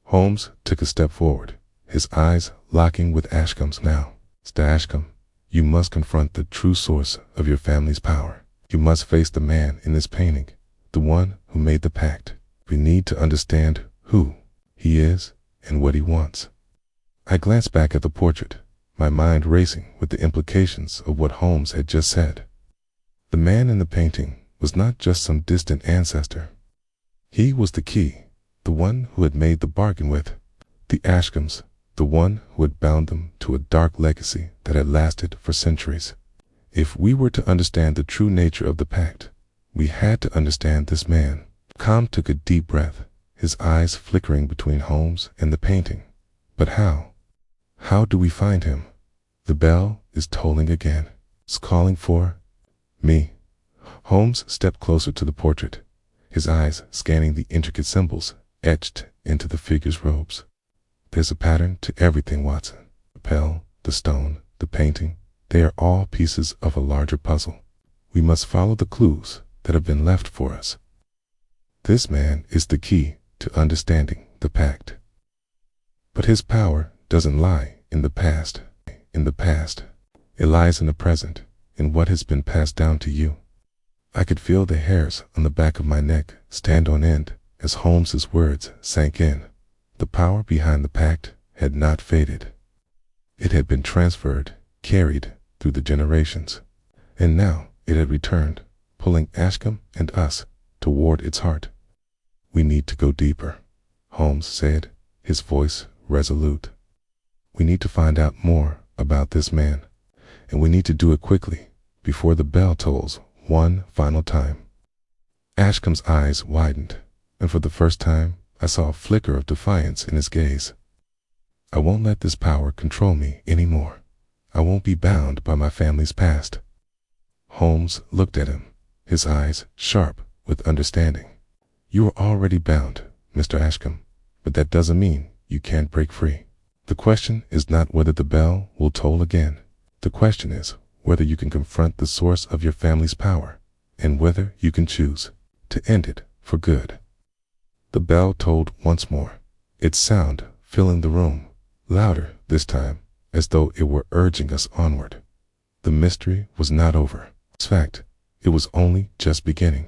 Holmes took a step forward, his eyes locking with Ashcombe's now. Mr. Ashcombe, you must confront the true source of your family's power. You must face the man in this painting, the one who made the pact. We need to understand who he is and what he wants. I glanced back at the portrait, my mind racing with the implications of what Holmes had just said. The man in the painting was not just some distant ancestor. He was the key, the one who had made the bargain with the Ashcombes, the one who had bound them to a dark legacy that had lasted for centuries. If we were to understand the true nature of the pact, we had to understand this man. Tom took a deep breath, his eyes flickering between Holmes and the painting. But how? How do we find him? The bell is tolling again. It's calling for me. Holmes stepped closer to the portrait, his eyes scanning the intricate symbols etched into the figure's robes. There's a pattern to everything, Watson. The bell, the stone, the painting, they are all pieces of a larger puzzle. We must follow the clues that have been left for us. This man is the key to understanding the pact. But his power doesn't lie in the past. It lies in the present, in what has been passed down to you. I could feel the hairs on the back of my neck stand on end as Holmes's words sank in. The power behind the pact had not faded. It had been transferred, carried through the generations, and now it had returned, pulling Ashcombe and us toward its heart. We need to go deeper, Holmes said, his voice resolute. We need to find out more about this man, and we need to do it quickly, before the bell tolls one final time. Ashcombe's eyes widened, and for the first time I saw a flicker of defiance in his gaze. I won't let this power control me anymore. I won't be bound by my family's past. Holmes looked at him, his eyes sharp with understanding. You are already bound, Mr. Ashcombe, but that doesn't mean you can't break free. The question is not whether the bell will toll again. The question is whether you can confront the source of your family's power, and whether you can choose to end it for good. The bell tolled once more, its sound filling the room, louder this time, as though it were urging us onward. The mystery was not over. In fact, it was only just beginning.